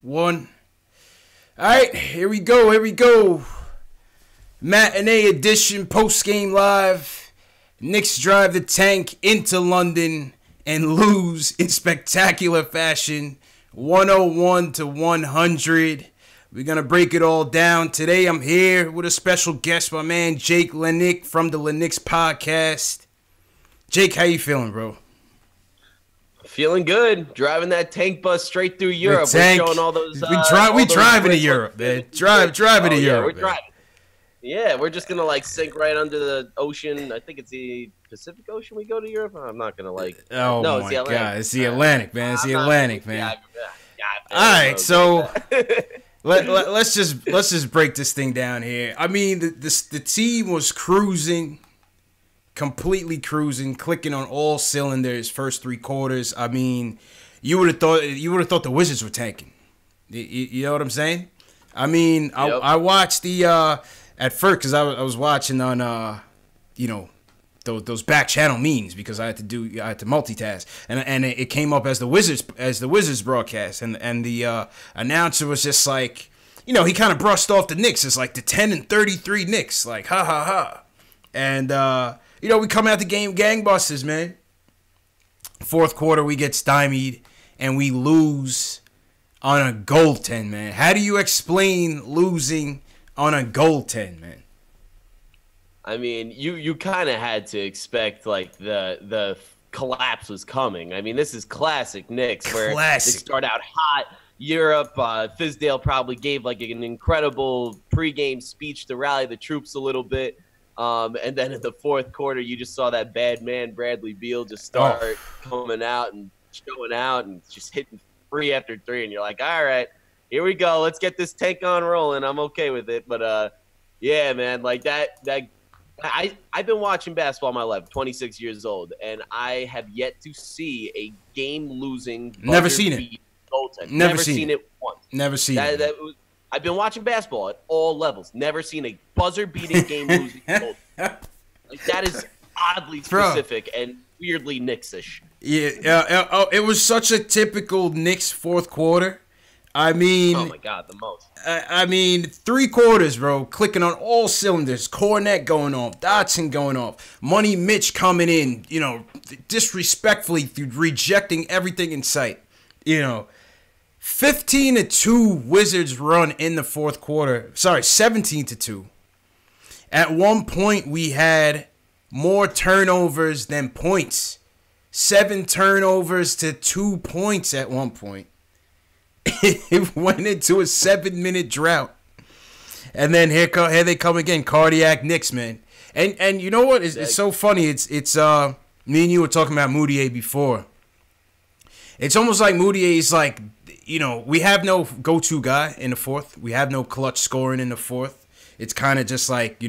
One. All right, here we go. Here we go. Matinee edition, post game live. Knicks drive the tank into London and lose in spectacular fashion, 101-100. We're gonna break it all down today. I'm here with a special guest, my man Jake Lenick from the Lenix podcast. Jake, how you feeling, bro? Feeling good. Driving that tank bus straight through Europe. We're showing all those. We driving to Europe, man. Driving to Europe. We're driving. Yeah, we're just gonna sink right under the ocean. I think it's the Pacific Ocean. We go to Europe. I'm not gonna Oh no, my God, it's the Atlantic, man. It's the Atlantic, man. All right, so let's just break this thing down here. I mean, the team was cruising. Completely cruising, clicking on all cylinders. First three quarters. I mean, you would have thought the Wizards were tanking. You know what I'm saying? I mean, yep. I watched the at first because I was watching on those back channel meetings because I had to multitask and it came up as the Wizards broadcast and the announcer was just like, he kind of brushed off the Knicks. It's like the 10-33 Knicks, like ha ha ha, and we come out the game gangbusters, man. Fourth quarter, we get stymied, and we lose on a goaltend, man. How do you explain losing on a goaltend, man? I mean, you kind of had to expect, the collapse was coming. I mean, this is classic Knicks, where they start out hot. Europe, Fizdale probably gave, an incredible pregame speech to rally the troops a little bit. And then in the fourth quarter, you just saw that bad man, Bradley Beal, just start coming out and showing out and just hitting three after three. And you're like, all right, here we go. Let's get this tank on rolling. I'm okay with it. But, yeah, man, I've been watching basketball my life, 26 years old, and I have yet to see a game-losing Never seen it. Goaltend. Never seen it once. Never seen it. I've been watching basketball at all levels. Never seen a buzzer-beating game-losing goal. That is oddly specific and weirdly Knicks-ish. Yeah, it was such a typical Knicks fourth quarter. I mean, oh my God, the most. I mean, three quarters, bro, clicking on all cylinders. Cornet going off, Dotson going off, Money Mitch coming in, disrespectfully rejecting everything in sight. 15-2 Wizards run in the fourth quarter. Sorry, 17-2. At one point, we had more turnovers than points. 7 turnovers to 2 points at one point. It went into a 7-minute drought. And then here they come again, cardiac Knicks, man. And you know what? It's so funny. It's me and you were talking about Moutier before. It's almost like Moutier is like, we have no go-to guy in the fourth. We have no clutch scoring in the fourth. It's kind of just like,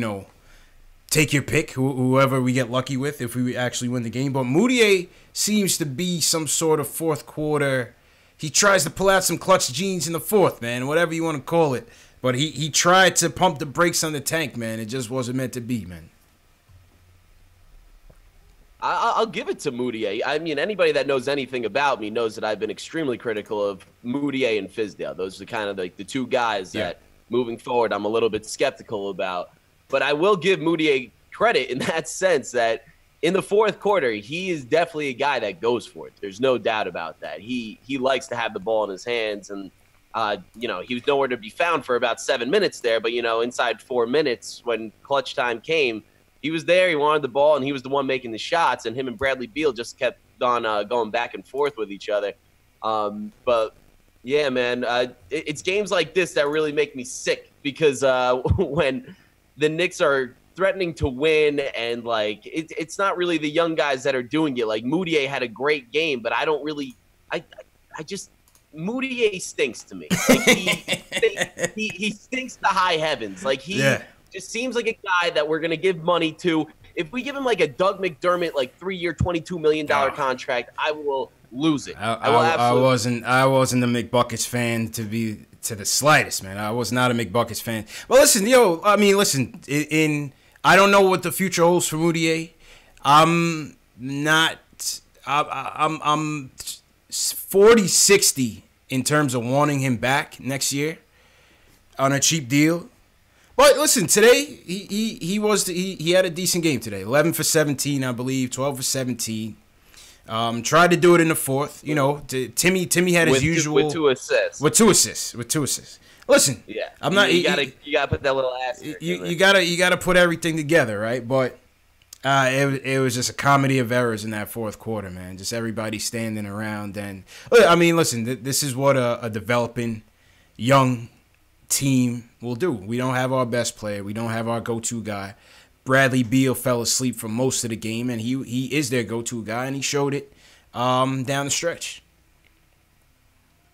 take your pick, whoever we get lucky with if we actually win the game. But Moutier seems to be some sort of fourth quarter. He tries to pull out some clutch genes in the fourth, man, whatever you want to call it. But he tried to pump the brakes on the tank, man. It just wasn't meant to be, man. I'll give it to Moutier. I mean, anybody that knows anything about me knows that I've been extremely critical of Moutier and Fizdale. Those are kind of the two guys that, moving forward, I'm a little bit skeptical about. But I will give Moutier credit in that sense that in the fourth quarter, he is definitely a guy that goes for it. There's no doubt about that. He likes to have the ball in his hands, and he was nowhere to be found for about 7 minutes there. But inside 4 minutes, when clutch time came, he was there. He wanted the ball, and he was the one making the shots. And him and Bradley Beal just kept on going back and forth with each other. But yeah, man, it's games like this that really make me sick because when the Knicks are threatening to win, and it's not really the young guys that are doing it. Like Moutier had a great game, but I don't really. I just Moutier stinks to me. He stinks to high heavens. Just seems like a guy that we're going to give money to. If we give him a Doug McDermott 3-year, $22 million contract, I will lose it. I wasn't a McBuckets fan to the slightest, man. I was not a McBuckets fan. Well, listen, I don't know what the future holds for Moutier. I'm 40-60 in terms of wanting him back next year on a cheap deal. But listen, today he had a decent game today. 11 for 17, I believe. 12 for 17. Tried to do it in the fourth. You know, Timmy had his usual with two assists. With two assists. Listen, yeah, I'm not. You gotta put that little asterisk. You gotta put everything together, right? But it was just a comedy of errors in that fourth quarter, man. Just everybody standing around, and I mean, listen, this is what a developing young team will do. We don't have our best player. We don't have our go-to guy. Bradley Beal fell asleep for most of the game, and he is their go-to guy, and he showed it down the stretch.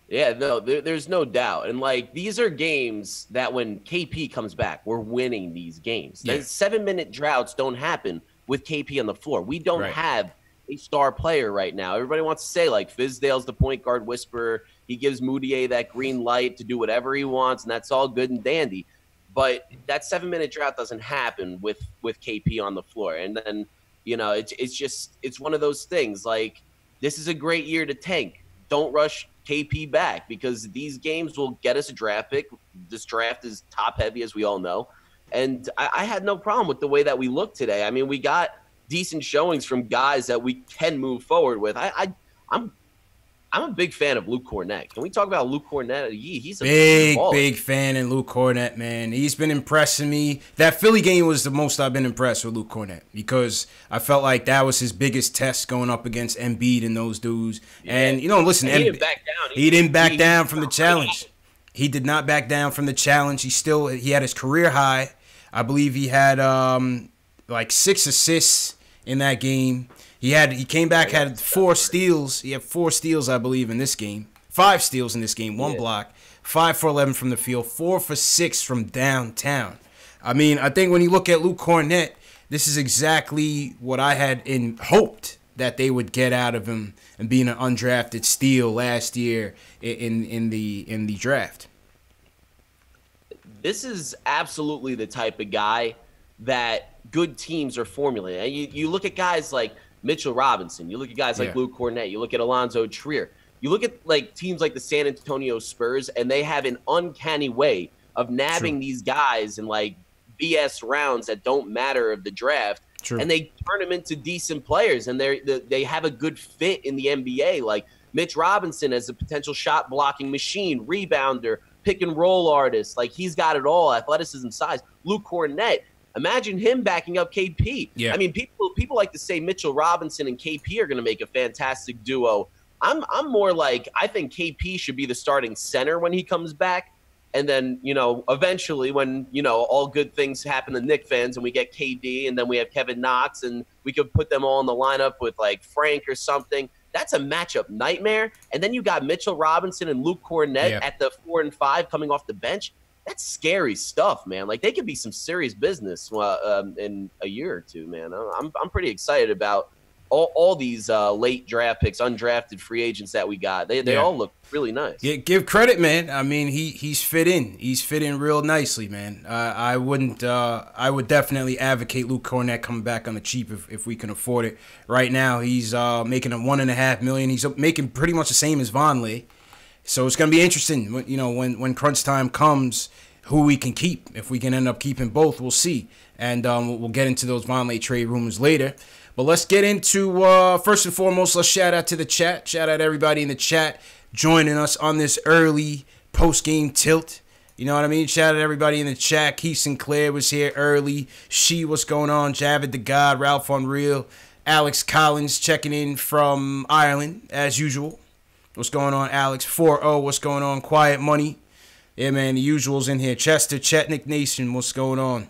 Yeah, no, there's no doubt. And, like, these are games that when KP comes back, we're winning these games. Yeah. 7-minute droughts don't happen with KP on the floor. We don't have a star player right now. Everybody wants to say, like, Fizdale's the point guard whisperer. He gives Moutier that green light to do whatever he wants, and that's all good and dandy. But that 7-minute drought doesn't happen with KP on the floor. And then, you know, it's one of those things. Like, this is a great year to tank. Don't rush KP back because these games will get us a draft pick. This draft is top heavy, as we all know. And I had no problem with the way that we looked today. I mean, we got decent showings from guys that we can move forward with. I'm a big fan of Luke Kornet. Can we talk about Luke Kornet? He's a big fan of Luke Kornet, man. He's been impressing me. That Philly game was the most I've been impressed with Luke Kornet because I felt like that was his biggest test going up against Embiid and those dudes. Yeah. And, you know, listen, he didn't back down. He didn't back down from the challenge. He did not back down from the challenge. He had his career high. I believe he had like 6 assists in that game. He came back, had 4 steals. He had 4 steals, I believe, in this game. 5 steals in this game, 1 block. 5 for 11 from the field, 4 for 6 from downtown. I mean, I think when you look at Luke Kornet, this is exactly what I had hoped that they would get out of him and being an undrafted steal last year in the draft. This is absolutely the type of guy that good teams are formulating. You look at guys like Mitchell Robinson. You look at guys like Luke Kornet. You look at Alonzo Trier. You look at like teams like the San Antonio Spurs, and they have an uncanny way of nabbing these guys in like BS rounds that don't matter of the draft, and they turn them into decent players, and they have a good fit in the NBA. Like Mitch Robinson as a potential shot blocking machine, rebounder, pick and roll artist. Like he's got it all, athleticism, size. Luke Kornet. Imagine him backing up KP. Yeah. I mean, people like to say Mitchell Robinson and KP are going to make a fantastic duo. I'm more like I think KP should be the starting center when he comes back. And then, you know, eventually when, you know, all good things happen to Knicks fans and we get KD and then we have Kevin Knox and we could put them all in the lineup with like Frank or something. That's a matchup nightmare. And then you got Mitchell Robinson and Luke Kornet at the 4 and 5 coming off the bench. That's scary stuff, man. Like they could be some serious business in a year or two, man. I'm pretty excited about all these late draft picks, undrafted free agents that we got. They all look really nice. Yeah, give credit, man. I mean, he's fit in. He's fit in real nicely, man. I would definitely advocate Luke Kornet coming back on the cheap if we can afford it. Right now, he's making a $1.5 million. He's making pretty much the same as Vonleh. So it's going to be interesting, you know, when crunch time comes, who we can keep. If we can end up keeping both, we'll see. And we'll get into those Vonleh trade rumors later. But let's get into, first and foremost, let's shout out to the chat. Shout out everybody in the chat joining us on this early post-game tilt. You know what I mean? Shout out everybody in the chat. Keith Sinclair was here early. What's going on? Javid the God, Ralph Unreal, Alex Collins checking in from Ireland, as usual. What's going on, Alex? 4-0, what's going on? Quiet Money. Yeah, man, the usuals in here. Chester, Chetnik Nation, what's going on?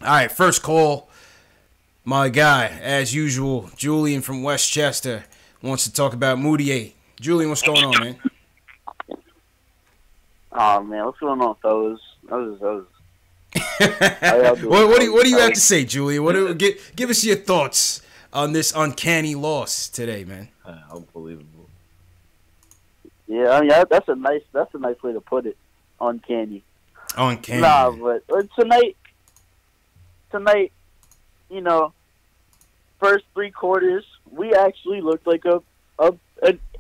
All right, first call. My guy, as usual, Julian from Westchester wants to talk about Moutier. Julian, what's going on, man? Oh, man, what's going on, fellas? What do you have to say, Julian? Give us your thoughts on this uncanny loss today, man. Unbelievable. Yeah, I mean that's a nice way to put it. Uncanny. Uncanny. Nah, but tonight, you know, first 3 quarters we actually looked like a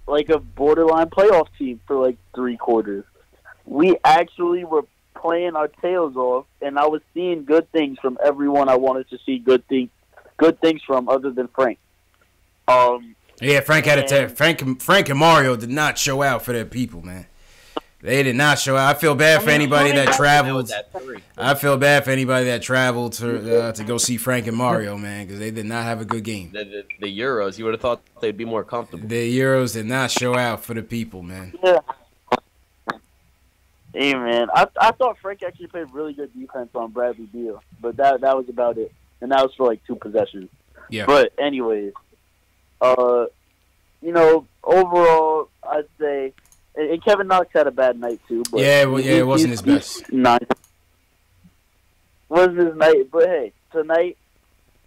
like a borderline playoff team for like 3 quarters. We actually were playing our tails off, and I was seeing good things from everyone I wanted to see good things from, other than Frank. Yeah, Frank had a Frank and Mario did not show out for their people, man. They did not show out. I feel bad for anybody that traveled. I feel bad for anybody that traveled to go see Frank and Mario, man, because they did not have a good game. The Euros, you would have thought they'd be more comfortable. The Euros did not show out for the people, man. Yeah. Hey, man, I thought Frank actually played really good defense on Bradley Beal, but that was about it, and that was for like 2 possessions. Yeah. But anyways, overall, I'd say. And Kevin Knox had a bad night too. But it wasn't his best. Wasn't his night, but hey, tonight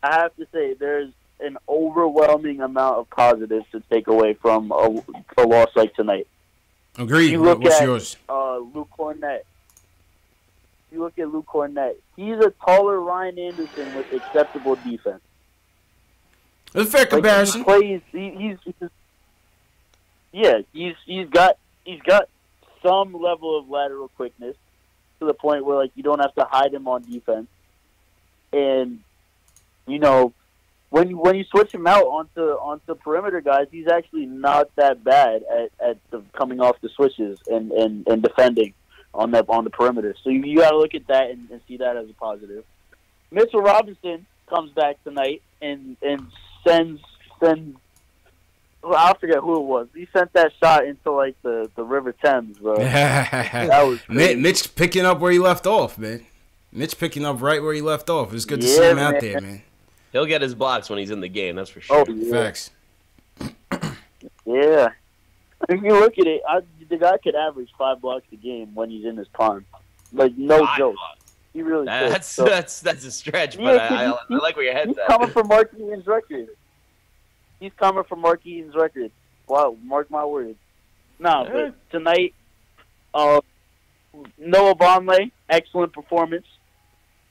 I have to say there's an overwhelming amount of positives to take away from a loss like tonight. Agreed. What's yours? Luke Cornett. You look at Luke Cornett. He's a taller Ryan Anderson with acceptable defense. It's a fair comparison. He's got some level of lateral quickness to the point where like you don't have to hide him on defense. And when you switch him out onto perimeter guys, he's actually not that bad at coming off the switches and defending on the perimeter. So you got to look at that and see that as a positive. Mitchell Robinson comes back tonight and sends. Well, I forget who it was. He sent that shot into like the River Thames, bro. That was crazy. Mitch picking up where he left off, man. Mitch picking up right where he left off. It's good to see him out there, man. He'll get his blocks when he's in the game. That's for sure. Oh, yeah. Facts. Yeah. If you look at it, the guy could average 5 blocks a game when he's in his prime. Like no joke. He really could. That's a stretch, but I like where your head's at. He's coming from Mark Eaton's record. He's coming from Mark Eaton's record. Wow, mark my words. No, but tonight, Noah Vonleh, excellent performance.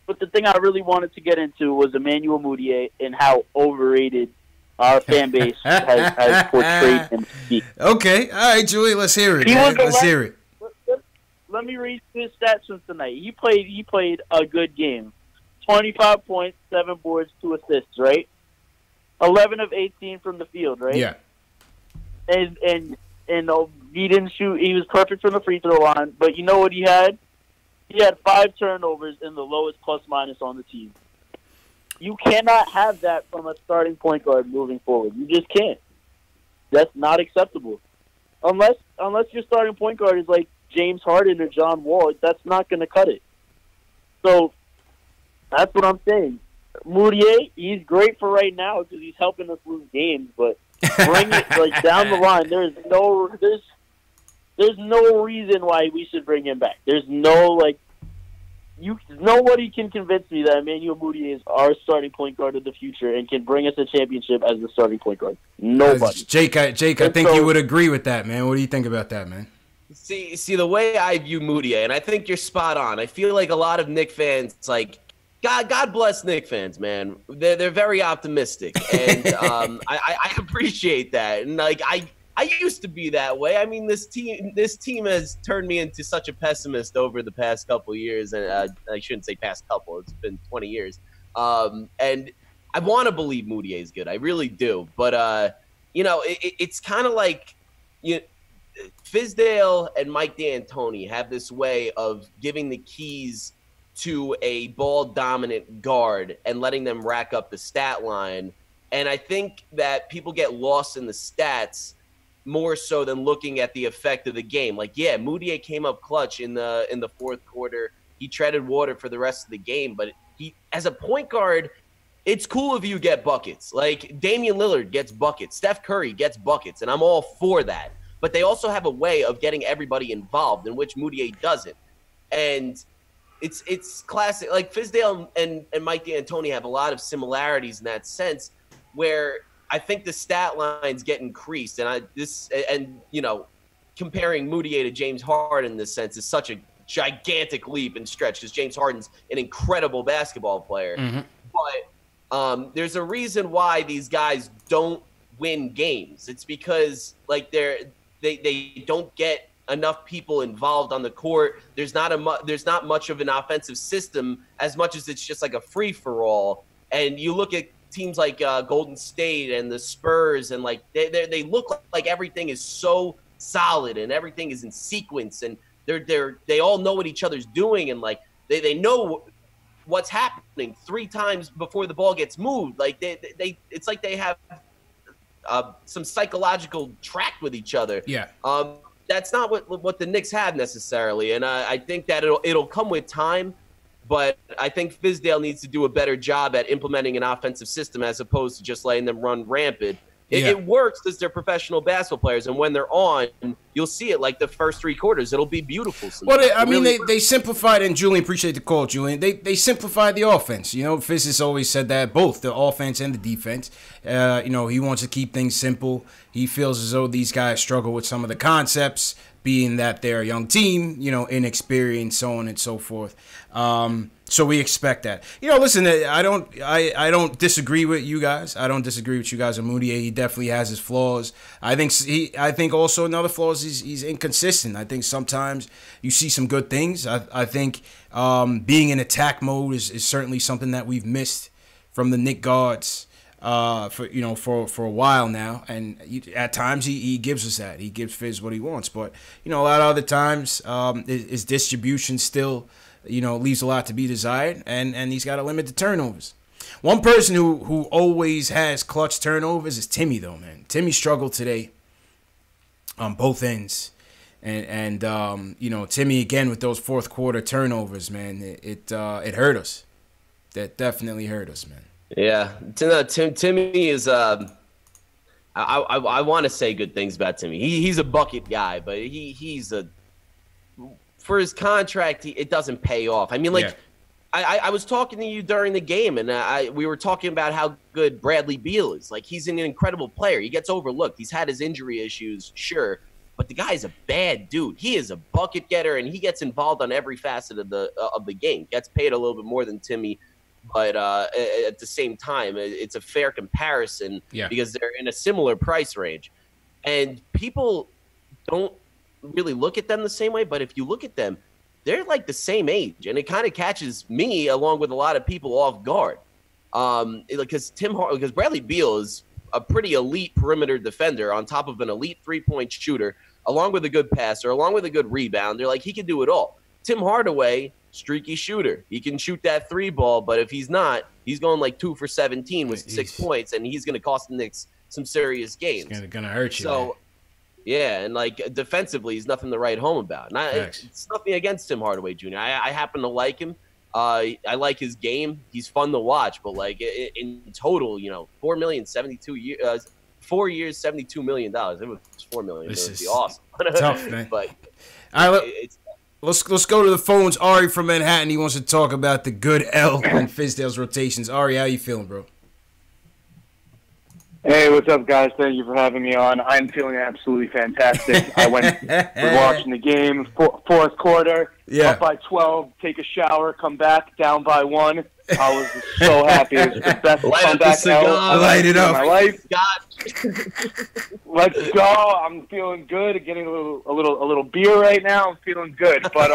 But the thing I really wanted to get into was Emmanuel Mudiay and how overrated our fan base has portrayed him to be. Okay, all right, Julie, let's hear it. Let's hear it. Let me read his stats from tonight. He played a good game. 25 points, 7 boards, 2 assists, right? 11 of 18 from the field, right? Yeah. And he didn't shoot. He was perfect from the free throw line. But you know what he had? He had 5 turnovers and the lowest plus-minus on the team. You cannot have that from a starting point guard moving forward. You just can't. That's not acceptable. Unless your starting point guard is like James Harden or John Wall, that's not going to cut it. So that's what I'm saying. Mudiay, he's great for right now because he's helping us lose games, but bring it like down the line. There's no reason why we should bring him back. There's no nobody can convince me that Emmanuel Mudiay is our starting point guard of the future and can bring us a championship as the starting point guard. Nobody. Jake, I think you would agree with that, man. What do you think about that, man? See the way I view Mudiay, and I think you're spot on. I feel like a lot of Knicks fans, like, God bless Knicks fans, man. They're very optimistic, and I appreciate that. And like I used to be that way. I mean, this team has turned me into such a pessimist over the past couple of years, and I shouldn't say past couple. It's been 20 years, and I want to believe Mudiay is good. I really do, but it's kind of like Fizdale and Mike D'Antoni have this way of giving the keys to a ball-dominant guard and letting them rack up the stat line. And I think that people get lost in the stats more so than looking at the effect of the game. Like, yeah, Mudiay came up clutch in the fourth quarter. He treaded water for the rest of the game. But he, as a point guard, it's cool if you get buckets. Like, Damian Lillard gets buckets. Steph Curry gets buckets, and I'm all for that. But they also have a way of getting everybody involved, in which Mudiay doesn't. And it's classic. Like, Fizdale and Mike D'Antoni have a lot of similarities in that sense, where I think the stat lines get increased. And comparing Mudiay to James Harden in this sense is such a gigantic leap and stretch, because James Harden's an incredible basketball player. Mm-hmm. But there's a reason why these guys don't win games. It's because like they don't get enough people involved on the court. There's not much of an offensive system as much as it's just like a free for all. And you look at teams like Golden State and the Spurs, and like they look like everything is so solid and everything is in sequence, and they all know what each other's doing, and like they know what's happening 3 times before the ball gets moved. Like they it's like they have some psychological tract with each other. Yeah. That's not what the Knicks have necessarily, and I think that it'll come with time. But I think Fizdale needs to do a better job at implementing an offensive system as opposed to just letting them run rampant. It works because they're professional basketball players, and when they're on, you'll see it like the first 3 quarters. It'll be beautiful. Well, they simplified, and Julian, appreciate the call, Julian. They simplified the offense. You know, Fizz has always said that, both the offense and the defense. You know, he wants to keep things simple. He feels as though these guys struggle with some of the concepts, being that they're a young team, you know, inexperienced, so on and so forth. So we expect that. You know, listen, I don't disagree with you guys. I don't disagree with you guys on Moutier. He definitely has his flaws. I think also another flaw is he's inconsistent. I think sometimes you see some good things. I think being in attack mode is certainly something that we've missed from the Knick guards for a while now, and at times he gives us that. He gives Fizz what he wants, but you know, a lot of other times his distribution still, you know, leaves a lot to be desired, and he's got to limit the turnovers. One person who always has clutch turnovers is Timmy, though, man. Timmy struggled today on both ends, and you know, Timmy again with those fourth quarter turnovers, man. It hurt us. That definitely hurt us, man. Yeah, Timmy is. I want to say good things about Timmy. He's a bucket guy, but he's for his contract, it doesn't pay off. I mean, like, yeah. I was talking to you during the game, and we were talking about how good Bradley Beal is. Like, he's an incredible player. He gets overlooked. He's had his injury issues, sure, but the guy's a bad dude. He is a bucket getter, and he gets involved on every facet of the game. Gets paid a little bit more than Timmy. But at the same time, it's a fair comparison because they're in a similar price range. And people don't really look at them the same way. But if you look at them, they're like the same age. And it kind of catches me, along with a lot of people, off guard. Because Bradley Beal is a pretty elite perimeter defender on top of an elite three-point shooter, along with a good passer, along with a good rebounder. Like, he can do it all. Tim Hardaway, streaky shooter. He can shoot that 3 ball, but if he's not, he's going like 2 for 17 with 6 points, and he's going to cost the Knicks some serious games. It's going to hurt you. So, yeah, and like defensively, he's nothing to write home about. And it's nothing against Tim Hardaway Jr. I happen to like him. I like his game. He's fun to watch, but like in total, you know, 4 years, $72 million. If it was $4 million, it would be awesome. Tough, man. But it's Let's go to the phones. Ari from Manhattan. He wants to talk about the good L and Fizdale's rotations. Ari, how you feeling, bro? Hey, what's up, guys? Thank you for having me on. I'm feeling absolutely fantastic. I was watching the game, fourth quarter, up by 12, take a shower, come back, down by 1. I was so happy. It was the best comeback Light it up. In my life. Let's go. I'm feeling good. Getting a little beer right now. I'm feeling good. But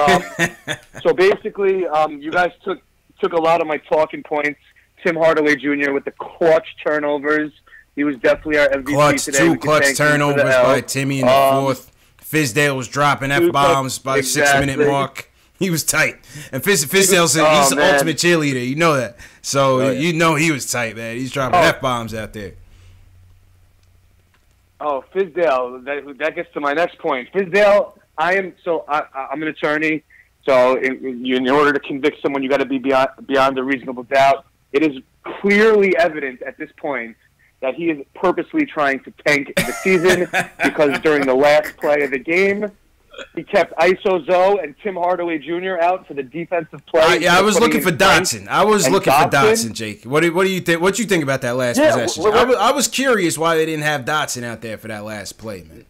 so basically, you guys took a lot of my talking points. Tim Hardaway Jr. with the clutch turnovers. He was definitely our MVP today. 2 clutch turnovers by Timmy in the fourth. Fizdale was dropping F-bombs by the 6-minute mark. He was tight. And Fizdale said he's the ultimate cheerleader. You know that. So you know he was tight, man. He's dropping F-bombs out there. Oh, Fizdale. That gets to my next point. Fizdale, I'm an attorney. So in order to convict someone, you got to be beyond a reasonable doubt. It is clearly evident at this point that he is purposely trying to tank the season because during the last play of the game, he kept ISO Zoe and Tim Hardaway Jr. out for the defensive play. I was looking for Dotson. Jake. What do you think? What you think about that last possession? I was curious why they didn't have Dotson out there for that last play, man.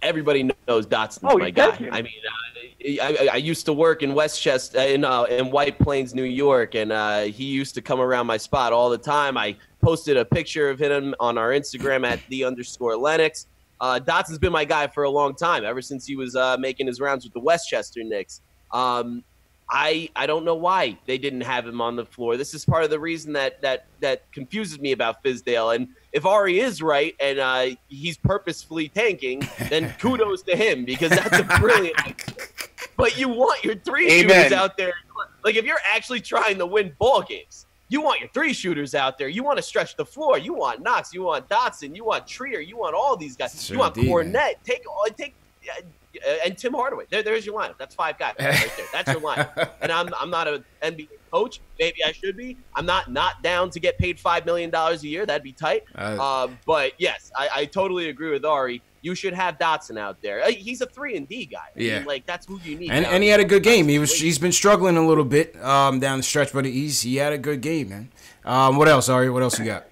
Everybody knows Dotson's my guy. I mean, I used to work in Westchester in White Plains, New York, and he used to come around my spot all the time. I posted a picture of him on our Instagram at @the_Lennox. Dotson's been my guy for a long time, ever since he was making his rounds with the Westchester Knicks. I don't know why they didn't have him on the floor. This is part of the reason that confuses me about Fizdale. And if Ari is right and he's purposefully tanking, then kudos to him, because that's a brilliant idea. But you want your three shooters out there. Like, if you're actually trying to win ball games, you want your three shooters out there. You want to stretch the floor. You want Knox. You want Dotson. You want Trier. You want all these guys. Sure, you want Cornette. And Tim Hardaway. There's your lineup. That's 5 guys right there. That's your lineup. And I'm not an NBA coach. Maybe I should be. I'm not down to get paid $5 million a year. That'd be tight. But yes, I totally agree with Ari. You should have Dotson out there. He's a 3-and-D guy. I mean, like, that's who you need. And he had a good game. He's been struggling a little bit down the stretch, but he had a good game, man. What else, Ari? What else you got?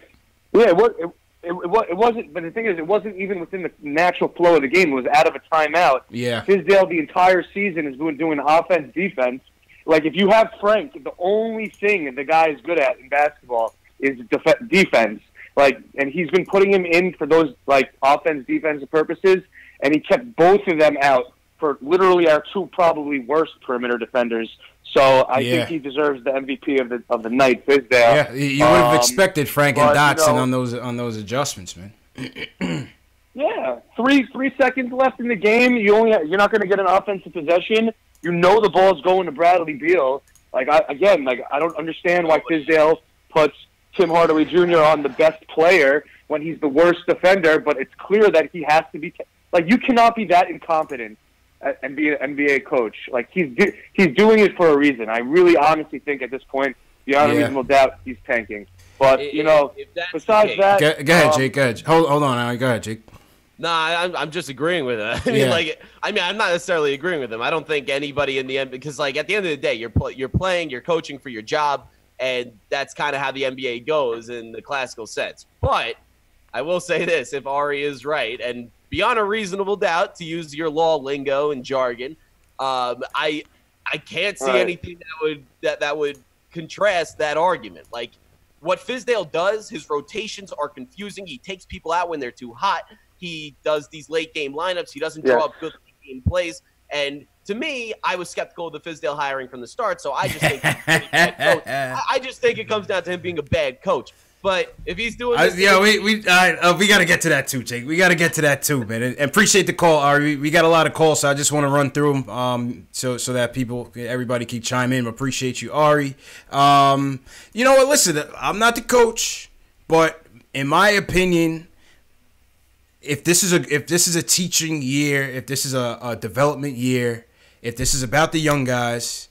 Yeah, it wasn't. But the thing is, it wasn't even within the natural flow of the game. It was out of a timeout. Yeah. Fizdale the entire season is doing offense, defense. Like, if you have Frank, the only thing that the guy is good at in basketball is defense. Like, and he's been putting him in for those, like, offense, defensive purposes, and he kept both of them out for literally our 2 probably worst perimeter defenders. So I think he deserves the MVP of the night, Fizdale. Yeah, you would have expected Frank and Dotson on those adjustments, man. Yeah, 3 seconds left in the game. You're not going to get an offensive possession. You know the ball's going to Bradley Beal. I don't understand why Fizdale puts Tim Hardaway Jr. on the best player when he's the worst defender, but it's clear that he has to be. Like, you cannot be that incompetent and be an NBA coach. Like, he's doing it for a reason. I really honestly think at this point, beyond a reasonable doubt, he's tanking. But, besides that... Go ahead, Jake. Go ahead. Hold on. Go ahead, Jake. Nah, I'm just agreeing with him. I'm not necessarily agreeing with him. I don't think anybody in the end, because, like, at the end of the day, you're playing, you're coaching for your job, and that's kind of how the NBA goes in the classical sense. But I will say this, if Ari is right, and beyond a reasonable doubt, to use your law lingo and jargon, I can't see anything that would contrast that argument. Like, what Fizdale does, his rotations are confusing. He takes people out when they're too hot. He does these late game lineups. He doesn't draw up good game plays. And to me, I was skeptical of the Fizdale hiring from the start. So I just think he's a bad coach. I just think it comes down to him being a bad coach. But if he's doing this, we got to get to that too, Jake. We got to get to that too, man. And appreciate the call, Ari. We got a lot of calls, so I just want to run through them so that everybody can chime in. Appreciate you, Ari. You know what? Listen, I'm not the coach, but in my opinion, if this is a teaching year, if this is a development year, if this is about the young guys,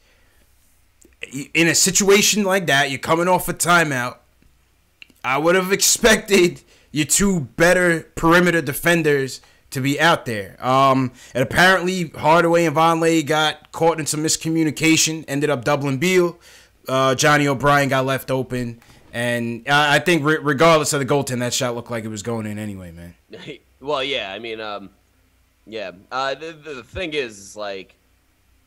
in a situation like that, you're coming off a timeout. I would have expected your 2 better perimeter defenders to be out there. And apparently Hardaway and Vonleh got caught in some miscommunication, ended up doubling Beal. Johnny O'Brien got left open. And I think regardless of the goaltend, that shot looked like it was going in anyway, man. Well, yeah, I mean, the thing is, like,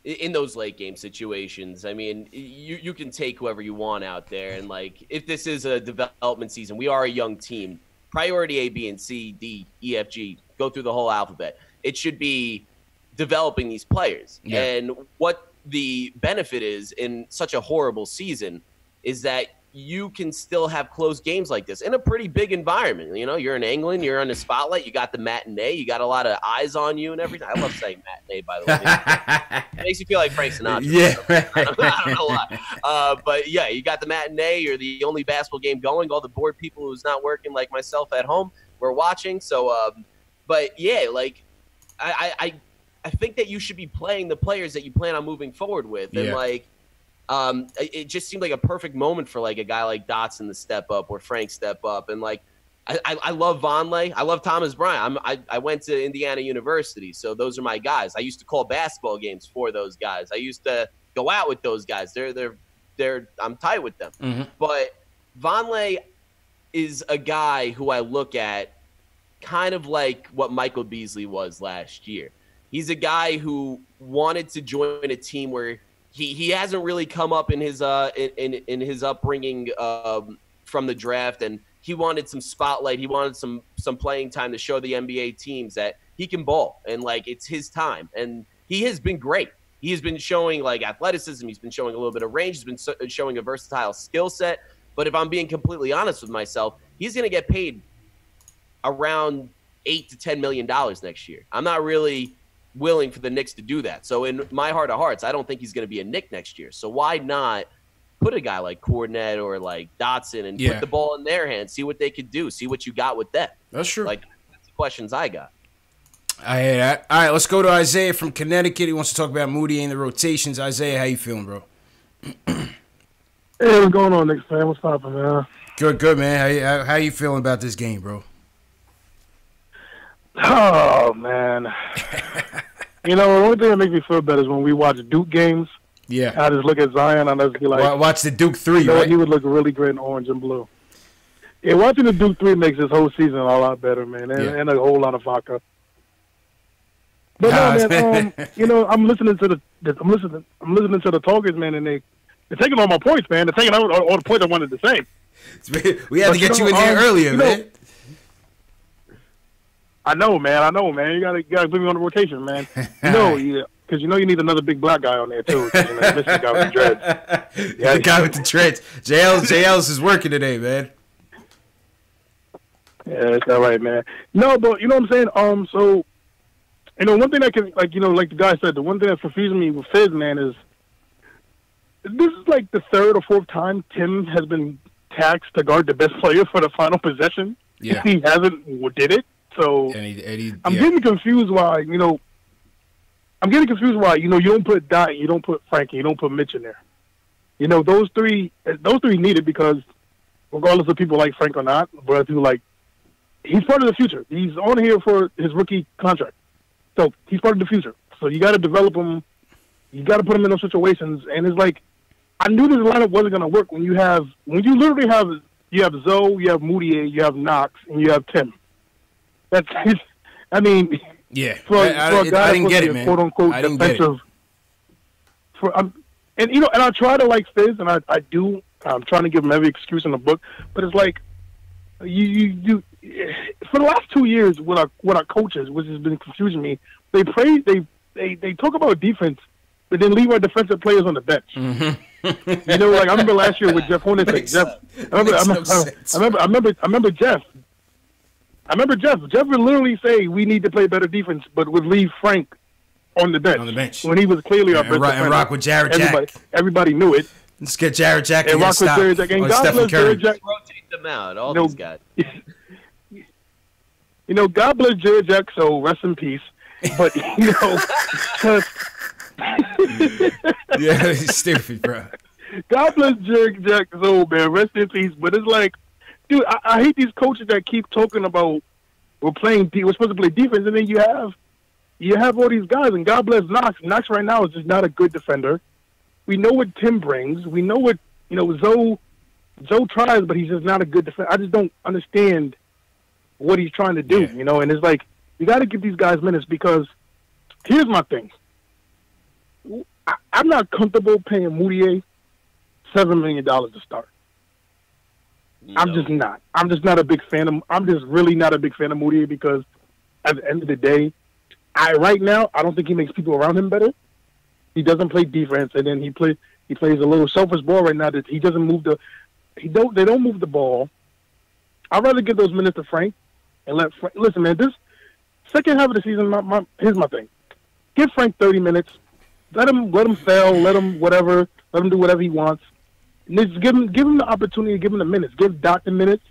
in those late game situations, I mean, you can take whoever you want out there. And, like, if this is a development season, we are a young team. Priority A, B, and C, D, E, F, G, go through the whole alphabet. It should be developing these players. Yeah. And what the benefit is in such a horrible season is that you can still have close games like this in a pretty big environment. You know, you're in England, you're on the spotlight, you got the matinee, you got a lot of eyes on you and everything. I love saying matinee, by the way. It makes you feel like Frank Sinatra. Yeah. I don't know why. But yeah, you got the matinee, you're the only basketball game going. All the bored people who's not working like myself at home, we're watching. So, but yeah, like I think that you should be playing the players that you plan on moving forward with. And like, it just seemed like a perfect moment for like a guy like Dotson to step up or Frank step up. And like, I love Vonleh. I love Thomas Bryant. I went to Indiana University, so those are my guys. I used to call basketball games for those guys. I used to go out with those guys. I'm tight with them. Mm-hmm. But Vonleh is a guy who I look at kind of like what Michael Beasley was last year. He's a guy who wanted to join a team where he hasn't really come up in his in his upbringing from the draft, and he wanted some spotlight. He wanted some playing time to show the NBA teams that he can ball and like it's his time. And he has been great. He has been showing like athleticism. He's been showing a little bit of range. He's been showing a versatile skill set. But if I'm being completely honest with myself, he's going to get paid around $8 to $10 million next year. I'm not really willing for the Knicks to do that. So in my heart of hearts, I don't think he's going to be a Knick next year. So why not put a guy like Kornet or like Dotson and put the ball in their hands, see what they could do, see what you got with them. That's true. Like, that's the questions I got. I hear that. All right, let's go to Isaiah from Connecticut. He wants to talk about Moody and the rotations. Isaiah, how you feeling, bro? Hey, what's going on, Knicks fan? What's poppin', man? Good, man. How you feeling about this game, bro? Oh, man. You know, the only thing that makes me feel better is when we watch Duke games. Yeah. I just look at Zion and I just be like, watch the Duke 3, you know, right? He would look really great in orange and blue. Yeah, watching the Duke 3 makes this whole season a lot better, man, and a whole lot of vodka. But no, man, you know, I'm listening to the talkers, man, and they're taking all my points, man. They're taking all the points I wanted to say. We had to get you in here earlier, man. I know, man. You gotta put me on the rotation, man. Because you need another big black guy on there too. Missing the guy with the dreads. Yeah, the guy with the dreads. JL's is working today, man. Yeah, that's all right, man. No, but you know what I'm saying. So, one thing that can, like the guy said, the one thing that's confusing me with Fizz, man, is this is like the third or fourth time Tim has been taxed to guard the best player for the final possession. Yeah, he hasn't did it. So I'm getting confused why, you don't put Dot, you don't put Frankie, you don't put Mitch in there. Those three need it because regardless of people like Frank or not, but he's part of the future. He's on here for his rookie contract. So he's part of the future. So you got to develop him. You got to put him in those situations. And it's like, I knew this lineup wasn't going to work when you literally have Zoe, you have Moutier, you have Knox, and you have Tim. That's, I mean, yeah. I didn't get it, man. Quote unquote defensive. And I try to like Fizz, and I do. I'm trying to give him every excuse in the book, but it's like you for the last 2 years, what our coaches, which has been confusing me, they talk about defense, but then leave our defensive players on the bench. Mm-hmm. I remember last year with Jeff Hornacek. I remember Jeff. Jeff would literally say we need to play better defense, but would leave Frank on the bench. When he was clearly our best defender. And rock with Jared Jack. Everybody knew it. Let's get Jared Jack and rock with Jared Jack. And God bless Jared Jack. Rotate them out, all these guys. God bless Jared Jack, so rest in peace. But, yeah, he's stupid, bro. God bless Jared Jack, so, man, rest in peace. But it's like, dude, I hate these coaches that keep talking about we're supposed to play defense, and then you have all these guys, and God bless Knox. Knox right now is just not a good defender. We know what Tim brings. We know what Zoe tries, but he's just not a good defender. I just don't understand what he's trying to do, And it's like you got to give these guys minutes because here's my thing. I'm not comfortable paying Moutier $7 million to start. No. I'm just not. I'm just not a big fan of. I'm just really not a big fan of Moutier because at the end of the day, right now I don't think he makes people around him better. He doesn't play defense, and then he plays a little selfish ball right now that he doesn't move they don't move the ball. I'd rather give those minutes to Frank and let Frank listen, man. This second half of the season, here's my thing: give Frank 30 minutes, let him fail, let him do whatever he wants. And just give him the opportunity, give him the minutes, give Doc the minutes,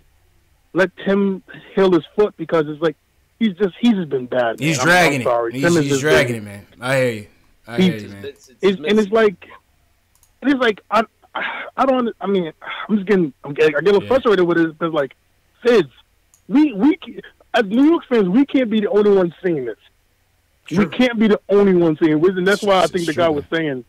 let Tim heal his foot because it's like he's just been bad. He's dragging it. He's dragging it, man. I hear you. I hear you, man. It's like I don't. I mean, I get a little frustrated with it. But like, Fizz, we as New York fans, we can't be the only ones seeing this. True. We can't be the only ones seeing it, and that's why I think the guy was saying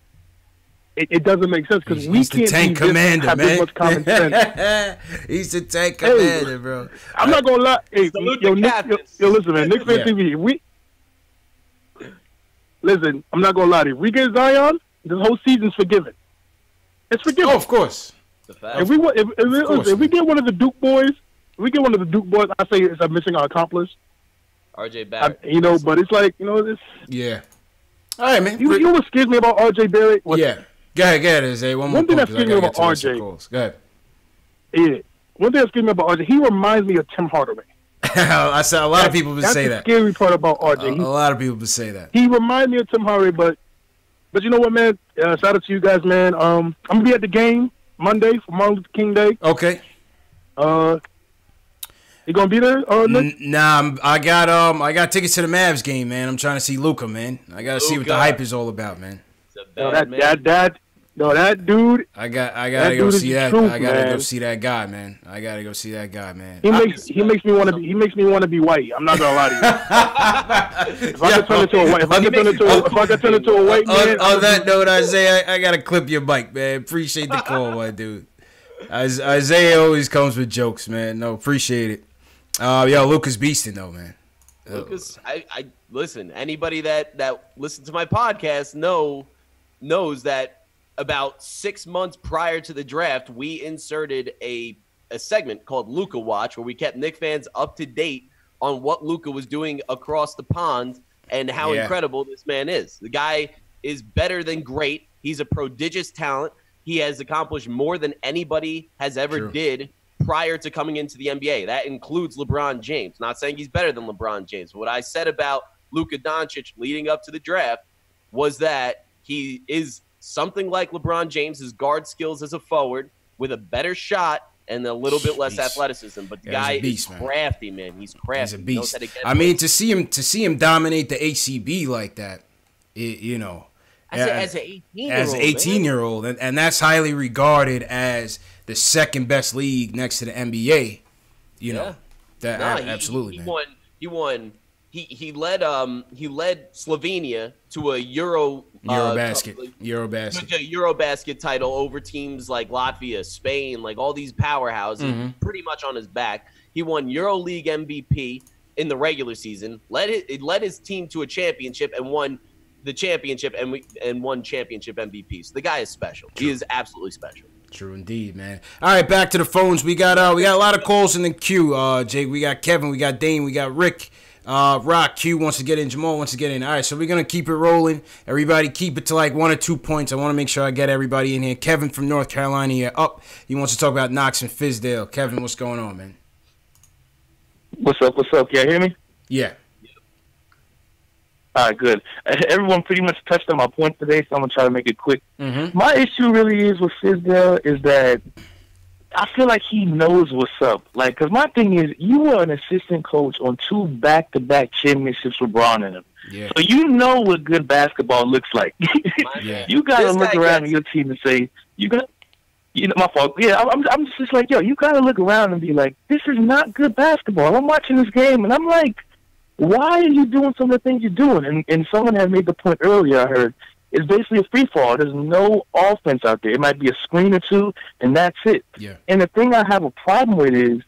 it doesn't make sense because we can't tank commander, have this much common sense. He's the tank commander, bro. I'm not gonna lie. Hey, listen, man. Knicks fan TV. Listen, I'm not gonna lie to you. If we get Zion, this whole season's forgiven. It's forgiven. Oh, of course. If we get one of the Duke boys, we get one of the Duke boys, I say it's a missing accomplice. R.J. Barrett. But it's like, this. Yeah. All right, man. You know what scares me about R.J. Barrett? Yeah. Go ahead, Isaiah. One thing that scares me about R.J. Go ahead. Yeah. One thing that scares me about R.J., he reminds me of Tim Hardaway. I saw a lot of people would say that. That's the scary part about R.J. A lot of people would say that. He reminds me of Tim Hardaway, but you know what, man? Shout out to you guys, man. I'm going to be at the game Monday for Martin Luther King Day. Okay. You gonna be there? Nick? Nah, I got tickets to the Mavs game, man. I'm trying to see Luka, man. I gotta see what the hype is all about, man. That dude. I gotta go see that. I gotta go see that guy, man. He makes me want to be white. I'm not gonna lie to you. If I could turn into a white man. On that note, Isaiah, I gotta clip your mic, man. Appreciate the call, my dude. Isaiah always comes with jokes, man. No, appreciate it. Luka's beasting though, man. Lucas, I listen. Anybody that listens to my podcast knows that about 6 months prior to the draft, we inserted a segment called Luka Watch, where we kept Knicks fans up to date on what Luka was doing across the pond and how incredible this man is. The guy is better than great. He's a prodigious talent. He has accomplished more than anybody has ever did prior to coming into the NBA. That includes LeBron James. Not saying he's better than LeBron James. What I said about Luka Doncic leading up to the draft was that he is something like LeBron James, his guard skills as a forward with a better shot and a little bit less athleticism. But the guy is crafty, man. He's crafty. He's a beast. I mean, to see him dominate the ACB like that, as an 18-year-old, and that's highly regarded as the second best league next to the NBA. Absolutely, man. He led Slovenia to a Eurobasket title over teams like Latvia, Spain, like all these powerhouses, pretty much on his back. He won EuroLeague MVP in the regular season. It led his team to a championship and won the championship and won championship MVP. So the guy is special. True. He is absolutely special. True indeed, man. All right, back to the phones. We got a lot of calls in the queue. Jake, we got Kevin, we got Dane, we got Rick. Rock Q wants to get in. Jamal wants to get in. All right, so we're gonna keep it rolling. Everybody, keep it to like 1 or 2 points. I want to make sure I get everybody in here. Kevin from North Carolina, you're up. He wants to talk about Knox and Fizdale. Kevin, what's going on, man? What's up? Can you hear me? Yeah. All right, good. Everyone pretty much touched on my point today, so I'm going to try to make it quick. My issue really is with Fizdale is that I feel like he knows what's up. Like, because my thing is, you were an assistant coach on 2 back-to-back championships with LeBron in them. Yeah. So you know what good basketball looks like. You got to look around at your team and say, my fault. Yeah, I'm just like, you got to look around and be like, this is not good basketball. I'm watching this game, and I'm like, why are you doing some of the things you're doing? And someone had made the point earlier, I heard, it's basically a free fall. There's no offense out there. It might be a screen or two, and that's it. Yeah. And the thing I have a problem with is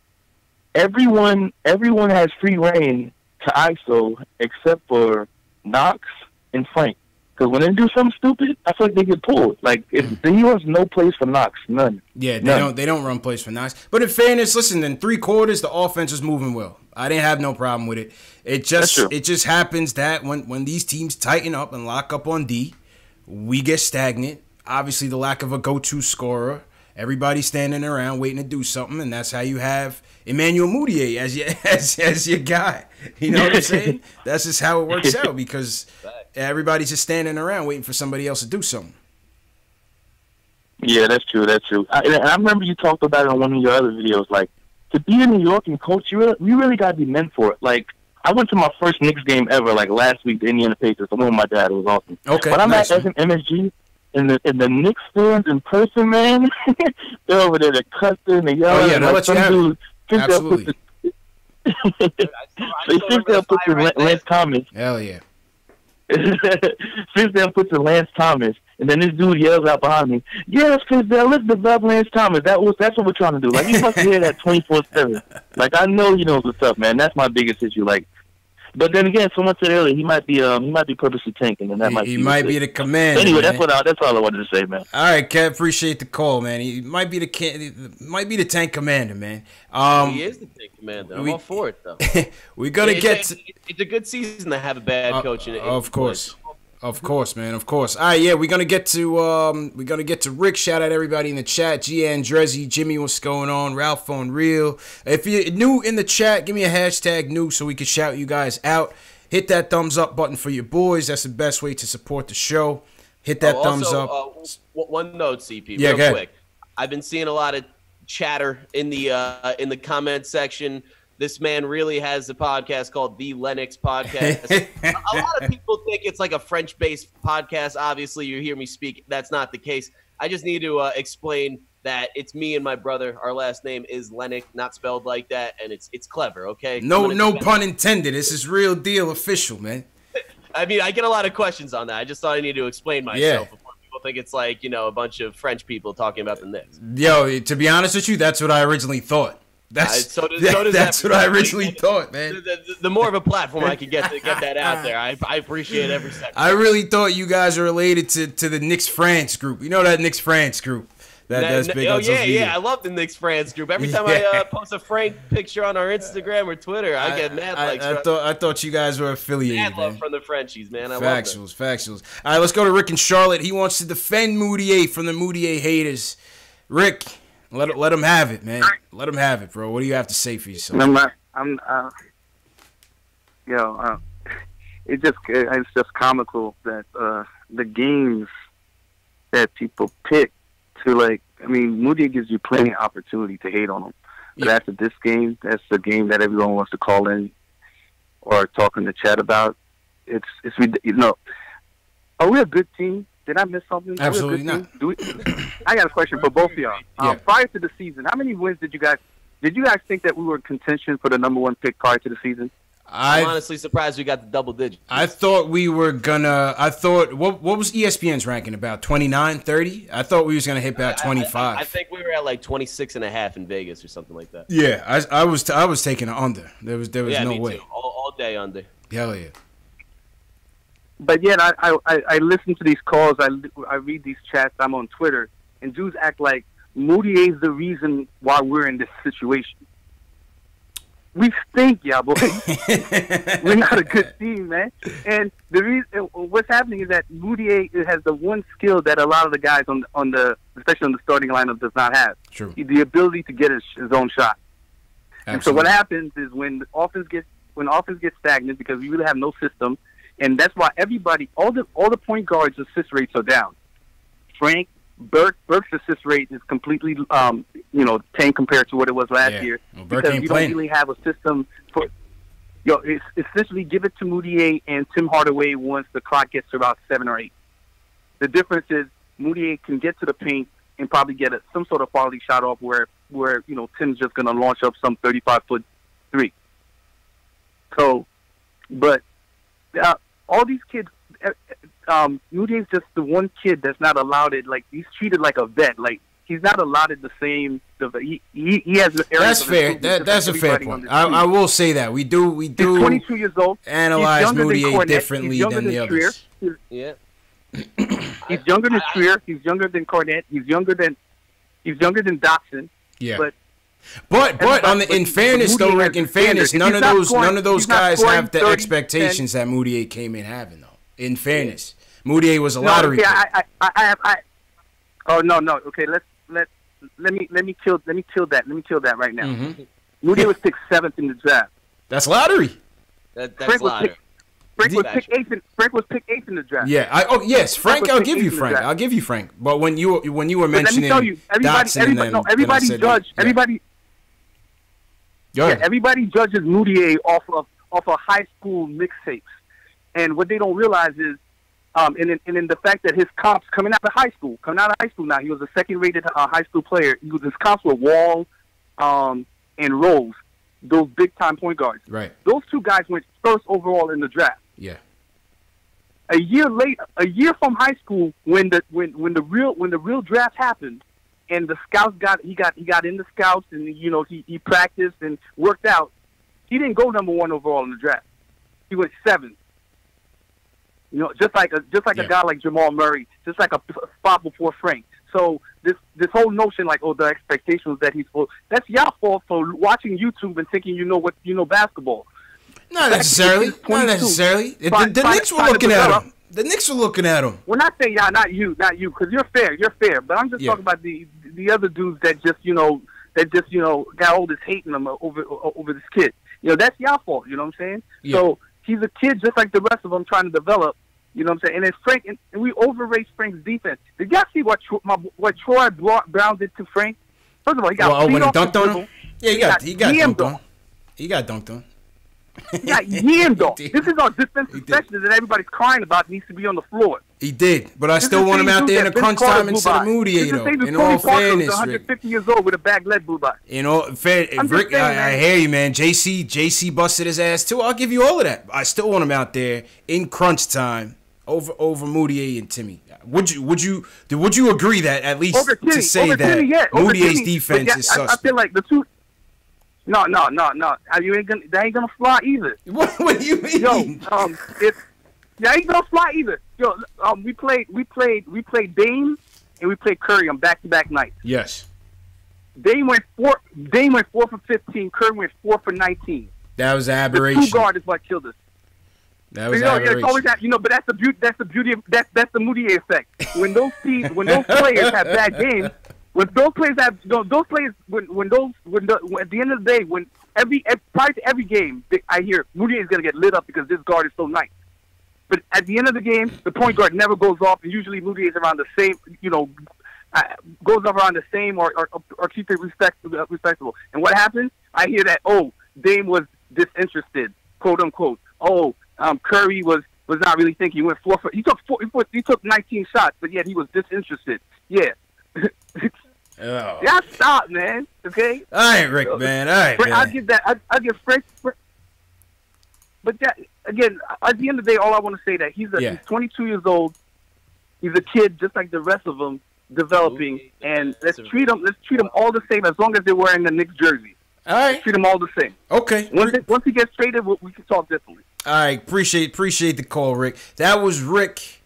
everyone has free reign to ISO except for Knox and Frank. Because when they do something stupid, I feel like they get pulled. Like, he has no place for Knox, none. Yeah, they don't run plays for Knox. But in fairness, listen, in 3 quarters, the offense was moving well. I didn't have no problem with it. It just happens that when these teams tighten up and lock up on D, we get stagnant. Obviously, the lack of a go-to scorer. Everybody's standing around waiting to do something, and that's how you have Emmanuel Mudiay as your guy. You know what I'm saying? That's just how it works out because everybody's just standing around waiting for somebody else to do something. Yeah, that's true. I remember you talked about it on one of your other videos. Like, to be in New York and coach, you really got to be meant for it. Like, I went to my first Knicks game ever, like last week, the Indiana Pacers. I went with my dad. It was awesome. Okay, but I'm at MSG, and the Knicks fans in person, man, they're over there, they're cussing, they're yelling. Oh, yeah, they'll let you have it. Absolutely. Fizdale puts in Lance Thomas. Hell yeah. Fizdale puts in Lance Thomas, and then this dude yells out behind me, "Yes, Fizdale, let's develop Lance Thomas." That's what we're trying to do. Like, you must hear that 24/7. Like, I know he knows what's up, man. That's my biggest issue. Like, But then again, someone said earlier he might be purposely tanking, and that he might be the commander. Anyway, man. that's all I wanted to say, man. All right, Kev, appreciate the call, man. He might be the tank commander, man. He is the tank commander. I'm all for it, though. We're gonna it's a good season to have a bad coach. Of course. Of course, man. Of course. All right, yeah, we're gonna get to Rick. Shout out everybody in the chat. G. Andrezzi, Jimmy, what's going on? Ralph on Real. If you're new in the chat, give me a hashtag new so we can shout you guys out. Hit that thumbs up button for your boys. That's the best way to support the show. Hit that thumbs up. One note, CP, yeah, real quick. I've been seeing a lot of chatter in the comment section. This man really has a podcast called The Lennox Podcast. A lot of people think it's like a French-based podcast. Obviously, you hear me speak. That's not the case. I just need to explain that it's me and my brother. Our last name is Lennox, not spelled like that, and it's clever, okay? No pun intended. This is real deal official, man. I mean, I get a lot of questions on that. I just thought I need to explain myself before people think it's like, a bunch of French people talking about the Knicks. Yo, to be honest with you, that's what I originally thought. That's what I originally thought, man. The more of a platform I could get to get that out there, I appreciate every second. I really thought you guys were related to the Knicks France group. You know that Knicks France group. That's big on social media. I love the Knicks France group. Every time I post a Frank picture on our Instagram or Twitter, I get mad likes. I thought you guys were affiliated. Mad love from the Frenchies, man. Factuals. All right, let's go to Rick and Charlotte. He wants to defend Moutier from the Moutier haters. Rick, let him have it, man. Let him have it, bro. What do you have to say for yourself? It's just comical that the games that people pick to Moutier gives you plenty of opportunity to hate on him. But after this game, that's the game that everyone wants to call in or talk in the chat about. Are we a good team? Did I miss something? Absolutely not. I got a question for both of y'all. Prior to the season, how many wins did you guys think that we were in contention for the number one pick prior to the season? I'm honestly surprised we got the double digits. I thought we were gonna. What was ESPN's ranking about 29, 30? I thought we was gonna hit about 25. I think we were at like 26.5 in Vegas or something like that. Yeah, I was taking an under. There was no way. Too. All day under. Hell yeah. But yet I listen to these calls. I read these chats. I'm on Twitter, and dudes act like Moutier is the reason why we're in this situation. We stink, y'all boys. We're not a good team, man. And the reason what's happening is that Moutier has the one skill that a lot of the guys especially on the starting lineup, does not have. True. The ability to get his own shot. Absolutely. And so what happens is when the offense gets stagnant because we really have no system, and that's why all the point guards' assist rates are down. Burke's assist rate is completely, tanked compared to what it was last year. Well, because you don't really have a system for. It's essentially give it to Moutier and Tim Hardaway once the clock gets to about 7 or 8. The difference is Moutier can get to the paint and probably get some sort of quality shot off where Tim's just going to launch up some 35-foot three. So, but all these kids. Moutier's just the one kid that's not allowed it. Like, he's treated like a vet. Like, he's not allotted the same. He has. That's fair. That's a fair point. I will say that we do. He's 22 years old. Analyze Moutier differently than the others. Yeah. He's younger than Trier. He's younger than Cornette. He's younger than Dotson. Yeah. But in fairness, though, Rick, in fairness, none of those guys have the expectations that Moutier came in having, though. In fairness, Moutier was a lottery pick. Oh no. Okay, let me kill that right now. Mm-hmm. Moutier was picked 7th in the draft. That's lottery. That's lottery. Frank was picked 8th in the draft. Yeah. Yes, Frank. I'll give you Frank. But when you were mentioning Dotson, everybody judges Moutier off of high school mixtapes. And what they don't realize is, and in the fact that his comps coming out of high school now, he was a second-rated high school player. His comps were Wall and Rose, those big-time point guards. Right. Those two guys went first overall in the draft. Yeah. A year from high school, when the real draft happened, and the scouts got in the scouts, and he practiced and worked out. He didn't go number 1 overall in the draft. he went 7th. You know, just like a guy like Jamal Murray, just like a spot before Frank. So this whole notion, like, oh, the expectations that he's full, that's y'all fault for watching YouTube and thinking you know basketball. Not necessarily. Not necessarily. The Knicks were looking at him. The Knicks were looking at him. We're not saying y'all, not you, because you're fair. But I'm just talking about the other dudes that just got all this hate in them over this kid. You know, that's y'all fault. You know what I'm saying? Yeah. So he's a kid just like the rest of them trying to develop. You know what I'm saying? And then Frank, and we overrate Frank's defense. Did y'all see what Troy Brown did to Frank? First of all, he got when he dunked on him. Yeah, he got dunked on. He got dunked on. Yeah, yammed on. This is our defensive section that everybody's crying about needs to be on the floor. He did, but I still want him out there in the crunch time instead of Moody. In all fairness, 150 years old with a bag lead blew by. In all fair, Rick, I hear you, man. JC busted his ass too. I'll give you all of that. I still want him out there in crunch time over Moody and Timmy. Would you agree that at least to say that Moody's defense is suspect? I feel like the two. No. That ain't gonna fly either. What do you mean? Yo, that ain't gonna fly either. Yo, we played Dame and we played Curry on back-to-back nights. Yes. Dame went 4 for 15. Curry went 4 for 19. That was an aberration. The two guard is what killed us. That was aberration. It's always that, but that's the beauty. That's the beauty of that's the Moody effect. When those players have bad games. When those players at the end of the day, when prior to every game, I hear Moody is going to get lit up because this guard is so nice. But at the end of the game, the point guard never goes off, and usually Moody is around the same, goes up around the same or keep it respectable. And what happened? I hear that, Dame was disinterested, quote unquote. Curry was not really thinking. He went 4 for. He took 19 shots, but yet he was disinterested. Yeah. Oh. Yeah, stop, man. Okay. All right, Rick, man. All right, man. I'll give that. I'll give Frank. But that, again, at the end of the day, all I want to say that he's 22 years old. He's a kid, just like the rest of them, developing. And let's treat him all the same as long as they're wearing the Knicks jersey. All right. Let's treat them all the same. Okay. Once he gets traded, we can talk differently. All right. Appreciate the call, Rick. That was Rick,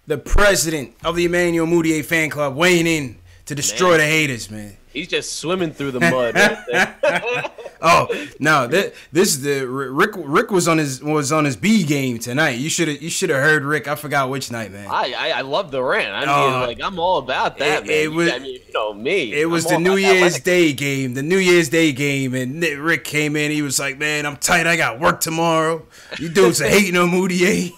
the president of the Emmanuel Mudiay fan club, weighing in to destroy the haters, man. He's just swimming through the mud right there. Oh no, this is the Rick was on his B game tonight. You should have heard Rick. I forgot which night, man. I love the rant. I mean, I'm all about that, man. You know me. It was the New Year's Day game. The New Year's Day game, and Rick came in. He was like, "Man, I'm tight. I got work tomorrow. You dudes are hating on Moody."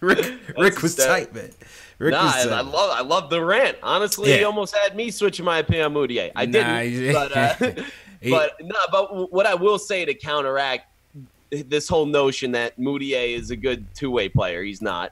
Rick was tight, man. I love the rant. Honestly, he almost had me switching my opinion on Moody. I didn't, but what I will say to counteract this whole notion that Moody is a good two-way player, he's not,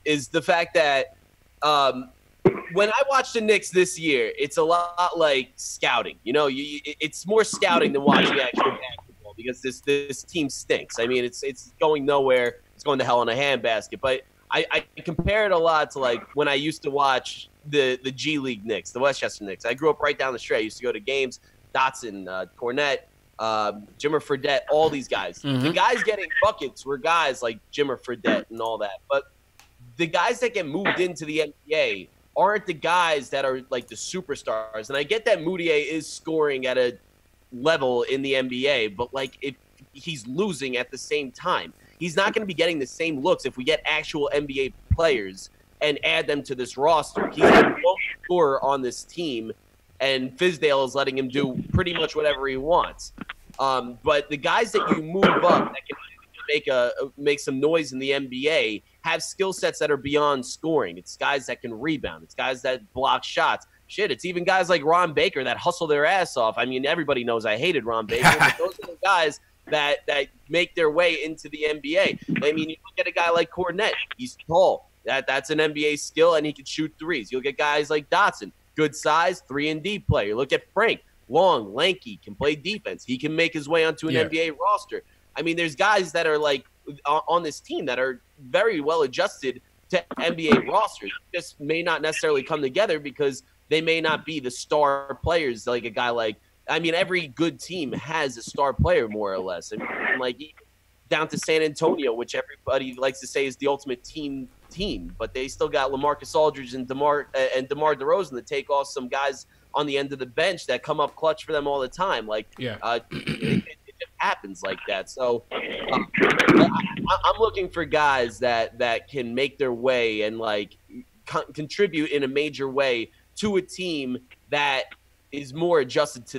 is the fact that when I watched the Knicks this year, it's a lot like scouting. It's more scouting than watching actual basketball because this team stinks. I mean, it's going nowhere. It's going to hell in a handbasket, but I compare it a lot to like when I used to watch the G League Knicks, the Westchester Knicks. I grew up right down the street. I used to go to games. Dotson, Cornette, Jimmer Fredette, all these guys. Mm-hmm. The guys getting buckets were guys like Jimmer Fredette and all that. But the guys that get moved into the NBA aren't the guys that are like the superstars. And I get that Moutier is scoring at a level in the NBA, but like if he's losing at the same time. He's not going to be getting the same looks if we get actual NBA players and add them to this roster. He's the lone scorer on this team, and Fizdale is letting him do pretty much whatever he wants. But the guys that you move up that can make some noise in the NBA have skill sets that are beyond scoring. It's guys that can rebound. It's guys that block shots. Shit, it's even guys like Ron Baker that hustle their ass off. I mean, everybody knows I hated Ron Baker, but those are the guys that make their way into the NBA. I mean, you look at a guy like Cornette. He's tall. That's an NBA skill, and he can shoot threes. You'll get guys like Dotson, good size, 3-and-D player. Look at Frank, long, lanky, can play defense. He can make his way onto an NBA roster. I mean, there's guys that are like on this team that are very well adjusted to NBA rosters. Just may not necessarily come together because they may not be the star players like a guy like. I mean, every good team has a star player, more or less. I mean, like down to San Antonio, which everybody likes to say is the ultimate team, but they still got LaMarcus Aldridge and DeMar DeRozan to take off some guys on the end of the bench that come up clutch for them all the time. Like, it just happens like that. So I'm looking for guys that can make their way and like contribute in a major way to a team that is more adjusted to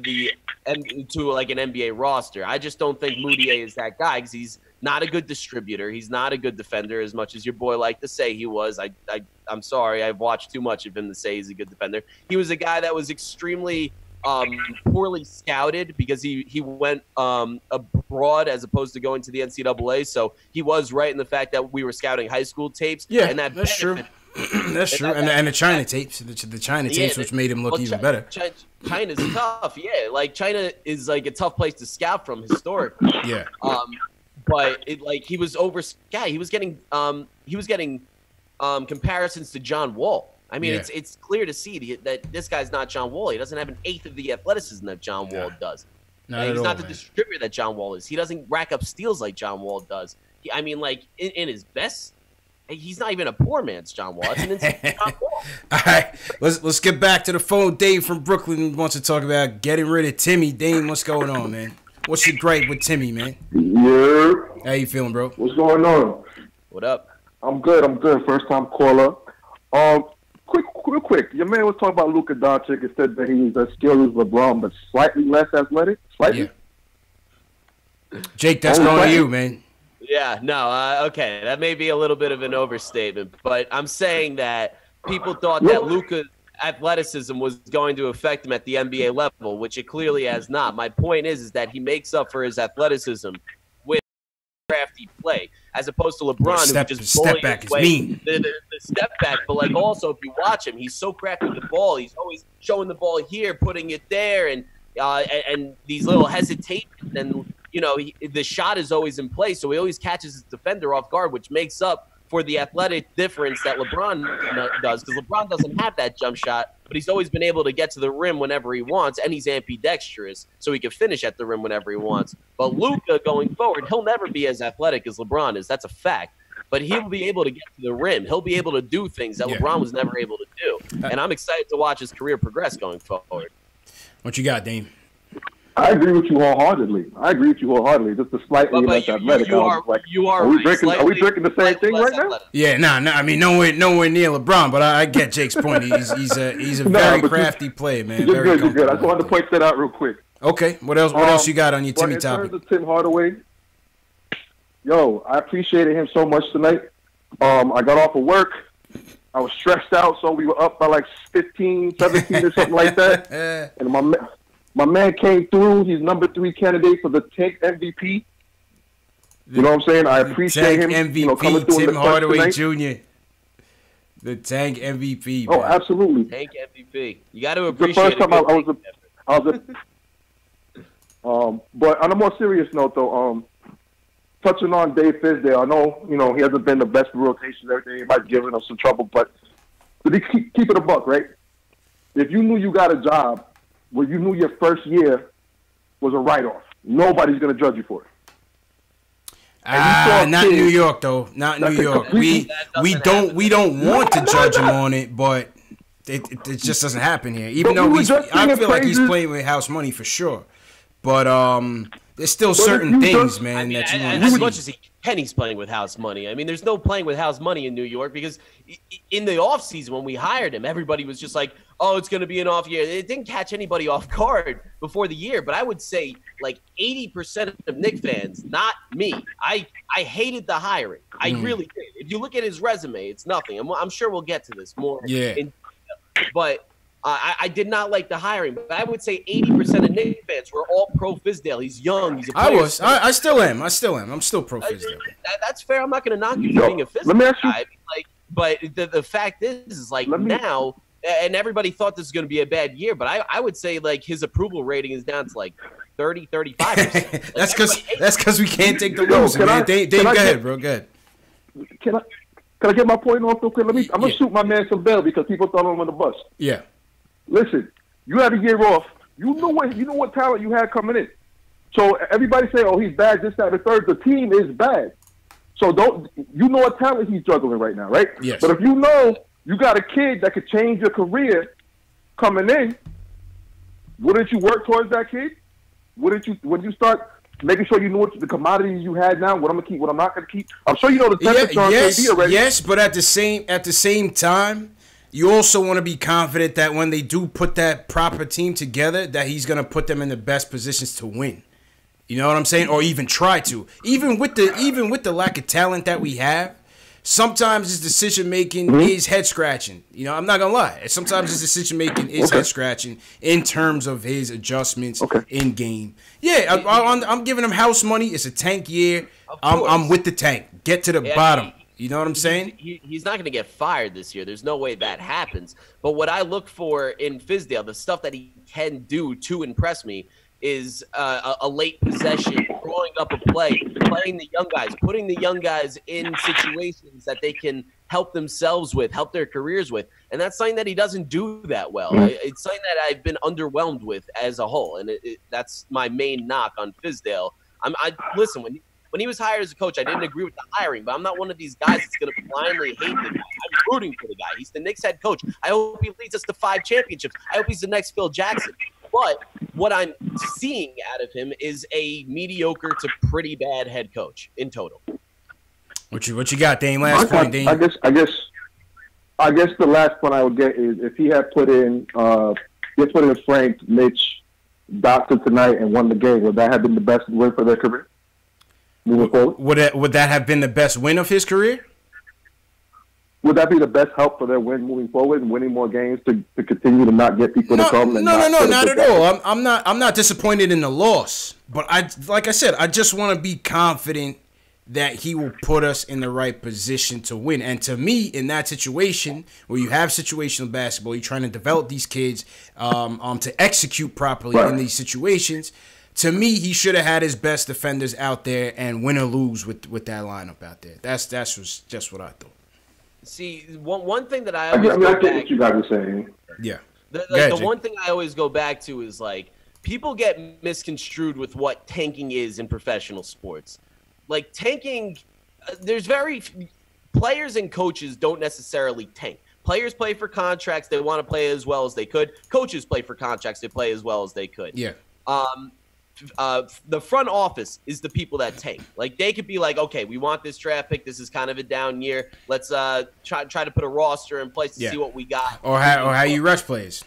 like an NBA roster. I just don't think Moutier is that guy because he's not a good distributor. He's not a good defender as much as your boy liked to say he was. I'm sorry. I've watched too much of him to say he's a good defender. He was a guy that was extremely poorly scouted because he went abroad as opposed to going to the NCAA. So he was right in the fact that we were scouting high school tapes. Yeah, and that's true. That's true. And the China tapes, the China tapes, which made him look even better. China's tough. Yeah, like China is like a tough place to scout from historically. Yeah. But he was overscout. He was getting comparisons to John Wall. I mean, it's clear to see that this guy's not John Wall. He doesn't have an eighth of the athleticism that John Wall does. He's not the distributor that John Wall is. He doesn't rack up steals like John Wall does. In his best, he's not even a poor man's John Wall. That's an insane John Wall. All right, let's get back to the phone. Dave from Brooklyn wants to talk about getting rid of Timmy. Dave, what's going on, man? What's your gripe with Timmy, man? Yeah. How you feeling, bro? What's going on? What up? I'm good. First time caller. Quick. Your man was talking about Luka Doncic and said that he's as skilled as LeBron, but slightly less athletic. Slightly. Yeah. Jake, that's going to you, man. Yeah. No. Okay. That may be a little bit of an overstatement, but I'm saying that people thought that Luka's athleticism was going to affect him at the NBA level, which it clearly has not. My point is that he makes up for his athleticism with crafty play, as opposed to LeBron, who just step back is mean. The step back, but like also if you watch him, he's so crafty with the ball. He's always showing the ball here, putting it there, and these little hesitations, and the shot is always in place, so he always catches his defender off guard, which makes up for the athletic difference that LeBron does, because LeBron doesn't have that jump shot, but he's always been able to get to the rim whenever he wants, and he's ambidextrous, so he can finish at the rim whenever he wants. But Luka, going forward, he'll never be as athletic as LeBron is. That's a fact. But he'll be able to get to the rim. He'll be able to do things that LeBron was never able to do. And I'm excited to watch his career progress going forward. What you got, Dame? I agree with you wholeheartedly. Just a slightly less athletic. Are we drinking the same thing right now? Yeah, no. I mean, nowhere near LeBron, but I get Jake's point. He's a very crafty player, man. You're good. I just wanted to point that out real quick. Okay. What else you got on your Timmy topic? In terms of Tim Hardaway, I appreciated him so much tonight. I got off of work. I was stressed out, so we were up by like 15, 17 or something like that. And my man came through. He's number 3 candidate for the Tank MVP. You know what I'm saying? I appreciate him. MVP, coming through Tim Hardaway Jr. The Tank MVP. Man. Oh, absolutely. Tank MVP. You got to appreciate the first time but on a more serious note, though, touching on Dave Fizdale, I know, he hasn't been the best in rotation. Everybody's giving us some trouble, but keep it a buck, right? If you knew you got a job where you knew your first year was a write-off, nobody's going to judge you for it. Not New York though. Not New York. We don't want to judge him on it, but it just doesn't happen here. Even though I feel like he's playing with house money for sure, but there's still certain things, man, that you want to see. As much as he's playing with house money. I mean, there's no playing with house money in New York because in the offseason when we hired him, everybody was just like, oh, it's going to be an off year. It didn't catch anybody off guard before the year, but I would say like 80% of Knicks fans, not me, I hated the hiring. I really did. If you look at his resume, it's nothing. I'm sure we'll get to this more. Yeah. But I did not like the hiring, but I would say 80% of Knicks fans were all pro Fizdale. He's young. He's a player. I still am. I'm still pro Fizdale. That's fair. I'm not going to knock you for being a Fizdale guy. But the fact is now, and everybody thought this was going to be a bad year, but I would say like his approval rating is down to like 30, 35%. That's because we can't take the losing, man. Dave, go ahead, bro. Go ahead. Can I get my point off real quick? I'm gonna shoot my man some bail because people thought him on the bus. Yeah. Listen, you had a year off. You know what talent you had coming in. So everybody say, "Oh, he's bad." This, that, and the third. The team is bad. So you know what talent he's juggling right now, right? Yes. But if you know you got a kid that could change your career coming in, wouldn't you work towards that kid? Wouldn't you start making sure you know what the commodities you had now, what I'm gonna keep, what I'm not gonna keep? I'm sure you know the temperature on KD already. Yes, but at the same time, you also want to be confident that when they do put that proper team together, that he's gonna put them in the best positions to win. You know what I'm saying? Or even try to. Even with the lack of talent that we have, sometimes his decision making is head scratching. You know, I'm not gonna lie. Sometimes his decision making is head scratching in terms of his adjustments in game. Yeah, I'm giving him house money. It's a tank year. I'm with the tank. Get to the bottom. You know what I'm saying? He's not going to get fired this year. There's no way that happens. But what I look for in Fizdale, the stuff that he can do to impress me, is a late possession, drawing up a play, playing the young guys, putting the young guys in situations that they can help themselves with, help their careers with. And that's something that he doesn't do that well. It's something that I've been underwhelmed with as a whole. And that's my main knock on Fizdale. Listen, when he was hired as a coach, I didn't agree with the hiring, but I'm not one of these guys that's going to blindly hate the guy. I'm rooting for the guy. He's the Knicks head coach. I hope he leads us to 5 championships. I hope he's the next Phil Jackson. But what I'm seeing out of him is a mediocre to pretty bad head coach in total. What you got, Dane? Last point, Dane. I guess the last point I would get is if he had put in Frank, Mitch, Doctor tonight and won the game, would that have been the best win for their career? Moving forward? Would that have been the best win of his career? Would that be the best help for their win moving forward and winning more games to continue to not get people to come? No, not at all. I'm not disappointed in the loss, but like I said, I just want to be confident that he will put us in the right position to win. And to me, in that situation where you have situational basketball, you're trying to develop these kids to execute properly in these situations. To me, he should have had his best defenders out there and win or lose with that lineup out there. That's just what I thought. See, one thing that I always I get what you guys are saying. Yeah. The one thing I always go back to is, like, people get misconstrued with what tanking is in professional sports. Like, tanking, players and coaches don't necessarily tank. Players play for contracts. They want to play as well as they could. Coaches play for contracts. They play as well as they could. Yeah. The front office is the people that tank. Like, they could be like, okay, we want this draft pick. This is kind of a down year. Let's try to put a roster in place to see what we got. Or how you rush players.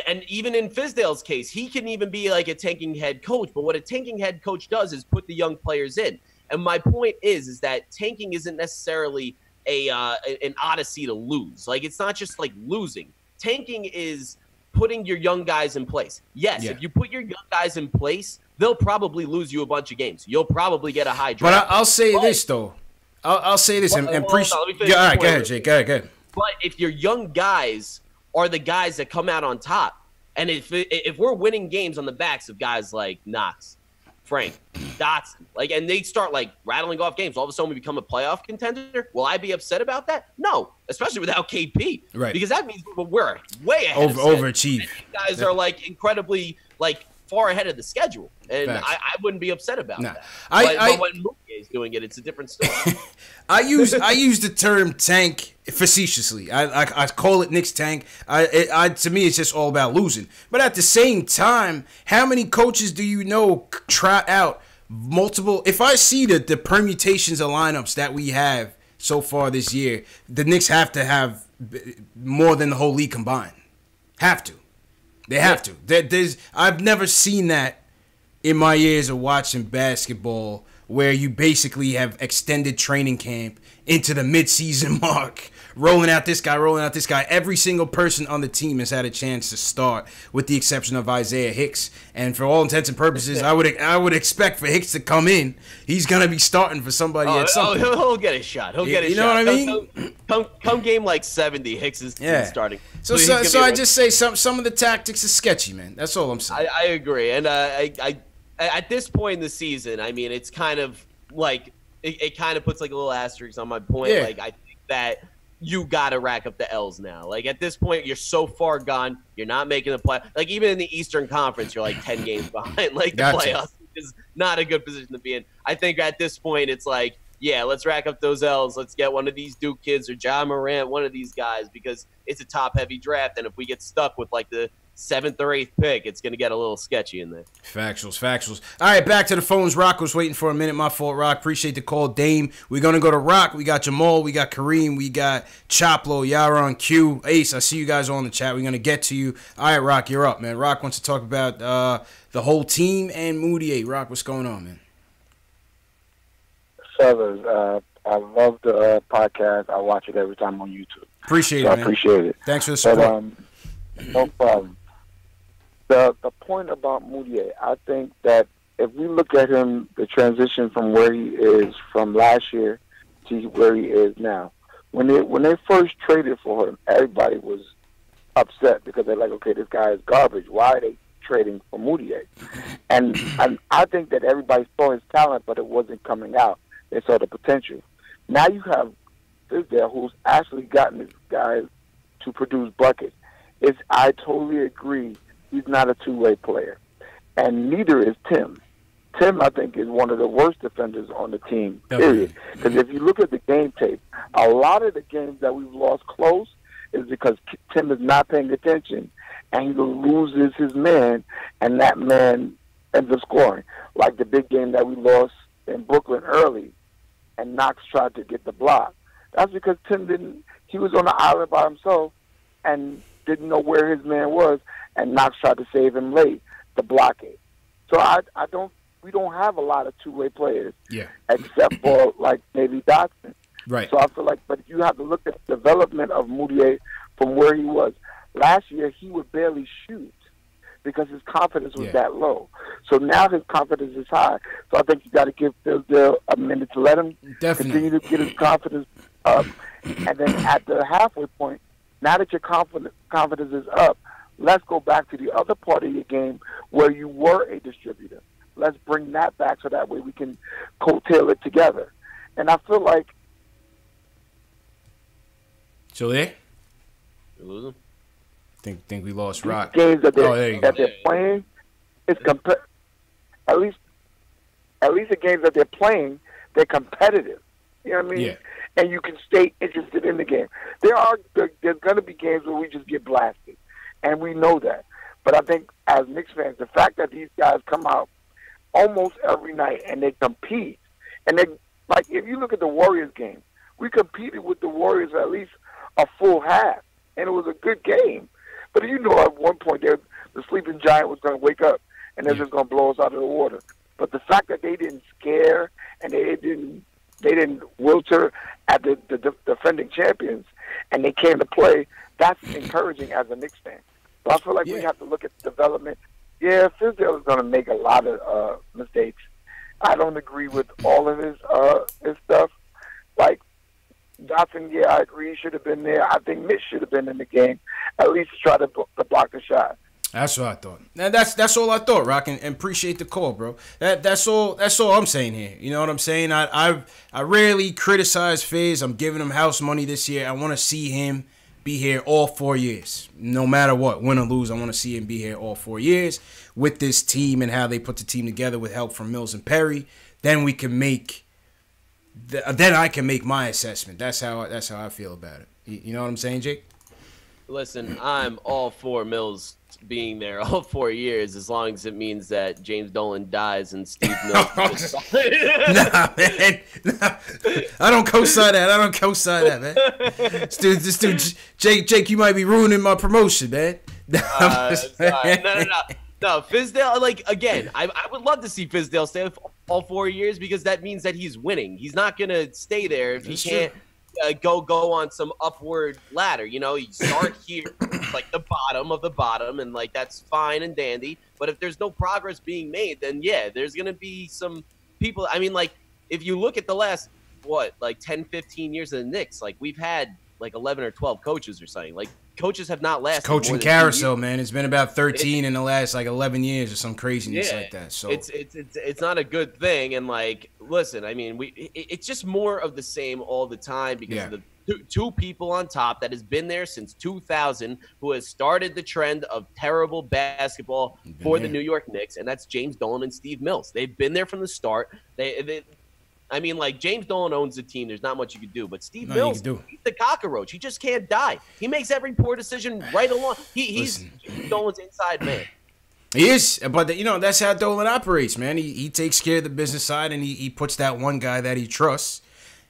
And even in Fizdale's case, he can even be like a tanking head coach. But what a tanking head coach does is put the young players in. And my point is that tanking isn't necessarily an odyssey to lose. Like, it's not just like losing. Tanking is putting your young guys in place. Yes, if you put your young guys in place, they'll probably lose you a bunch of games. You'll probably get a high draft. But I'll say this, though. I'll say this and appreciate. All right, go ahead, Jake. Go ahead. But if your young guys are the guys that come out on top, and if we're winning games on the backs of guys like Knox, Frank, Dotson, and they start rattling off games, all of a sudden we become a playoff contender, will I be upset about that? No, especially without KP. Right. Because that means we're way ahead of overachieve. These guys are incredibly far ahead of the schedule. And I wouldn't be upset about that. But when Mookie is doing it, it's a different story. I use the term tank facetiously. I call it Knicks tank. To me, it's just all about losing. But at the same time, how many coaches do you know trot out multiple? If I see the permutations of lineups that we have so far this year, the Knicks have to have more than the whole league combined. Have to. They have to. I've never seen that in my years of watching basketball, where you basically have extended training camp into the midseason mark, rolling out this guy. Every single person on the team has had a chance to start, with the exception of Isaiah Hicks. And for all intents and purposes, I would expect for Hicks to come in. He's gonna be starting for somebody at some point. He'll get a shot. He'll get a shot. You know what I mean? Come game 70, Hicks is starting. So I just say some of the tactics are sketchy, man. That's all I'm saying. I agree, and I at this point in the season, I mean, it's kind of it kind of puts a little asterisk on my point. Yeah. I think that you got to rack up the L's now. At this point, you're so far gone. You're not making the play. Even in the Eastern Conference, you're 10 games behind. The playoffs is not a good position to be in. I think at this point it's like, yeah, let's rack up those L's. Let's get one of these Duke kids or John Morant, one of these guys, because it's a top-heavy draft, and if we get stuck with like the 7th or 8th pick, it's going to get a little sketchy in there. Factuals. All right, back to the phones. Rock was waiting for a minute. My fault, Rock. Appreciate the call. Dame, we're going to go to Rock. We got Jamal. We got Kareem. We got Choplo, Yaron, Q, Ace. I see you guys all in the chat. We're going to get to you. All right, Rock, you're up, man. Rock wants to talk about the whole team and Moutier. Rock, what's going on, man? Fellas, I love the podcast. I watch it every time on YouTube. Appreciate it, man. I appreciate it. Thanks for the support. No problem. The point about Moutier, I think that if we look at him, the transition from where he is from last year to where he is now, when they first traded for him, everybody was upset because they're like, okay, this guy is garbage. Why are they trading for Moutier? And I think that everybody saw his talent, but it wasn't coming out. They saw the potential. Now you have Fizdale, who's actually gotten this guy to produce buckets. I totally agree. He's not a two-way player, and neither is Tim. Tim, I think, is one of the worst defenders on the team, period. Because if you look at the game tape, a lot of the games that we've lost close is because Tim is not paying attention, and he loses his man, and that man ends up scoring. Like the big game that we lost in Brooklyn early, and Knox tried to get the block. That's because Tim he was on the island by himself and didn't know where his man was, and Knox tried to save him late to block it. So we don't have a lot of two-way players, except for like maybe Dotson. Right. So I feel like, but you have to look at the development of Moutier from where he was. Last year, he would barely shoot because his confidence was that low. So now his confidence is high. So I think you got to give Fizdale a minute to let him continue to get his confidence up. And then at the halfway point, now that your confidence is up, let's go back to the other part of your game where you were a distributor. Let's bring that back so that way we can coattail it together. And I feel like... So there? You lose him? Think we lost Rock. Games that they're playing, it's at least the games that they're playing, they're competitive. You know what I mean? Yeah. And you can stay interested in the game. There's going to be games where we just get blasted, and we know that. But I think as Knicks fans, the fact that these guys come out almost every night and they compete, and they like if you look at the Warriors game, we competed with the Warriors at least a full half, and it was a good game. But you know, at one point, the sleeping giant was going to wake up, and they're just going to blow us out of the water. But the fact that they didn't scare and they didn't wilter at the defending champions, and they came to play, that's encouraging as a Knicks fan. So I feel like we have to look at the development. Yeah, Fizdale is going to make a lot of mistakes. I don't agree with all of his stuff. Like, Dotson, I agree, he should have been there. I think Mitch should have been in the game, at least try to block the shot. That's what I thought. And that's all I thought, Rock, and appreciate the call, bro. That's all I'm saying here. You know what I'm saying? I rarely criticize Fizz. I'm giving him house money this year. I want to see him be here all 4 years. No matter what, win or lose, I want to see him be here all 4 years with this team and how they put the team together with help from Mills and Perry. Then we can make then I can make my assessment. That's how I feel about it. You know what I'm saying, Jake? Listen, I'm all for Mills being there all 4 years, as long as it means that James Dolan dies and Steve Mills. Nah, man. Nah. I don't co-sign that, man. This dude, Jake, you might be ruining my promotion, man. No, Fizdale, like, again, I would love to see Fizdale stay all 4 years because that means that he's winning. He's not going to stay there if he can't go on some upward ladder. You know, you start here, like the bottom of the bottom, and, like, that's fine and dandy. But if there's no progress being made, then, yeah, there's going to be some people. I mean, like, if you look at the last, 10, 15 years of the Knicks, like, we've had, like, 11 or 12 coaches or something. Like, coaches have not lasted. Coaching more than carousel, man. It's been about 13 in the last like 11 years or some craziness like that. So it's not a good thing. And like, listen, I mean, it's just more of the same all the time because of the two people on top that has been there since 2000, who has started the trend of terrible basketball for the New York Knicks, and that's James Dolan and Steve Mills. They've been there from the start. I mean, like, James Dolan owns the team. There's not much you can do. But Steve Mills, he's the cockroach. He just can't die. He makes every poor decision right along. He's Dolan's inside man. He is, but that's how Dolan operates, man. He takes care of the business side, and he puts that one guy that he trusts,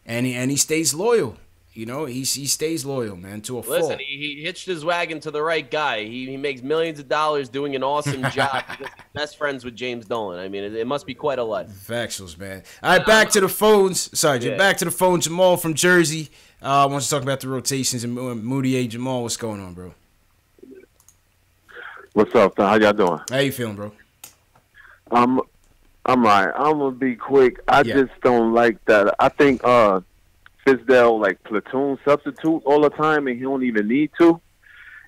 and he stays loyal. He stays loyal, man, to a fault. Listen, he hitched his wagon to the right guy. He makes millions of dollars doing an awesome job because he's best friends with James Dolan. I mean, it must be quite a life. Factuals, man. All right, back to the phones. Sorry, back to the phone. Jamal from Jersey wants to talk about the rotations and Moutier. Jamal, what's going on, bro? What's up, how y'all doing? How you feeling, bro? I'm all right. I'm gonna be quick. I just don't like that. I think Fizdale like platoon substitute all the time, and he don't even need to.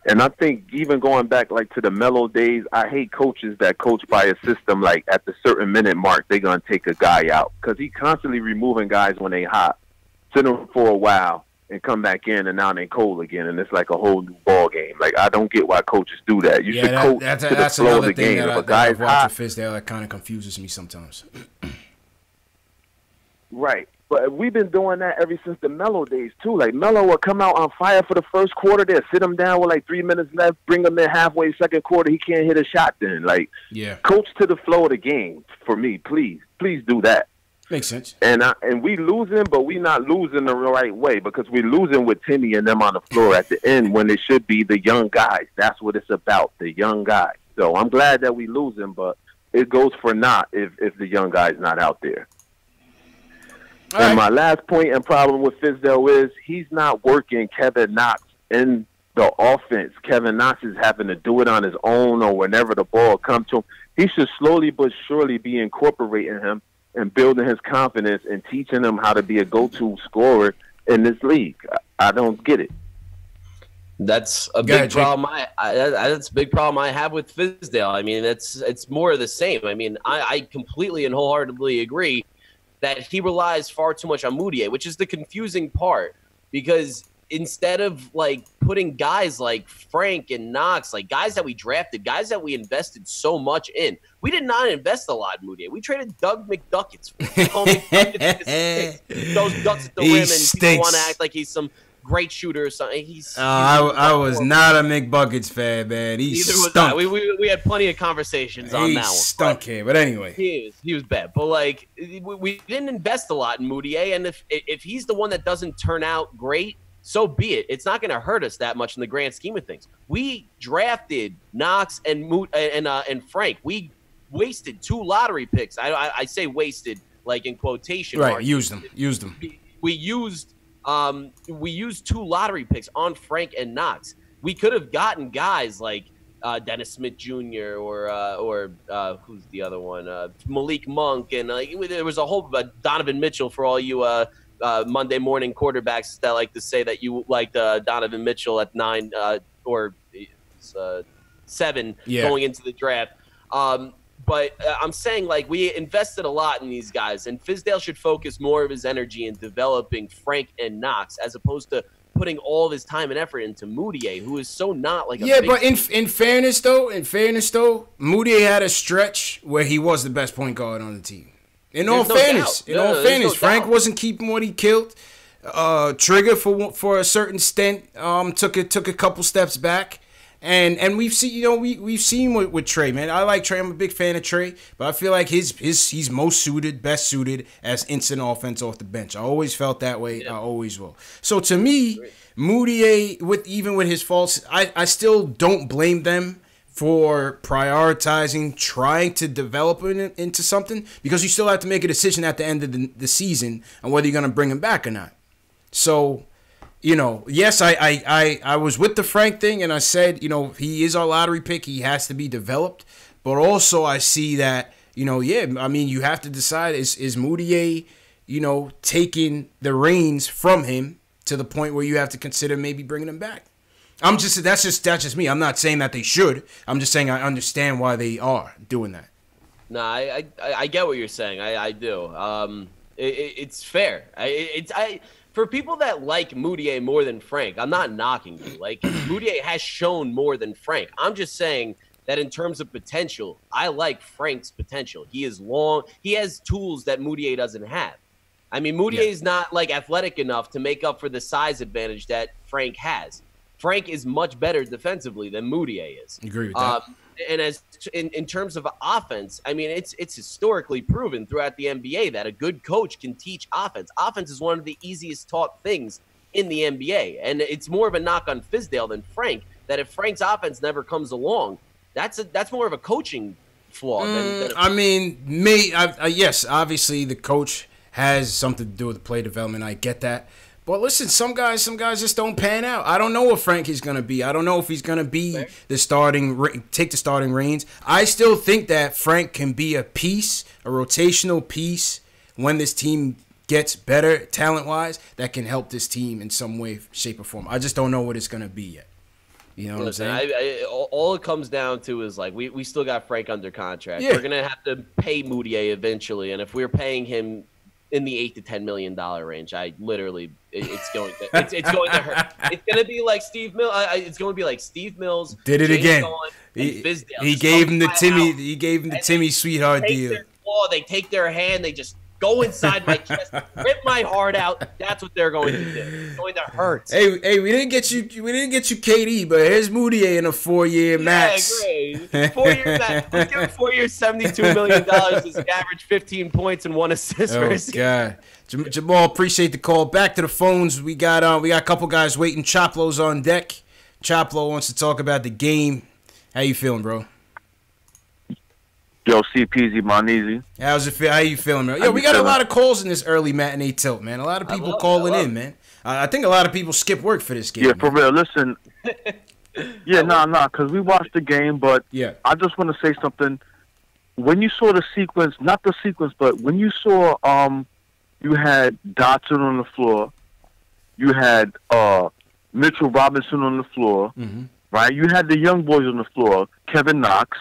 And I think even going back like to the Melo days, I hate coaches that coach by a system like at the certain minute mark they're gonna take a guy out because he constantly removing guys when they hot, sit them for a while, and come back in, and now they cold again, and it's like a whole new ball game. Like I don't get why coaches do that. You should coach to the flow of the game. If a guy's hot, Fizdale, that kind of confuses me sometimes. Right. But we've been doing that ever since the Melo days, too. Like, Melo will come out on fire for the first quarter. They'll sit him down with, like, 3 minutes left, bring him in halfway second quarter. He can't hit a shot then. Like, coach to the flow of the game for me, please. Please do that. Makes sense. And we losing, but we not losing the right way because we're losing with Timmy and them on the floor at the end when it should be the young guys. That's what it's about, the young guys. So I'm glad that we losing, but it goes for naught if the young guy's not out there. And my last point and problem with Fizdale is he's not working Kevin Knox in the offense. Kevin Knox is having to do it on his own or whenever the ball comes to him. He should slowly but surely be incorporating him and building his confidence and teaching him how to be a go-to scorer in this league. I don't get it. That's a big problem. That's a big problem I have with Fizdale. I mean, it's more of the same. I mean, I completely and wholeheartedly agree that he relies far too much on Moutier, which is the confusing part because instead of like putting guys like Frank and Knox, like guys that we drafted, guys that we invested so much in, we did not invest a lot in Moutier. We traded Doug McDuckets. Those ducks at the rim, and people want to act like he's some great shooter or something. I was not a McBuckets fan, man. He stunk. We had plenty of conversations on that one. He stunk here, but anyway. He was bad. But, like, we didn't invest a lot in Moutier, and if he's the one that doesn't turn out great, so be it. It's not going to hurt us that much in the grand scheme of things. We drafted Knox and Frank. We wasted 2 lottery picks. I say wasted, like, in quotation marks. Right, used them. We used 2 lottery picks on Frank and Knox. We could have gotten guys like Dennis Smith Jr. or who's the other one? Malik Monk, and there was a whole Donovan Mitchell for all you Monday morning quarterbacks that like to say that you liked Donovan Mitchell at 9 or 7 going into the draft. But I'm saying, like, we invested a lot in these guys, and Fizdale should focus more of his energy in developing Frank and Knox as opposed to putting all of his time and effort into Moutier, who is so not like a big but in fairness though, Moutier had a stretch where he was the best point guard on the team. In all fairness, Frank wasn't keeping what he killed. Trigger for a certain stint took a couple steps back. And we've seen, we've seen with Trey, man. I like Trey. I'm a big fan of Trey, but I feel like he's best suited as instant offense off the bench. I always felt that way. Yeah. I always will. So to me, Moutier, even with his faults, I still don't blame them for prioritizing trying to develop him into something because you still have to make a decision at the end of the season on whether you're going to bring him back or not. So, yes, I was with the Frank thing, and I said, he is our lottery pick. He has to be developed. But also I see that, you have to decide, is Moutier, taking the reins from him to the point where you have to consider maybe bringing him back. That's just me. I'm not saying that they should. I'm just saying I understand why they are doing that. No, I get what you're saying. I do. It's fair. For people that like Moutier more than Frank, I'm not knocking you. Like, Moutier has shown more than Frank. I'm just saying that in terms of potential, I like Frank's potential. He is long. He has tools that Moutier doesn't have. I mean, Moutier is not like athletic enough to make up for the size advantage that Frank has. Frank is much better defensively than Moutier is. Agree with that. And as in terms of offense, I mean, it's historically proven throughout the NBA that a good coach can teach offense. Offense is one of the easiest taught things in the NBA, and it's more of a knock on Fizdale than Frank. That if Frank's offense never comes along, that's more of a coaching flaw. Yes, obviously the coach has something to do with the play development. I get that. But listen, some guys just don't pan out. I don't know what Frank is going to be. I don't know if he's going to be take the starting reins. I still think that Frank can be a rotational piece when this team gets better talent-wise that can help this team in some way, shape, or form. I just don't know what it's going to be yet. You know what I'm saying? All it comes down to is, like, we still got Frank under contract. Yeah. We're going to have to pay Moutier eventually, and if we're paying him in the $8 to $10 million range, it's going to hurt. It's going to be like Steve Mills. It's going to be like Steve Mills did it James again. Fizdale. He gave him the Timmy. He gave him the Timmy Sweetheart deal. They take their hand. They just go inside my chest, rip my heart out. That's what they're going to do. It's going to hurt. Hey, we didn't get you KD, but here's Moutier in a 4-year max. Yeah, great. 4-year max. Let's give him 4 years, $72 million. His average 15 points and 1 assist for his season. God. Jamal, appreciate the call. Back to the phones. We got a couple guys waiting. Choplo's on deck. Choplo wants to talk about the game. How you feeling, bro? Yo, CPZ, Monezy. How's it feel? How you feeling, man? Yo, we got a lot of calls in this early matinee tilt, man. A lot of people calling in, man. I think a lot of people skip work for this game. Yeah, for real. Listen. Yeah, because we watched the game, but I just want to say something. When you saw the sequence, not the sequence, but when you saw you had Dotson on the floor, you had Mitchell Robinson on the floor, right? You had the young boys on the floor, Kevin Knox.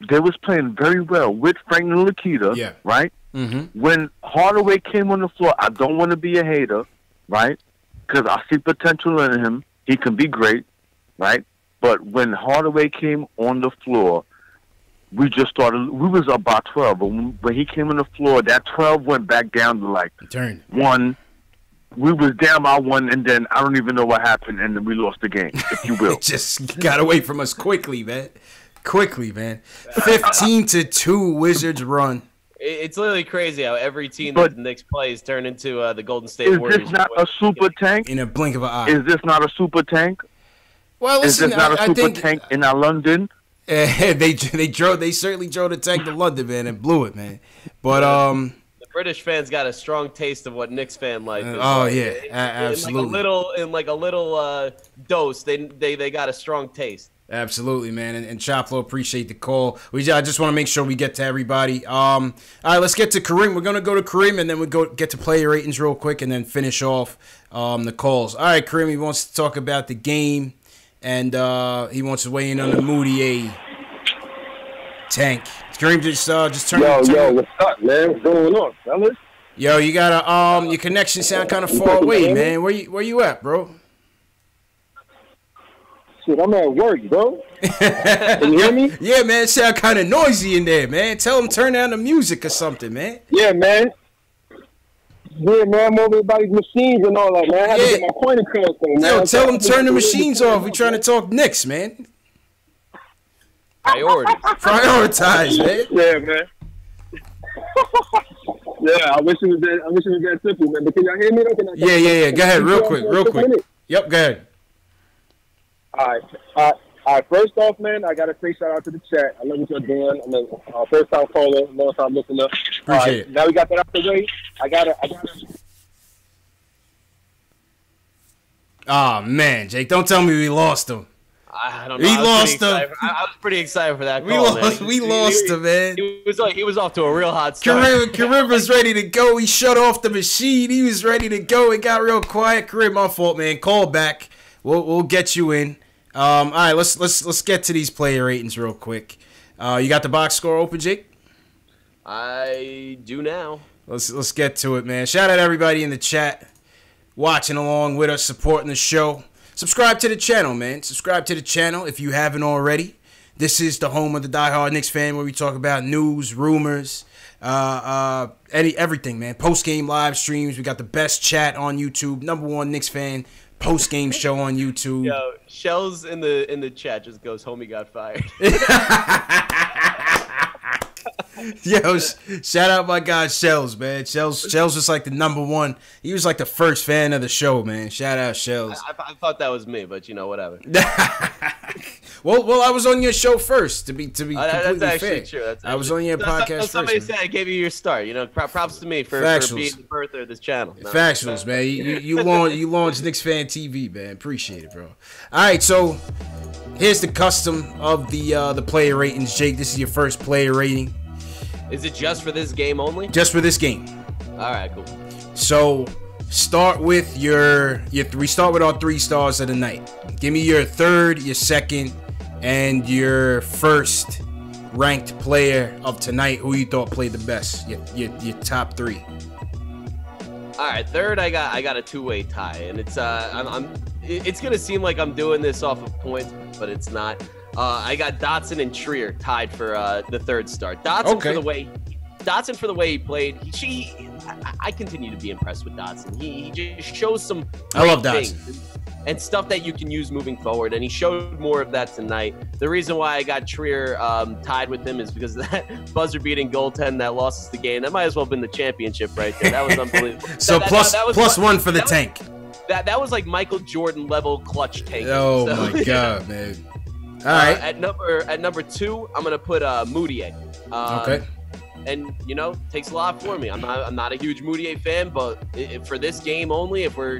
They was playing very well with Frank Ntilikina, right? Mm-hmm. When Hardaway came on the floor, I don't want to be a hater, right? Because I see potential in him. He can be great, right? But when Hardaway came on the floor, we was up by 12. But when he came on the floor, that 12 went back down to like 1. We was down by 1, and then I don't even know what happened, and then we lost the game, if you will. It just got away from us quickly, man. 15-2 Wizards run. It's literally crazy how every team that the Knicks plays turn into the Golden State Warriors. Is this not a super tank? In a blink of an eye. Is this not a super tank? Well, listen, is this not a super tank in London? They certainly drove the tank to London, man, and blew it, man. But the British fans got a strong taste of what Knicks fan life is. Absolutely. In like a little dose, they got a strong taste. Absolutely, man. And Choplo, appreciate the call. I just want to make sure we get to everybody. All right, let's get to Kareem. We're going to go to Kareem, and then we get to player ratings real quick, and then finish off the calls. All right, Kareem, he wants to talk about the game, and he wants to weigh in on the Moutier tank. Kareem, just turn. Yo, what's up, man? What's going on, fellas? Yo, you got your connection sound kind of far away, man. Where you at, bro? Shit, I'm at work, bro. Can you hear me? Yeah, man, it sound kind of noisy in there, man. Tell them turn down the music or something, man. Yeah, man. Yeah, man, I'm over everybody's machines and all that, man. I had to get my point across, man. Yo, tell them turn the machines off. We trying to talk Knicks, man. Prioritize, man. Yeah, man. Yeah, I wish it was that simple, man. But can y'all hear me? Yeah. Go ahead, real quick. Yep, go ahead. All right. First off, man, I got to say shout out to the chat. I love what you're doing. I'm a first time caller, long time listener. Appreciate it. Now we got that out the way. I gotta. Oh man, Jake, don't tell me we lost him. I don't know. We lost him. I was pretty excited for that call, We lost him, man. He was off to a real hot start. Kareem was ready to go. He shut off the machine. He was ready to go. It got real quiet. Kareem, my fault, man. Call back. We'll get you in. All right, let's get to these player ratings real quick. You got the box score open, Jake? I do now. Let's get to it, man. Shout out everybody in the chat watching along with us, supporting the show. Subscribe to the channel, man. Subscribe to the channel if you haven't already. This is the home of the diehard Knicks fan, where we talk about news, rumors, everything, man. Post-game live streams. We got the best chat on YouTube. #1 Knicks fan post-game show on YouTube. Yo, Shells in the chat just goes, "Homie got fired." Yo, shout out my guy Shells, man. Shells was like the #1. He was like the first fan of the show, man. Shout out Shells. I thought that was me, but whatever. Well, I was on your show first, to be completely that's actually fair. True. I was on your podcast first. Somebody said I gave you your start. Props to me for being the birther of this channel. No. Factuals, man. You launched Knicks Fan TV, man. Appreciate it, bro. All right, so here's the custom of the player ratings, Jake. This is your first player rating. Is it just for this game only? Just for this game. All right, cool. So start with we start with our 3 stars of the night. Give me your third, your second, and your first ranked player of tonight. Who you thought played the best? Your top 3. All right, third, I got a 2-way tie, and it's it's gonna seem like I'm doing this off of points, but it's not. I got Dotson and Trier tied for the third start. Dotson for the way he played. I continue to be impressed with Dotson. He just shows some great things and stuff that you can use moving forward, and he showed more of that tonight. The reason why I got Trier tied with him is because of that buzzer-beating goaltend that lost us the game. That might as well have been the championship right there. That was unbelievable. So plus one for the tank. That was like Michael Jordan level clutch tank. Oh my god, man! All right. At number 2, I'm gonna put Moutier. Okay. And takes a lot for me. I'm not a huge Moutier fan, but for this game only, if we're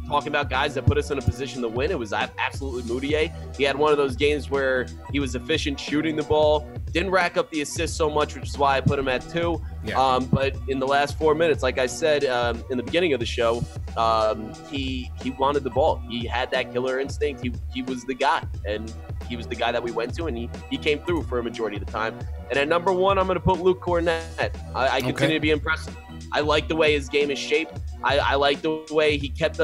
talking about guys that put us in a position to win, it was absolutely Moutier. He had one of those games where he was efficient shooting the ball, didn't rack up the assists so much, which is why I put him at 2. Yeah. But in the last 4 minutes, like I said in the beginning of the show, he wanted the ball. He had that killer instinct. He was the guy, and he was the guy that we went to, and he came through for a majority of the time. And at number 1, I'm going to put Luke Cornett. I continue to be impressed. I like the way his game is shaped. I like the way he kept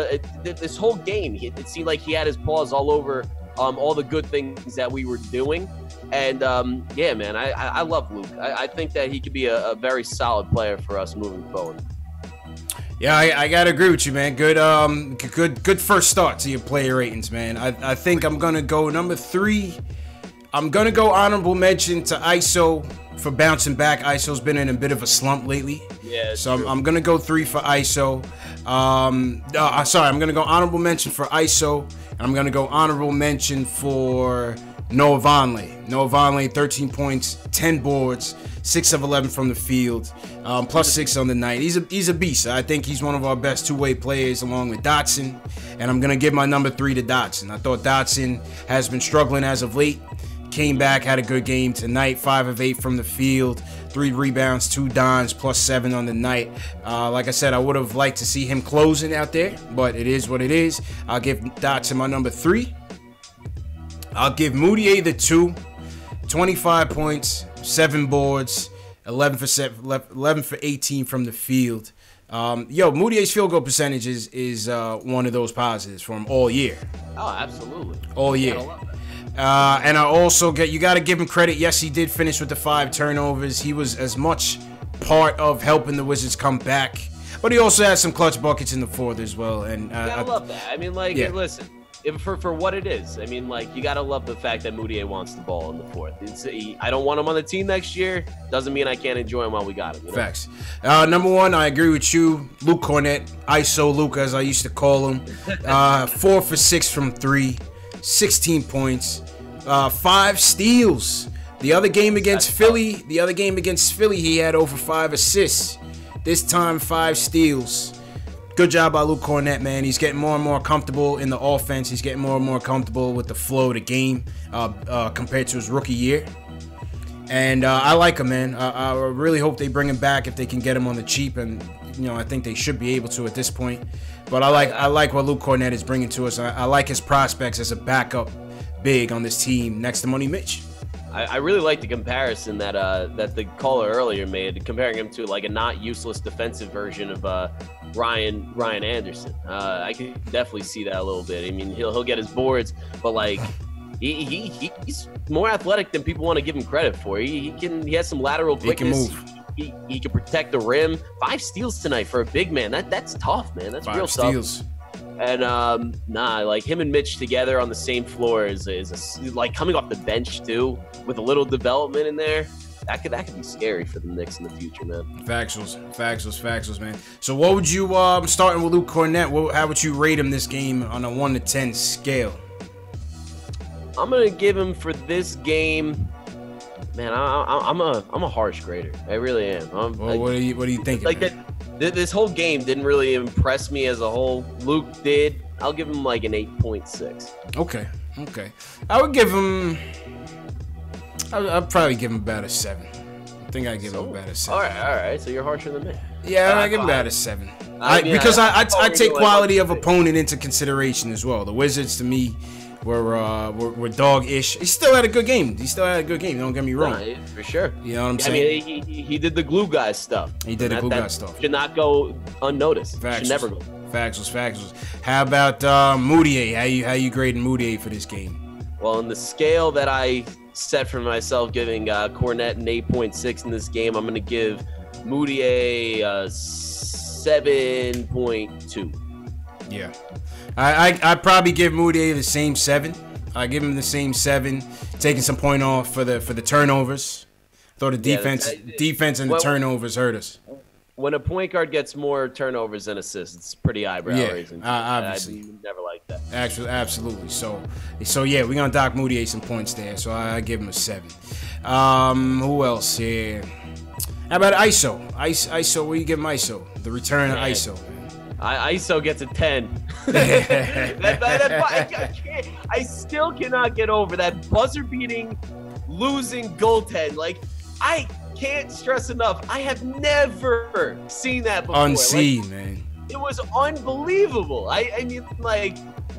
this whole game. It seemed like he had his paws all over all the good things that we were doing. And, yeah, man, I love Luke. I think that he could be a very solid player for us moving forward. Yeah, I gotta agree with you, man. Good first start to your player ratings, man. I think I'm gonna go number 3. I'm gonna go honorable mention to ISO for bouncing back. ISO's been in a bit of a slump lately. Yeah. So I'm gonna go 3 for ISO. Sorry, I'm gonna go honorable mention for ISO, and I'm gonna go honorable mention for Noah Vonleh. Noah Vonleh, 13 points, 10 boards, 6 of 11 from the field, plus 6 on the night. He's a beast. I think he's one of our best 2-way players along with Dotson, and I'm gonna give my number 3 to Dotson. I thought Dotson has been struggling as of late. Came back, had a good game tonight, 5 of 8 from the field, 3 rebounds, 2 dimes, plus 7 on the night. Like I said, I would have liked to see him closing out there, but it is what it is. I'll give Dotson my number 3. I'll give Moutier the 2, 25 points, 7 boards, 11 for 18 from the field. Moutier's field goal percentage is one of those positives for him all year. Oh, absolutely. All year. And I also you got to give him credit. Yes, he did finish with the 5 turnovers. He was as much part of helping the Wizards come back, but he also had some clutch buckets in the 4th as well. And I love that. I mean, listen, for what it is, I mean, you got to love the fact that Moutier wants the ball in the 4th. I don't want him on the team next year. Doesn't mean I can't enjoy him while we got him. Facts. Number 1, I agree with you. Luke Cornett, ISO Luke, as I used to call him. 4 for 6 from 3, 16 points, 5 steals. The other game against Philly, he had over 5 assists. This time, 5 steals. Good job by Luke Cornett, man. He's getting more and more comfortable in the offense. He's getting more and more comfortable with the flow of the game compared to his rookie year. And I like him, man. I really hope they bring him back if they can get him on the cheap. And I think they should be able to at this point. But I like what Luke Cornett is bringing to us. I like his prospects as a backup big on this team next to Money Mitch. I really like the comparison that the caller earlier made, comparing him to like a not useless defensive version of Ryan Anderson. I can definitely see that a little bit. I mean, he'll get his boards, but like he's more athletic than people want to give him credit for. He has some lateral quickness. He can move. He can protect the rim. 5 steals tonight for a big man. That's tough, man. That's 5 real steals. Tough. And like him and Mitch together on the same floor is like coming off the bench too, with a little development in there. That could be scary for the Knicks in the future, man. Factuals, man. So what would you starting with Luke Cornett? How would you rate him this game on a 1 to 10 scale? I'm gonna give him for this game. Man, I'm a harsh grader. I really am. What are you thinking? Like man? This whole game didn't really impress me as a whole. Luke did. I'll give him like an 8.6. Okay. I would give him. I'd probably give him about a 7. I think I'd give him about a 7. All right. So you're harsher than me. Yeah, I give him about a 7. Because I take quality of opponent into consideration as well. The Wizards, to me, were dog-ish. He still had a good game. Don't get me wrong. Nah, for sure. You know what I'm saying? I mean, he did the glue guy stuff. Should not go unnoticed. Should never go. Factuals. How about Moutier? How you grading Moutier for this game? Well, on the scale that I set for myself, giving Cornett an 8.6 in this game, I'm going to give Moutier a 7.2. Yeah. I probably give Moutier the same 7. I give him the same 7, taking some point off for the turnovers. Thought the defense and the turnovers hurt us. When a point guard gets more turnovers than assists, it's pretty eyebrow raising. Obviously. I never like that. Actually, absolutely. So yeah, we're gonna dock Moutier some points there. So I give him a 7. Who else here? How about ISO? ISO, what do you give him ISO? The return of ISO. ISO gets a 10. I still cannot get over that buzzer-beating, losing goaltend. Like, I can't stress enough. I have never seen that before. Unseen, man. It was unbelievable. I mean, like,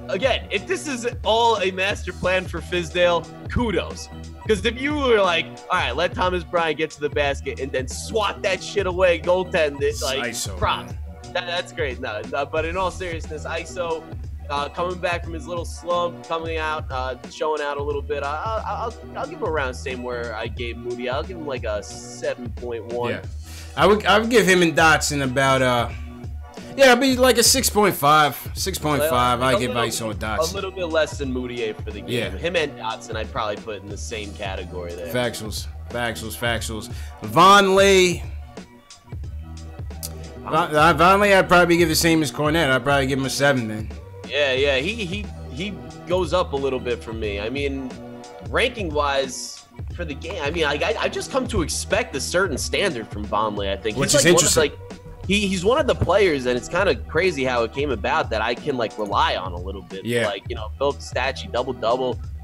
again, if this is all a master plan for Fizdale, kudos. Because if you were like, all right, let Thomas Bryant get to the basket and then swat that shit away, goaltend it, like, ISO, props. That's great. No, but in all seriousness, ISO coming back from his little slump, coming out, showing out a little bit. I'll give him around the same where I gave Moody. I'll give him like a 7.1. Yeah, I would give him and Dotson about it'd be like a 6.5. 6.5. I give ISO and Dotson. A little bit less than Moutier for the game. Yeah. Him and Dotson, I'd probably put in the same category there. Factuals. Vonleh, I'd probably give the same as Cornett. I'd probably give him a 7, man. Yeah. He goes up a little bit for me. I mean, ranking wise for the game, I mean, I just come to expect a certain standard from Vonleh. I think which is interesting. He's one of the players, and it's kind of crazy how it came about that I can like rely on a little bit. Yeah. Like, fill up the stat sheet, double,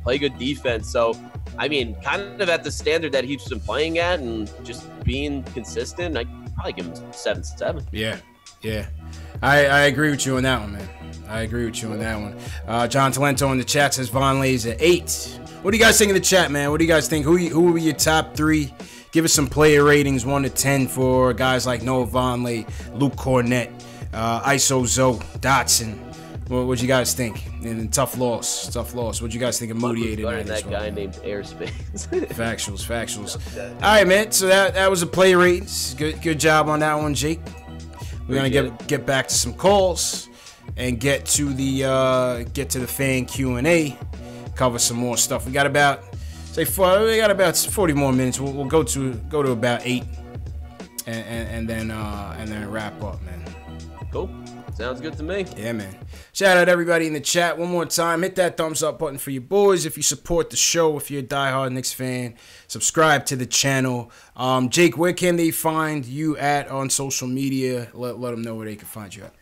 play good defense. So, I mean, kind of at the standard that he's been playing at and just being consistent, I probably give him 7.7. Yeah. I agree with you on that one, man. John Talento in the chat says Vonleh's at 8. What do you guys think in the chat, man? What do you guys think? Who will be your top 3? Give us some player ratings, 1 to 10 for guys like Noah Vonleh, Luke Cornett, ISO Zoe, Dotson. What you guys think? And tough loss. What you guys think of Moutier tonight? That guy named Airspace. Factuals. All right, man. So that was a play ratings. Good job on that one, Jake. We're gonna get back to some calls and get to the fan Q&A. Cover some more stuff. We got about 40 more minutes. We'll go to about 8, and then wrap up, man. Cool. Sounds good to me. Yeah, man. Shout out everybody in the chat one more time. Hit that thumbs up button for your boys. If you support the show, if you're a diehard Knicks fan, subscribe to the channel. Jake, where can they find you at on social media? Let them know where they can find you at.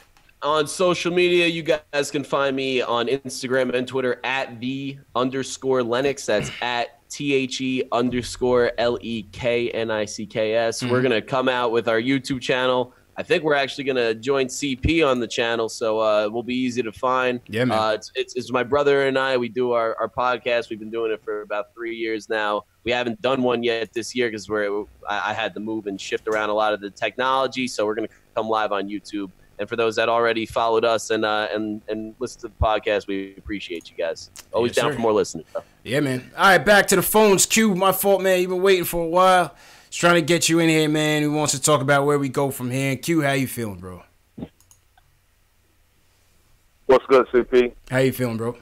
On social media, you guys can find me on Instagram and Twitter at @the_Lennox. That's at @THE_LEKNICKS. We're going to come out with our YouTube channel, I think we're actually going to join CP on the channel, so we'll be easy to find. Yeah, man. It's my brother and I. We do our podcast. We've been doing it for about 3 years now. We haven't done one yet this year because I had to move and shift around a lot of the technology, so we're going to come live on YouTube. And for those that already followed us and listen to the podcast, we appreciate you guys. Always down for more listening. Yeah, man. All right, back to the phones. Q, my fault, man. You've been waiting for a while. Just trying to get you in here, man. Who wants to talk about where we go from here? Q, how you feeling, bro? What's good, CP? How you feeling, bro?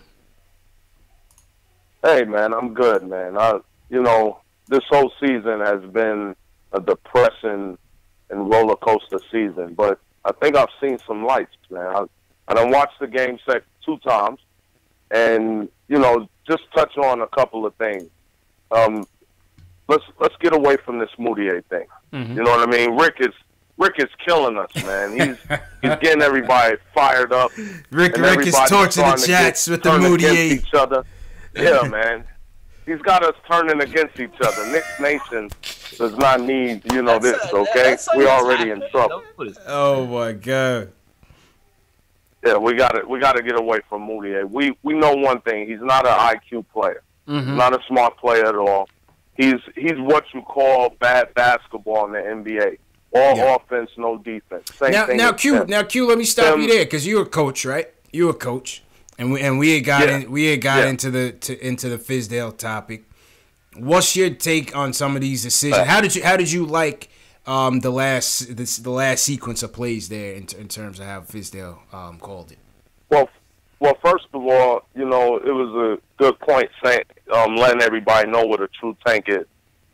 Hey, man, I'm good, man. This whole season has been a depressing and roller coaster season, but I think I've seen some lights, man. I done watched the game set 2 times, and just touch on a couple of things. Let's get away from this Moutier thing. Mm-hmm. You know what I mean? Rick is killing us, man. He's getting everybody fired up. Rick is torching the chats with the Moutier. Each other. Yeah, man. He's got us turning against each other. Knicks Nation does not need, this, okay? We're already in trouble. Oh, my God. Yeah, we got to get away from Moutier. We know one thing. He's not an IQ player. Mm-hmm. He's not a smart player at all. He's what you call bad basketball in the NBA. All offense, no defense. Now, Q, let me stop you there because you're a coach, right? You're a coach, and we had got into the Fizdale topic. What's your take on some of these decisions? How did you like the last sequence of plays there in terms of how Fizdale called it? Well, first of all, it was a good point saying letting everybody know what a true tank is.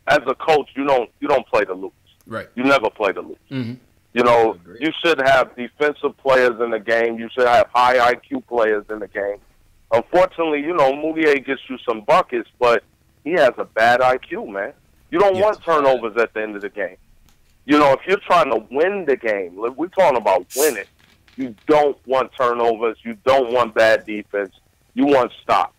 As a coach, you don't play to lose. Right. You never play to lose. Mm-hmm. You should have defensive players in the game. You should have high IQ players in the game. Unfortunately, Moutier gets you some buckets, but he has a bad IQ, man. You don't want turnovers at the end of the game. If you're trying to win the game, we're talking about winning. You don't want turnovers. You don't want bad defense. You want stops.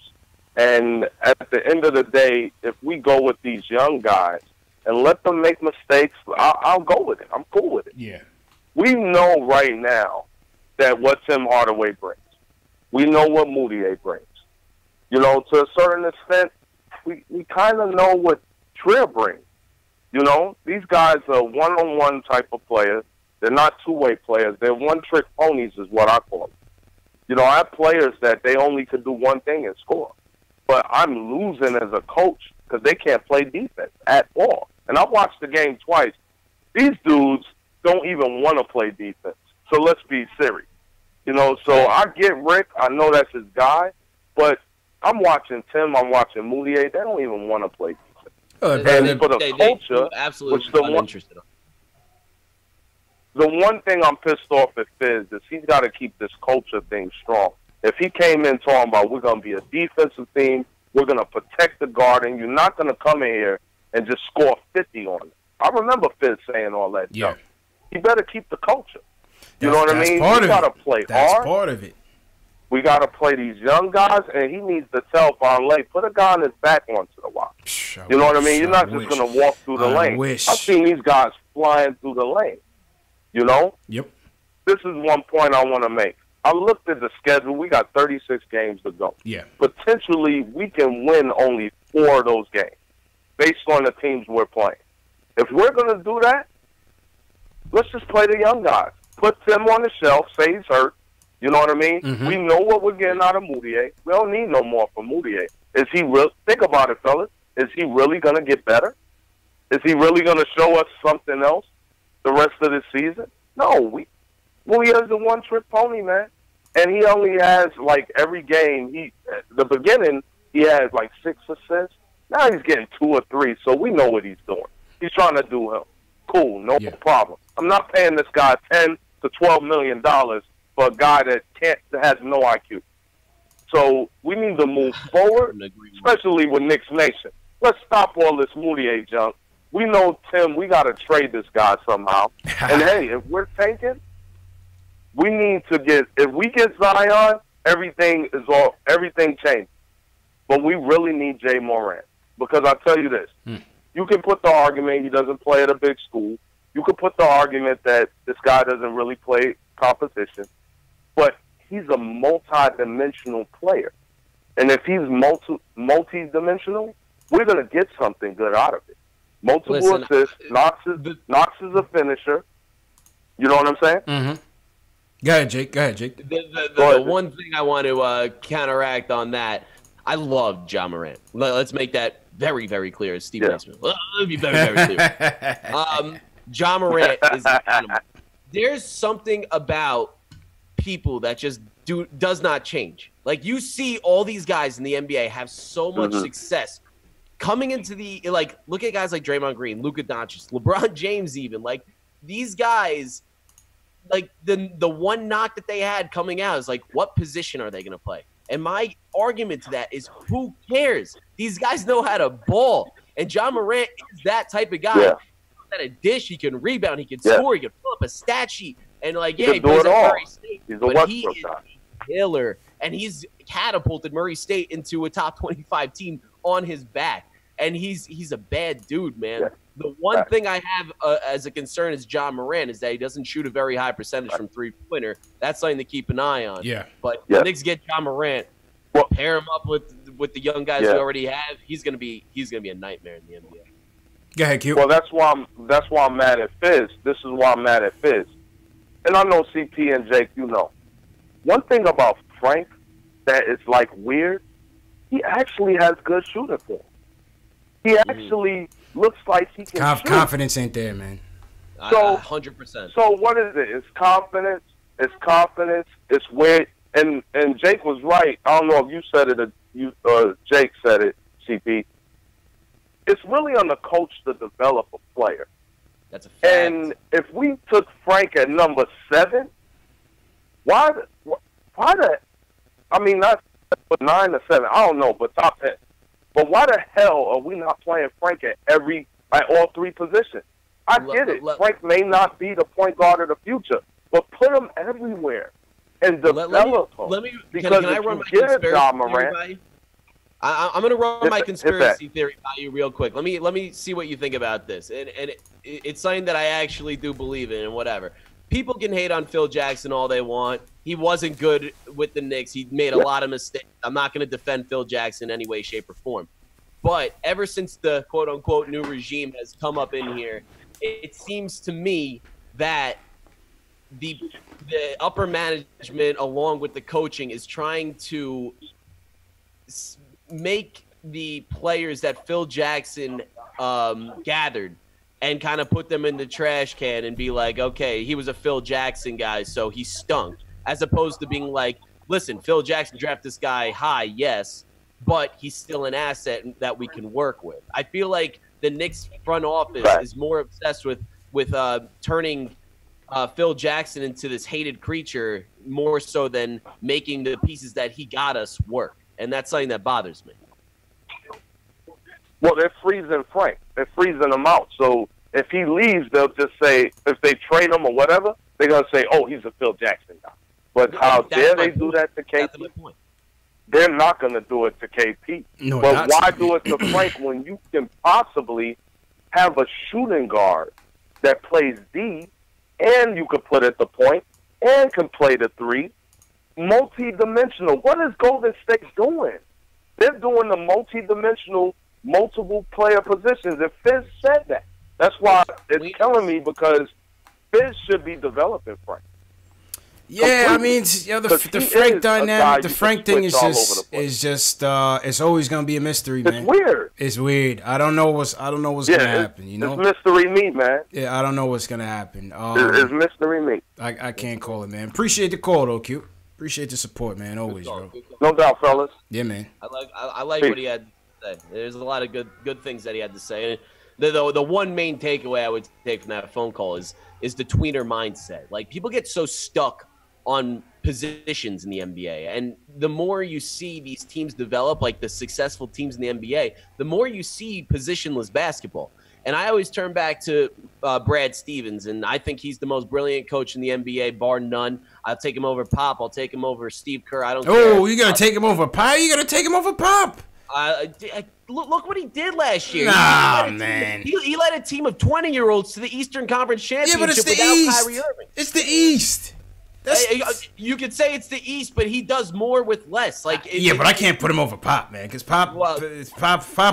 And at the end of the day, if we go with these young guys and let them make mistakes, I'll go with it. I'm cool with it. Yeah. We know right now that what Tim Hardaway brings. We know what Moutier brings. To a certain extent, we kind of know what Trier brings. These guys are one-on-one type of players. They're not two-way players. They're one-trick ponies is what I call them. I have players that they only could do one thing and score. But I'm losing as a coach because they can't play defense at all. And I've watched the game twice. These dudes don't even want to play defense. So let's be serious. So I get Rick. I know that's his guy. But I'm watching Tim. I'm watching Moutier. They don't even want to play defense. And for the culture, absolutely the one thing I'm pissed off at Fizz is he's got to keep this culture thing strong. If he came in talking about we're going to be a defensive team, we're going to protect the garden, you're not going to come in here and just score 50 on it. I remember Fizz saying all that stuff. He better keep the culture. You know what I mean? We got to play hard. That's part of it. We got to play these young guys, and he needs to tell Vonleh, put a guy on his back once in a while. You know what I mean? You're not just going to walk through the lane. I've seen these guys flying through the lane. Yep. This is one point I want to make. I looked at the schedule. We got 36 games to go. Yeah. Potentially, we can win only 4 of those games based on the teams we're playing. If we're going to do that, let's just play the young guys. Put Tim on the shelf, say he's hurt. You know what I mean? Mm-hmm. We know what we're getting out of Moutier. We don't need no more from Moutier. Is he real? Think about it, fellas. Is he really going to get better? Is he really going to show us something else the rest of the season? No. Moutier's a one-trick pony, man. And he only has, every game, the beginning, he had, 6 assists. Now he's getting 2 or 3, so we know what he's doing. He's trying to do him. Cool, no problem. I'm not paying this guy $10 to $12 million for a guy that has no IQ. So we need to move forward, especially with Knicks Nation. Let's stop all this Moutier junk. We know, Tim, we got to trade this guy somehow. And, hey, if we're tanking, we need to if we get Zion, everything changes. But we really need Jay Morant. Because I'll tell you this. You can put the argument he doesn't play at a big school. You could put the argument that this guy doesn't really play competition, but he's a multi-dimensional player. And if he's multi-dimensional, we're going to get something good out of it. Multiple assists. Knox is a finisher. You know what I'm saying? Mm-hmm. Go ahead, Jake. The one thing I want to counteract on that, I love Ja Morant. Let's make that very, very clear. Steve Naismith. Let me be very, very clear. Ja Morant is an animal. There's something about people that just does not change. Like, you see all these guys in the NBA have so much success coming into the, like, look at guys like Draymond Green, Luka Doncic, LeBron James even. Like, these guys, like, the one knock that they had coming out is, like, what position are they going to play? And my argument to that is, who cares? These guys know how to ball. And Ja Morant is that type of guy. At a dish, he can rebound, he can score, he can fill up a stat sheet, and like he plays at Murray State, but he is a killer, and he's catapulted Murray State into a top 25 team on his back, and he's a bad dude, man. The one thing I have as a concern is Ja Morant is that he doesn't shoot a very high percentage from three-pointer. That's something to keep an eye on. But the Knicks get Ja Morant, pair him up with the young guys we already have. He's gonna be a nightmare in the NBA. Go ahead, Q. Well, that's why I'm mad at Fizz. This is why I'm mad at Fizz. And I know CP and Jake, you know. One thing about Frank that is, like, weird, he actually has good shooting form. He actually looks like he can shoot. Confidence ain't there, man. So 100%. So what is it? It's confidence. It's weird. And Jake was right. I don't know if you said it or Jake said it, CP. It's really on the coach to develop a player. That's a fact. And if we took Frank at number 7, why the? I mean, not 9 or 7. I don't know, but top 10. But why the hell are we not playing Frank at all 3 positions? I get it. Frank may not be the point guard of the future, but put him everywhere and develop him. Because can I run my conspiracy theory? I'm going to run my conspiracy theory by you real quick. Let me see what you think about this. And it's something that I actually do believe in and whatever. People can hate on Phil Jackson all they want. He wasn't good with the Knicks. He made a lot of mistakes. I'm not going to defend Phil Jackson in any way, shape, or form. But ever since the quote-unquote new regime has come up in here, it seems to me that the upper management, along with the coaching, is trying to make the players that Phil Jackson gathered and kind of put them in the trash can and be like, okay, he was a Phil Jackson guy, so he stunk. As opposed to being like, listen, Phil Jackson drafted this guy high, yes, but he's still an asset that we can work with. I feel like the Knicks front office is more obsessed with turning Phil Jackson into this hated creature more so than making the pieces that he got us work. And that's something that bothers me. Well, they're freezing Frank. They're freezing him out. So if he leaves, they'll just say, if they trade him or whatever, they're going to say, oh, he's a Phil Jackson guy. But how dare they do that to KP? They're not going to do it to KP. No, but why do it to Frank when you can possibly have a shooting guard that plays D and you could put at the point and can play the 3? Multi-dimensional. What is Golden State doing? They're doing the multi-dimensional, multiple player positions. And Fizz said that. That's why it's killing me, because Fizz should be developing Frank. Yeah, I mean, the Frank dynamic, the Frank thing is just it's always gonna be a mystery, man. It's weird. It's weird. I don't know what's gonna happen. You know, it's mystery meat, man. Yeah, I don't know what's gonna happen. It's mystery meat. I can't call it, man. Appreciate the call though, Q. Appreciate the support, man. Always, bro. No doubt, fellas. Yeah, man. I like what he had to say. There's a lot of good things that he had to say. And the one main takeaway I would take from that phone call is the tweener mindset. Like, people get so stuck on positions in the NBA. And the more you see these teams develop, like the successful teams in the NBA, the more you see positionless basketball. And I always turn back to Brad Stevens, and I think he's the most brilliant coach in the NBA, bar none. I'll take him over Pop. I'll take him over Steve Kerr. I don't care. Oh, you got to take him over Pop? You got to take him over Pop? Look what he did last year. Nah, man. He led a team of 20-year-olds to the Eastern Conference Championship but it's the without East. Kyrie Irving. It's the East. You could say it's the East, but he does more with less. But I can't put him over Pop, man, because Pop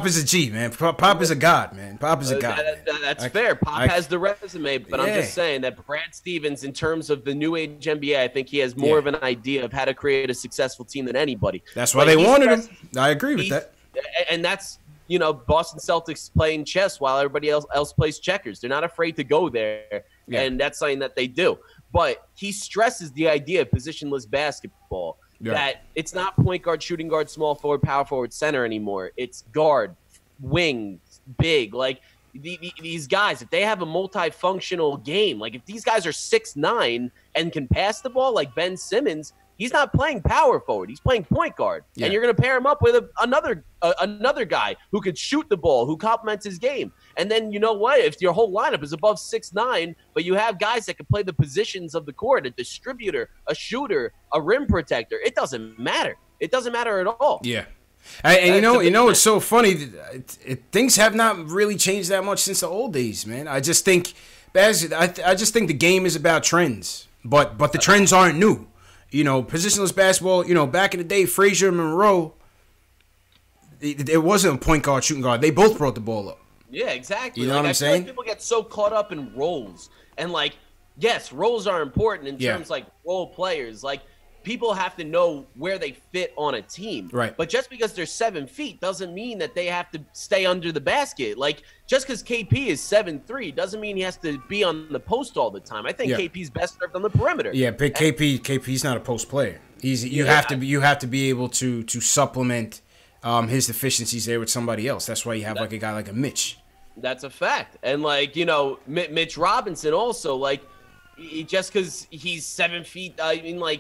is a G, man. Pop is a god, man. Pop is a god. That's fair. Pop has the resume, but I'm just saying that Brad Stevens, in terms of the new age NBA, I think he has more of an idea of how to create a successful team than anybody. That's why they wanted him. I agree with that. And that's, Boston Celtics playing chess while everybody else plays checkers. They're not afraid to go there, and that's something that they do. But he stresses the idea of positionless basketball, that it's not point guard, shooting guard, small forward, power forward, center anymore. It's guard, wing, big. Like, these guys, if they have a multifunctional game, like if these guys are 6'9" and can pass the ball like Ben Simmons, he's not playing power forward. He's playing point guard. And you're going to pair him up with another guy who could shoot the ball, who complements his game. And then, you know what? If your whole lineup is above 6'9", but you have guys that can play the positions of the court, a distributor, a shooter, a rim protector, it doesn't matter. It doesn't matter at all. Yeah. And you know, it's so funny. Things have not really changed that much since the old days, man. I just think the game is about trends, but the trends aren't new. Positionless basketball, back in the day, Frazier and Monroe, it wasn't a point guard, shooting guard. They both brought the ball up. Yeah, exactly. You know what I'm saying? People get so caught up in roles. And, yes, roles are important in terms role players. People have to know where they fit on a team. Right. But just because they're 7 feet doesn't mean that they have to stay under the basket. Just because KP is 7'3" doesn't mean he has to be on the post all the time. I think KP's best served on the perimeter. Yeah, but KP's not a post player. You have to be able to supplement his deficiencies there with somebody else. That's why you have a guy like a Mitch. That's a fact. And Mitch Robinson also, just because he's 7 feet,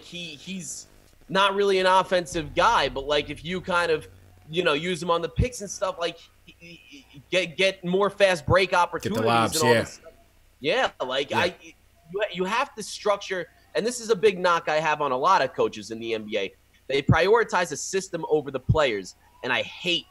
he's not really an offensive guy, but if you kind of, use him on the picks and stuff, get more fast break opportunities. Get the lobs, and all this stuff. You have to structure, and this is a big knock I have on a lot of coaches in the NBA. They prioritize a system over the players, and I hate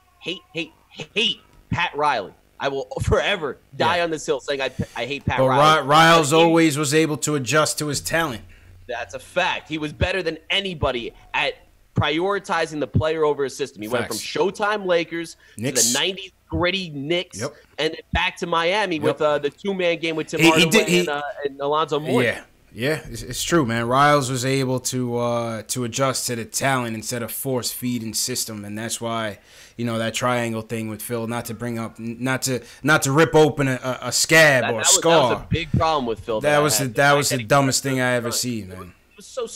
Pat Riley. I will forever die on this hill saying I hate Pat Riley. But Riles always was able to adjust to his talent. That's a fact. He was better than anybody at prioritizing the player over his system. He went from Showtime Lakers Knicks. to the 90s gritty Knicks and back to Miami with the two-man game with Tim Hardaway and Alonzo Mourning. Yeah, it's true, man. Riles was able to adjust to the talent instead of force feeding system, and that's why that triangle thing with Phil. Not to rip open a scab or a scar. That was a big problem with Phil. That was the dumbest thing I ever seen, man. It was so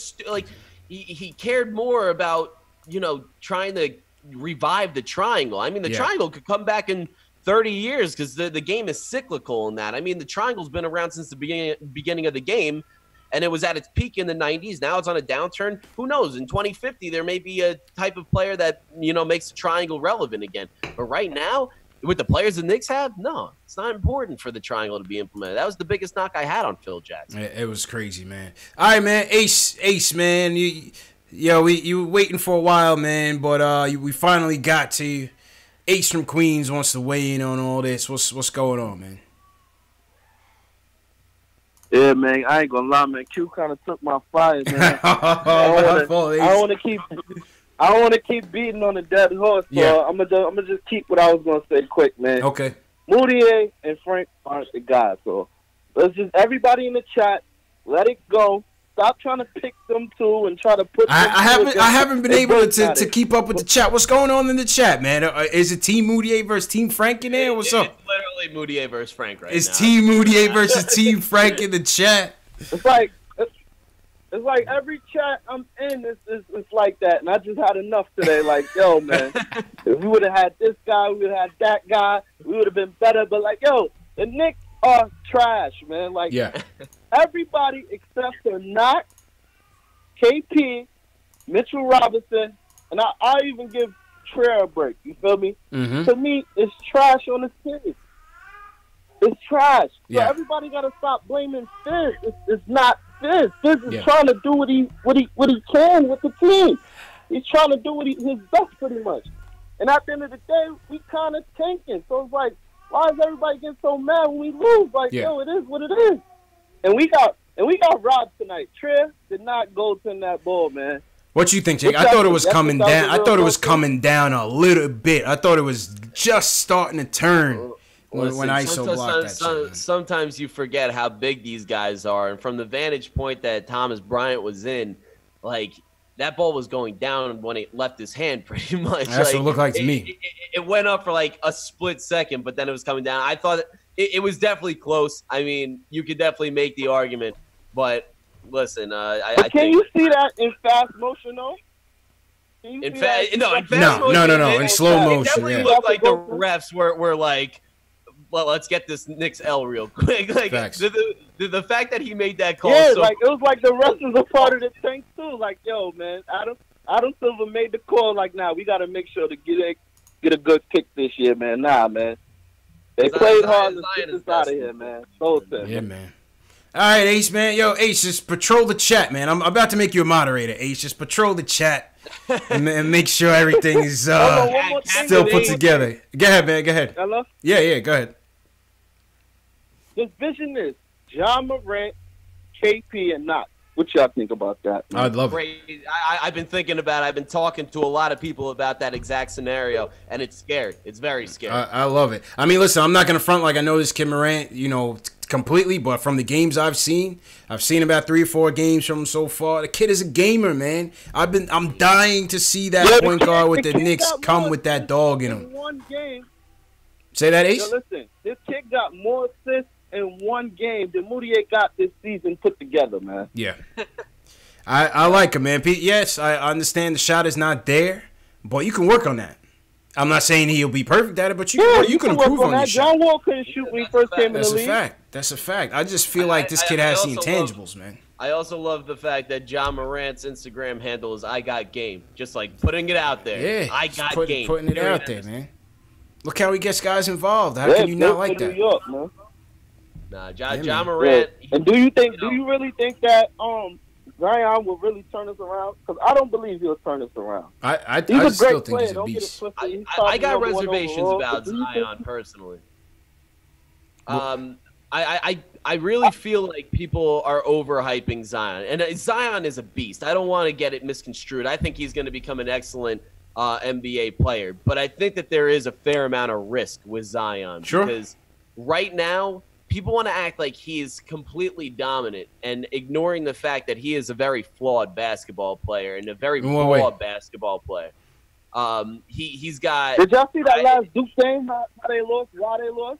he cared more about trying to revive the triangle. I mean, the triangle could come back in 30 years because the game is cyclical in that. I mean, the triangle's been around since the beginning of the game. And it was at its peak in the 90s. Now it's on a downturn. Who knows? In 2050, there may be a type of player that, makes the triangle relevant again. But right now, with the players the Knicks have, no, it's not important for the triangle to be implemented. That was the biggest knock I had on Phil Jackson. It was crazy, man. All right, man. Ace, man. You were waiting for a while, man. But we finally got to you. Ace from Queens wants to weigh in on all this. What's going on, man? Yeah, man, I ain't gonna lie, man. Q kind of took my fire, man. I don't want to keep beating on the dead horse, so I'm gonna just keep what I was gonna say quick, man. Okay. Moutier and Frank aren't the guys, so let's just everybody in the chat let it go. Stop trying to pick them two and try to put. I haven't been able to keep up with the chat. What's going on in the chat, man? Is it Team Moutier versus Team Frank in there? What's up? It's literally Moutier versus Frank right now. Is Team Moutier versus Team Frank in the chat? It's like every chat I'm in is like that, and I just had enough today. Like, yo, man, if we would have had this guy, we would have had that guy, we would have been better. But the Knicks are trash, man. Everybody except for Knox, KP, Mitchell Robinson, and I even give Trier a break. You feel me? Mm-hmm. To me, it's trash on the team. It's trash. So everybody got to stop blaming Fizz. It's not Fizz. Fizz is trying to do what he can with the team. He's trying to do his best, pretty much. And at the end of the day, we kind of tanking. So it's like, why is everybody getting so mad when we lose? Like, yo, it is what it is. And we got robbed tonight. Trier did not go to that ball, man. What you think, Jake? I thought it was coming down. I thought it was coming down a little bit. I thought it was just starting to turn when ISO blocked that. Sometimes you forget how big these guys are, and from the vantage point that Thomas Bryant was in, like, that ball was going down when it left his hand, pretty much. That's what it looked like to me. It went up for like a split second, but then it was coming down. I thought it was definitely close. I mean, you could definitely make the argument, but listen, can you see that in fast motion, though? In fast motion, in slow motion. It definitely looked like the refs were like, well, let's get this Knicks L real quick. Like the fact that he made that call. Yeah, like it was like the refs was a part of the tank too. Like, yo, man, Adam Silver made the call. Like, nah, we got to make sure to get a good kick this year, man. Nah, man, they played hard to get us out of here, man. Yeah, man. All right, Ace, man. Yo, Ace, just patrol the chat, man. I'm about to make you a moderator, Ace. Just patrol the chat and make sure everything is still put together. Go ahead, man. Go ahead. Hello? Yeah, go ahead. His vision is John Morant, KP, and Knox. What y'all think about that, man? I'd love it. I've been thinking about it. I've been talking to a lot of people about that exact scenario, and it's scary. It's very scary. I love it. I mean, listen, I'm not going to front like I know this kid Morant, completely, but from the games I've seen about 3 or 4 games from him so far. The kid is a gamer, man. I'm dying to see that point guard with the Knicks come with that dog in him. One game. Say that, Ace? Yo, listen, this kid got more assists in one game than Moutier got this season put together, man. Yeah. I like him, man. Yes, I understand the shot is not there, but you can work on that. I'm not saying he'll be perfect at it, but you can improve on your shot. John Wall couldn't shoot when he first came in the league. That's a fact. I just feel like this kid has the intangibles, man. I also love the fact that John Morant's Instagram handle is I got game. Just like putting it out there. Yeah, I got game. Putting it out there, man. Look how he gets guys involved. How can you not like that? New York, man. Nah, John Morant. Yeah. And do you really think that Zion will really turn us around? Because I don't believe he'll turn us around. I still think he's a beast. I got reservations about Zion personally. I really feel like people are overhyping Zion, and Zion is a beast. I don't want to get it misconstrued. I think he's going to become an excellent NBA player, but I think that there is a fair amount of risk with Zion. Sure. Because right now, people want to act like he is completely dominant and ignoring the fact that he is a very flawed basketball player and a very flawed basketball player. He's got. Did y'all see that last Duke game? How they lost? Why they lost?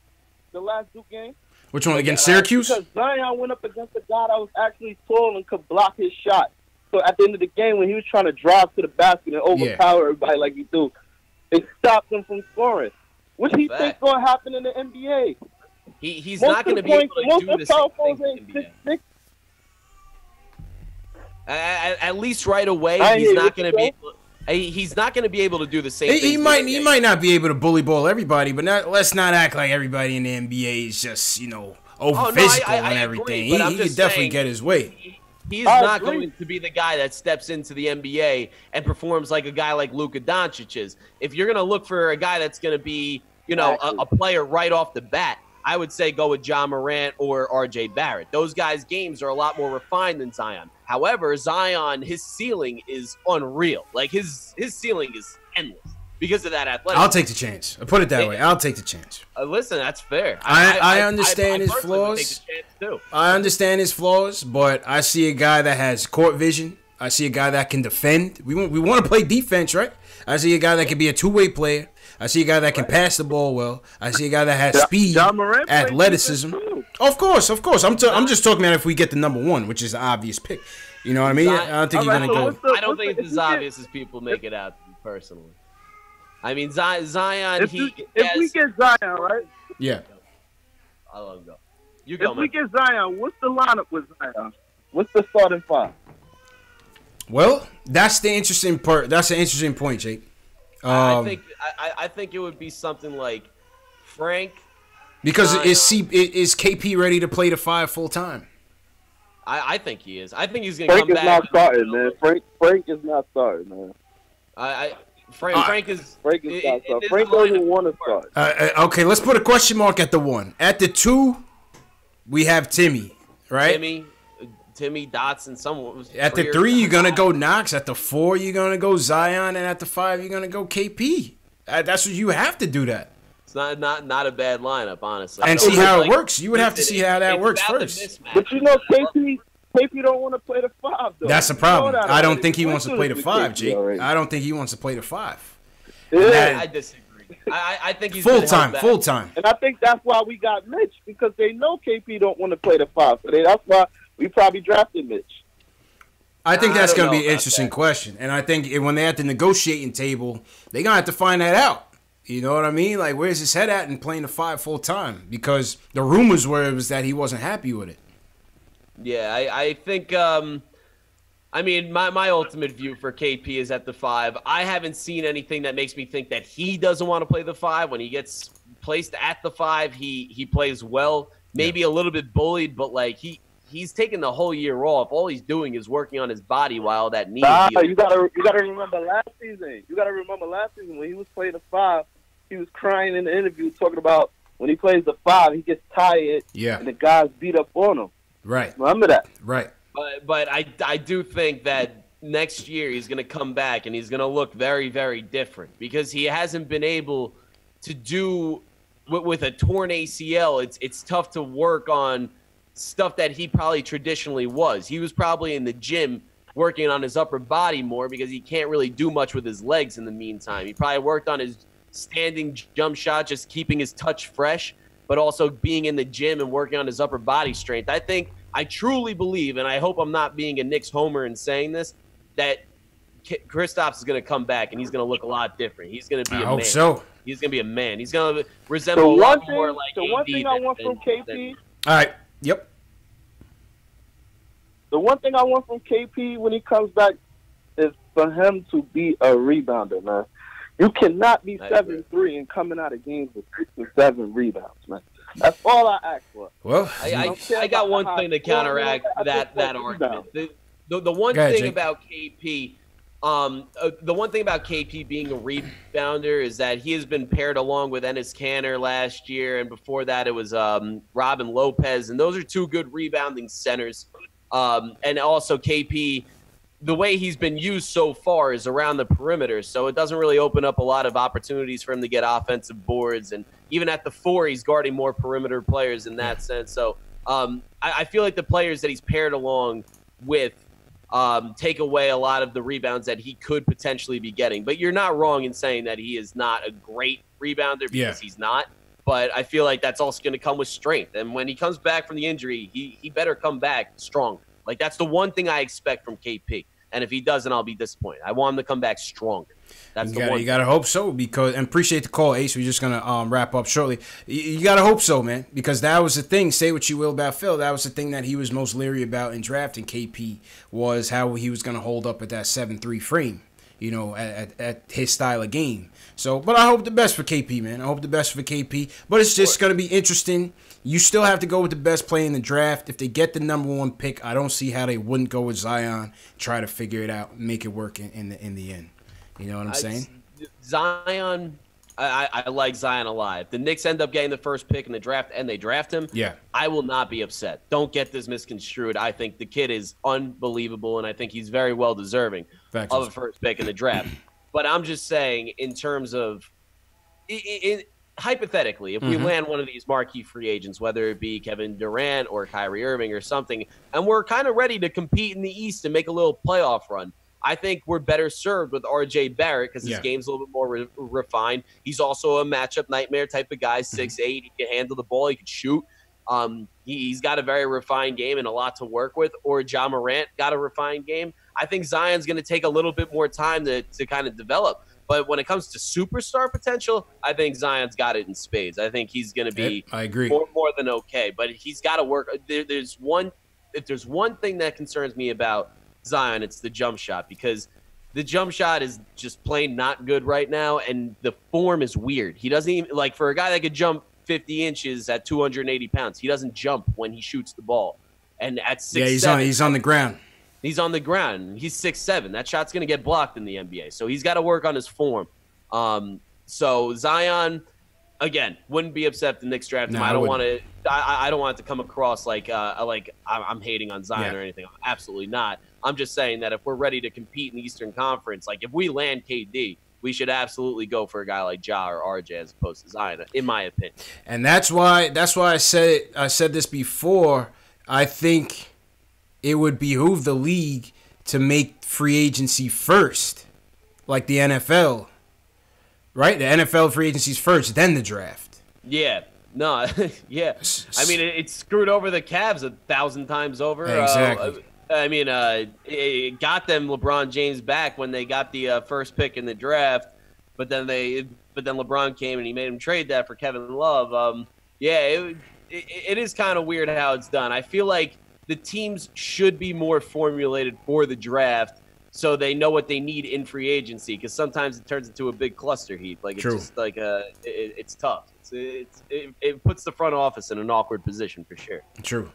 The last Duke game. Which one, against Syracuse? Because Zion went up against a guy that was actually tall and could block his shot. So at the end of the game, when he was trying to drive to the basket and overpower everybody like he do, it stopped him from scoring. What do you think going to happen in the NBA? He's not going to be able to do the same thing in the NBA. At least right away, he's not going to be. He's not going to be able to do the same thing. He might not be able to bully ball everybody, but let's not act like everybody in the NBA is just over physical and everything. He can definitely get his way. He's not going to be the guy that steps into the NBA and performs like a guy like Luka Doncic is. If you're going to look for a guy that's going to be, a player right off the bat, I would say go with John Morant or RJ Barrett. Those guys' games are a lot more refined than Zion. However, Zion, his ceiling is unreal. Like his ceiling is endless because of that athleticism. I'll take the chance. I'll put it that way. I'll take the chance. Listen, that's fair. I understand his flaws. I understand his flaws, but I see a guy that has court vision. I see a guy that can defend. We want to play defense, right? I see a guy that can be a two-way player. I see a guy that can pass the ball well. I see a guy that has speed, athleticism. Of course. I'm just talking about if we get the number one, which is the obvious pick. You know what I mean? I don't think you're gonna go. I don't think it's as obvious as people make it out. Personally, I mean Zion. If we get Zion, right? Yeah. I'll let him go. You go. If we get Zion, what's the lineup with Zion? What's the starting five? Well, that's the interesting part. That's an interesting point, Jake. I think it would be something like Frank. Because is KP ready to play the 5 full time? I think he is. I think he's going to come back. Frank is not starting, man. Frank is not starting, man. Frank is Frank doesn't want to start. Okay, let's put a question mark at the 1. At the 2, we have Timmy, right? Timmy Dotson. Someone at the 3, you're gonna go Knox. At the 4, you're gonna go Zion, and at the 5, you're gonna go KP. That's what you have to do. That. It's not a bad lineup, honestly. And see how it works. You would have to see how that works first. But you know, KP don't want to play the 5, though. That's the problem. I don't think he wants to play the 5, Jake. I don't think he wants to play the 5. Yeah. I disagree. I think he's full time. And I think that's why we got Mitch, because they know KP don't want to play the 5. So that's why we probably drafted Mitch. I think that's going to be an interesting question. And I think when they're at the negotiating table, they're going to have to find that out. You know what I mean? Like, where's his head at in playing the 5 full time? Because the rumors were that he wasn't happy with it. Yeah, I think, I mean, my ultimate view for KP is at the 5. I haven't seen anything that makes me think that he doesn't want to play the 5. When he gets placed at the 5, he plays well. Maybe a little bit bullied, but, like, he's taking the whole year off. All he's doing is working on his body while that knee heals. You gotta remember last season. When he was playing the 5, he was crying in the interview talking about when he plays the 5, he gets tired. Yeah. And the guys beat up on him. Right. Remember that. Right. But I do think that next year he's going to come back and he's going to look very, very different because he hasn't been able to do with a torn ACL. It's tough to work on stuff that he probably traditionally was. He was probably in the gym working on his upper body more because he can't really do much with his legs in the meantime. He probably worked on his standing jump shot, just keeping his touch fresh, but also being in the gym and working on his upper body strength. I truly believe, and I hope I'm not being a Knicks homer in saying this, that Kristaps is going to come back and he's going to look a lot different. He's going to be a man. I hope so. He's going to be a man. He's going to resemble a lot more like the one thing I want from KP. All right. Yep. The one thing I want from KP when he comes back is for him to be a rebounder, man. You cannot be 7-3 and coming out of games with 6 or 7 rebounds, man. That's all I ask for. Well, I got one thing to counteract that argument. The one thing about KP, the one thing about KP being a rebounder is that he has been paired along with Enes Kanter last year, and before that it was Robin Lopez, and those are 2 good rebounding centers. And also KP, the way he's been used so far is around the perimeter, so it doesn't really open up a lot of opportunities for him to get offensive boards. And even at the 4, he's guarding more perimeter players in that sense. So I feel like the players that he's paired along with take away a lot of the rebounds that he could potentially be getting. But you're not wrong in saying that he is not a great rebounder because he's not. But I feel like that's also going to come with strength. And when he comes back from the injury, he better come back strong. Like, that's the one thing I expect from KP. And if he doesn't, I'll be disappointed. I want him to come back stronger. That's the one. You got to hope so, because, and appreciate the call, Ace. We're just going to wrap up shortly. You got to hope so, man, because that was the thing. Say what you will about Phil. That was the thing that he was most leery about in drafting KP, was how he was going to hold up at that 7-3 frame, you know, at his style of game. So, but I hope the best for KP, man. I hope the best for KP. But it's just going to be interesting. You still have to go with the best player in the draft. If they get the number 1 pick, I don't see how they wouldn't go with Zion, try to figure it out, make it work in the end. You know what I'm saying? Zion, I like Zion a lot. If the Knicks end up getting the first pick in the draft and they draft him, I will not be upset. Don't get this misconstrued. I think the kid is unbelievable, and I think he's very well deserving of a first pick in the draft. But I'm just saying, in terms of hypothetically, if we land one of these marquee free agents, whether it be Kevin Durant or Kyrie Irving or something, and we're kind of ready to compete in the East and make a little playoff run, I think we're better served with R.J. Barrett because his game's a little bit more refined. He's also a matchup nightmare type of guy, 6'8". He can handle the ball. He can shoot. He's got a very refined game and a lot to work with. Or Ja Morant got a refined game. I think Zion's going to take a little bit more time to kind of develop. But when it comes to superstar potential, I think Zion's got it in spades. I think he's going to be I agree. more than okay. But he's got to work. If there's one thing that concerns me about Zion, it's the jump shot, because the jump shot is just plain not good right now, and the form is weird. He doesn't even, like, for a guy that could jump 50 inches at 280 pounds, he doesn't jump when he shoots the ball. And at 6'7", he's on the ground. He's on the ground. He's 6'7". That shot's going to get blocked in the NBA. So he's got to work on his form. So Zion, again, wouldn't be upset if the Knicks draft him. I don't want to. I don't want it to come across like I'm hating on Zion or anything. Absolutely not. I'm just saying that if we're ready to compete in the Eastern Conference, like if we land KD, we should absolutely go for a guy like Ja or RJ as opposed to Zion, in my opinion. And that's why I said this before. I think it would behoove the league to make free agency first, like the NFL. Right? The NFL free agency's first, then the draft. Yeah. No, yeah. I mean, it screwed over the Cavs 1,000 times over. Exactly. It got them LeBron James back when they got the first pick in the draft, but then LeBron came and he made him trade that for Kevin Love. It is kind of weird how it's done. I feel like the teams should be more formulated for the draft, so they know what they need in free agency, because sometimes it turns into a big cluster heap. Like, it's just like it's tough. It puts the front office in an awkward position for sure. True.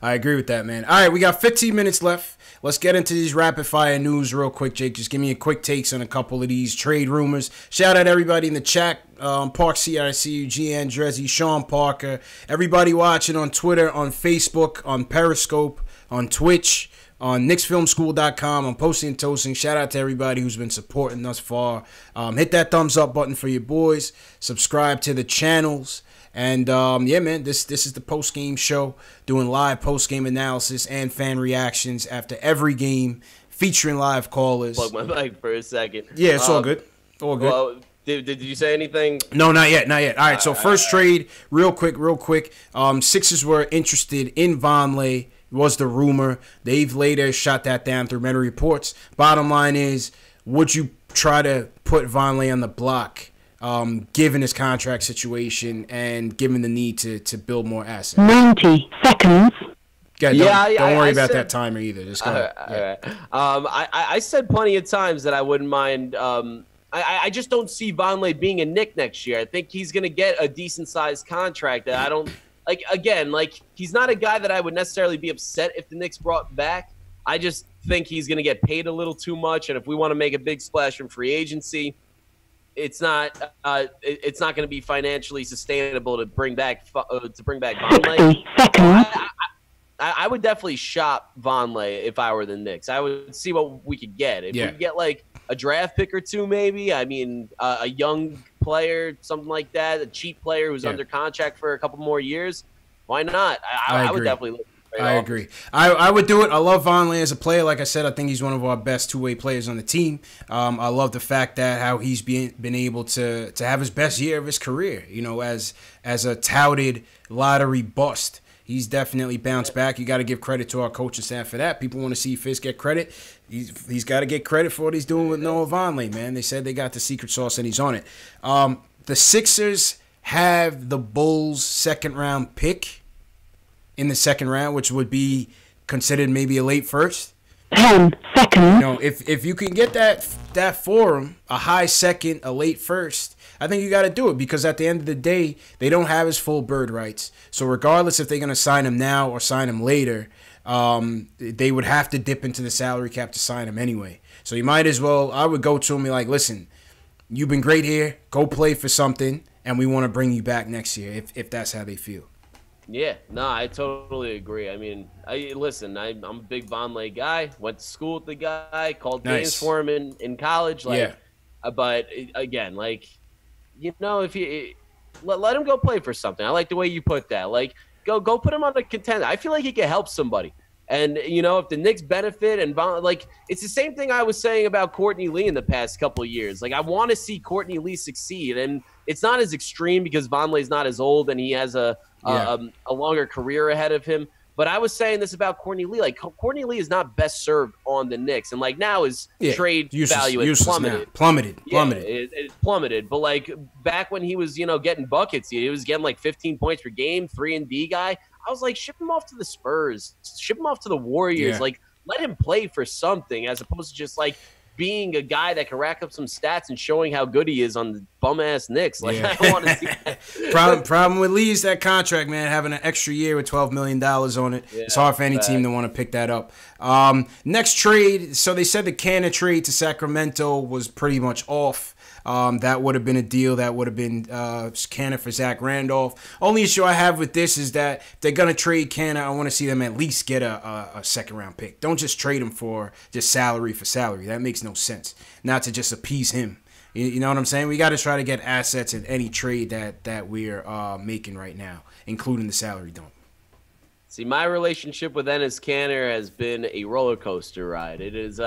I agree with that, man. All right, we got 15 minutes left. Let's get into these rapid-fire news real quick, Jake. Just give me a quick takes on a couple of these trade rumors. Shout out everybody in the chat. Park CICU, GN Drezzy, Sean Parker. Everybody watching on Twitter, on Facebook, on Periscope, on Twitch, on KnicksFilmSchool.com. I'm posting and toasting. Shout out to everybody who's been supporting thus far. Hit that thumbs up button for your boys. Subscribe to the channels. And, man, this is the post-game show, doing live post-game analysis and fan reactions after every game, featuring live callers. Plug my mic for a second. Yeah, it's all good. All good. Well, did you say anything? No, not yet. All right, so first trade, real quick. Sixers were interested in Vonleh, was the rumor. They've later shot that down through many reports. Bottom line is, would you try to put Vonleh on the block, given his contract situation and given the need to build more assets? 90 seconds. Don't worry about that timer either. Just go ahead. All right. I said plenty of times that I wouldn't mind. I just don't see Vonleh being a Knick next year. I think he's going to get a decent-sized contract. I don't he's not a guy that I would necessarily be upset if the Knicks brought back. I just think he's going to get paid a little too much, and if we want to make a big splash from free agency, it's not going to be financially sustainable to bring back Vonleh. I would definitely shop Vonleh if I were the Knicks. I would see what we could get. If we could get like a draft pick or two, maybe. I mean, a young player, something like that, a cheap player who's under contract for a couple more years. Why not? I would definitely look. I agree. I would do it. I love Vonleh as a player. Like I said, I think he's one of our best two-way players on the team. I love the fact that how he's been able to have his best year of his career. You know, as a touted lottery bust, he's definitely bounced back. You got to give credit to our coaching staff for that. People want to see Fizz get credit. He's got to get credit for what he's doing with Noah Vonleh, man. They said they got the secret sauce and he's on it. The Sixers have the Bulls' second-round pick in the second round, which would be considered maybe a late first. 10 seconds. You know, if you can get that for him, a high second, a late first, I think you got to do it, because at the end of the day, they don't have his full bird rights. So regardless if they're going to sign him now or sign him later, they would have to dip into the salary cap to sign him anyway. So you might as well, I would go to him and be like, listen, you've been great here. Go play for something, and we want to bring you back next year if that's how they feel. Yeah, no, I totally agree. I mean, I'm a big Vonleh guy. Went to school with the guy, called games for him in college. But again, if you let him go play for something. I like the way you put that. Like, go put him on the contender. I feel like he can help somebody. And, if the Knicks benefit and it's the same thing I was saying about Courtney Lee in the past couple of years. Like, I want to see Courtney Lee succeed. And it's not as extreme because Vonleh's not as old and he has a longer career ahead of him. But I was saying this about Courtney Lee. Like, Courtney Lee is not best served on the Knicks. And, now his trade value is plummeted. Plummeted. It plummeted. But, back when he was, getting buckets, he was getting, 15 points per game, 3-and-D guy. I was like, ship him off to the Spurs. Ship him off to the Warriors. Yeah. Let him play for something as opposed to just, being a guy that can rack up some stats and showing how good he is on the bum-ass Knicks. Like, Yeah. I want to see that. Problem with Lee is that contract, man, having an extra year with $12 million on it. Yeah, it's hard for any team to want to pick that up. Next trade, so they said the Canner trade to Sacramento was pretty much off. That would have been a deal. That would have been Canner for Zach Randolph. Only issue I have with this is that if they're going to trade Canner, I want to see them at least get a second-round pick. Don't just trade him for just salary for salary. That makes no sense. Not to just appease him. You know what I'm saying? We got to try to get assets in any trade that we're making right now, including the salary dump. See, my relationship with Enes Kanter has been a roller coaster ride. It is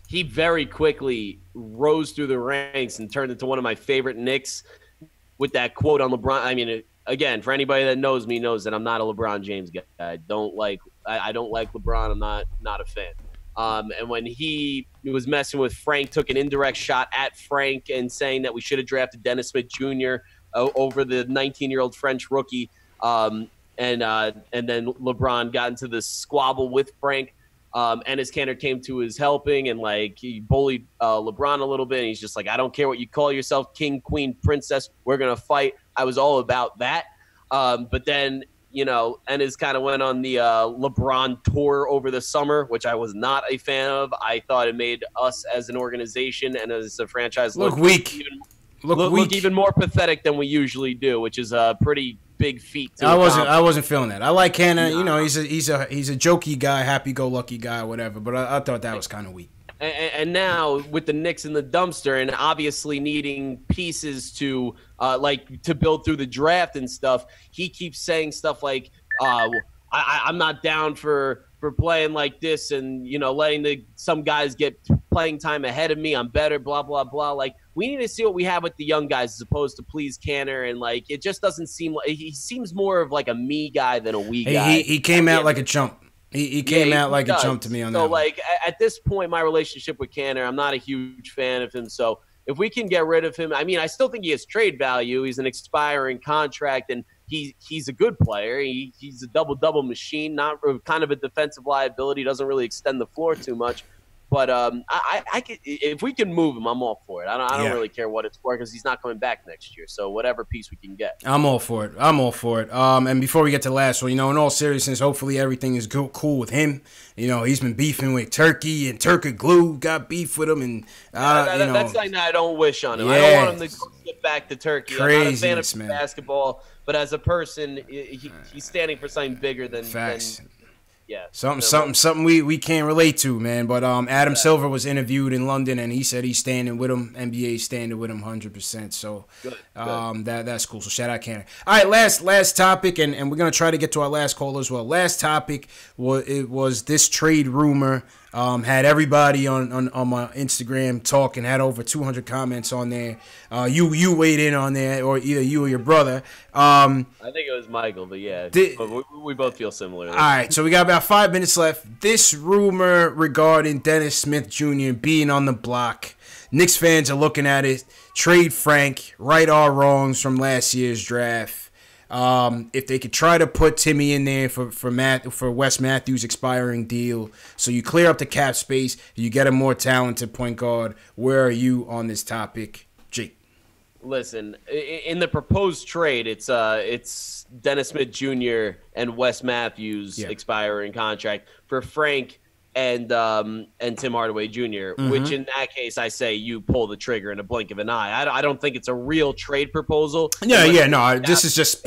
he very quickly rose through the ranks and turned into one of my favorite Knicks with that quote on LeBron. I mean, again, for anybody that knows me knows that I'm not a LeBron James guy. I don't like LeBron. I'm not a fan. And when he was messing with Frank, took an indirect shot at Frank and saying that we should have drafted Dennis Smith Jr. Over the 19-year-old French rookie. And then LeBron got into the squabble with Frank. Enes Kanter came to his helping and like he bullied LeBron a little bit. And he's just like, I don't care what you call yourself, king, queen, princess. We're gonna fight. I was all about that. But then Enes kind of went on the LeBron tour over the summer, which I was not a fan of. I thought it made us as an organization and as a franchise look weak. Look even more pathetic than we usually do, which is a pretty big feat. I wasn't feeling that. I like Canner. Nah. He's a jokey guy, happy-go-lucky guy, whatever. But I thought that was kind of weak. And now with the Knicks in the dumpster, and obviously needing pieces to build through the draft and stuff, he keeps saying stuff like, "I'm not down for playing like this, and letting some guys get playing time ahead of me. I'm better, blah blah blah." Like, we need to see what we have with the young guys as opposed to please Kanter, and like it just doesn't seem like he seems more of like a me guy than a we guy. He came out like a chump. He came out like a chump to me on that. So like at this point, my relationship with Kanter, I'm not a huge fan of him. So if we can get rid of him, I mean, I still think he has trade value. He's an expiring contract, and he's a good player. He's a double machine, not kind of a defensive liability. Doesn't really extend the floor too much. But I could, if we can move him, I'm all for it. I don't really care what it's for because he's not coming back next year. So whatever piece we can get, I'm all for it. And before we get to the last one, in all seriousness, hopefully everything is cool with him. He's been beefing with Turkey, and Turkey Glue got beef with him, and that's something I don't wish on him. Yeah. I don't want him to get back to Turkey. Craziness, I'm not a fan of basketball, but as a person, he's standing for something bigger than facts. Yeah, something we can't relate to, man. But Adam Silver was interviewed in London, and he said he's standing with him. NBA standing with him 100%. So good. That's cool. So shout out Canada. All right, last topic, and we're gonna try to get to our last call as well. Last topic was this trade rumor. Had everybody on my Instagram talking. Had over 200 comments on there. You weighed in on there, or either you or your brother. I think it was Michael, but yeah, we both feel similar. All right, so we got about 5 minutes left. This rumor regarding Dennis Smith Jr. being on the block. Knicks fans are looking at it. Trade Frank, right our wrongs from last year's draft. If they could try to put Timmy in there for Wes Matthews' expiring deal, so you clear up the cap space, you get a more talented point guard. Where are you on this topic, Jake? Listen, in the proposed trade, it's Dennis Smith Jr. and Wes Matthews expiring contract for Frank and Tim Hardaway Jr., which in that case, I say you pull the trigger in a blink of an eye. I don't think it's a real trade proposal. This is just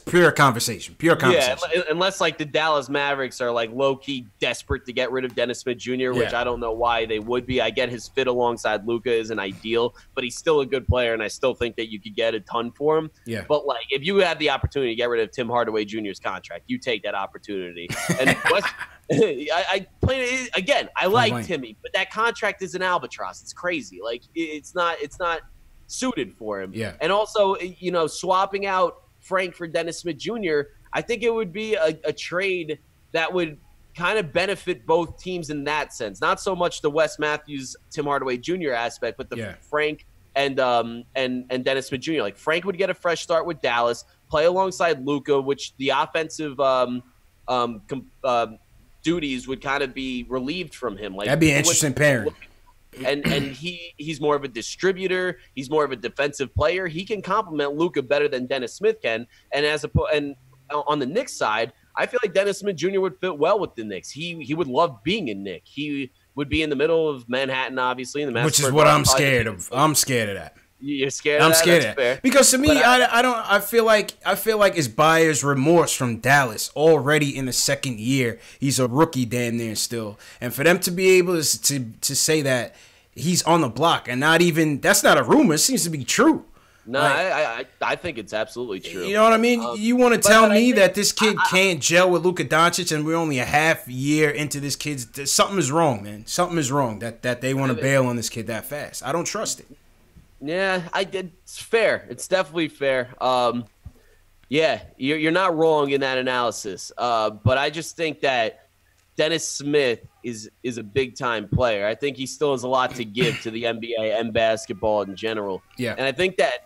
pure conversation. Yeah, unless like the Dallas Mavericks are like low-key desperate to get rid of Dennis Smith Jr., which I don't know why they would be. I get his fit alongside Luka isn't ideal, but he's still a good player, and I still think that you could get a ton for him. Yeah. But like, if you have the opportunity to get rid of Tim Hardaway Jr.'s contract, you take that opportunity. And I played it again. I like Timmy, but that contract is an albatross. It's crazy. Like it's not suited for him. Yeah. And also, swapping out Frank for Dennis Smith Jr., I think it would be a trade that would kind of benefit both teams in that sense. Not so much the Wes Matthews, Tim Hardaway Jr. aspect, but the Frank and Dennis Smith Jr. Like Frank would get a fresh start with Dallas, play alongside Luka, which the offensive duties would kind of be relieved from him. Like that'd be an interesting pairing. and he's more of a distributor. He's more of a defensive player. He can complement Luka better than Dennis Smith can. And on the Knicks side, I feel like Dennis Smith Jr. would fit well with the Knicks. He would love being a Knick. He would be in the middle of Manhattan, obviously, in the which is what I'm scared of. I'm scared of that. You're scared. I'm scared of that because to me, I feel like it's buyer's remorse from Dallas already in the second year. He's a rookie, damn near still, and for them to be able to say that he's on the block and not even that's not a rumor. It seems to be true. No, I think it's absolutely true. You know what I mean? You want to tell me that this kid can't gel with Luka Doncic and we're only a half year into this kid's... Something is wrong, man. Something is wrong that they want to bail on this kid that fast. I don't trust it. Yeah, it's fair. It's definitely fair. Yeah, you're not wrong in that analysis. But I just think that Dennis Smith is a big-time player. I think he still has a lot to give to the NBA and basketball in general. Yeah. And I think that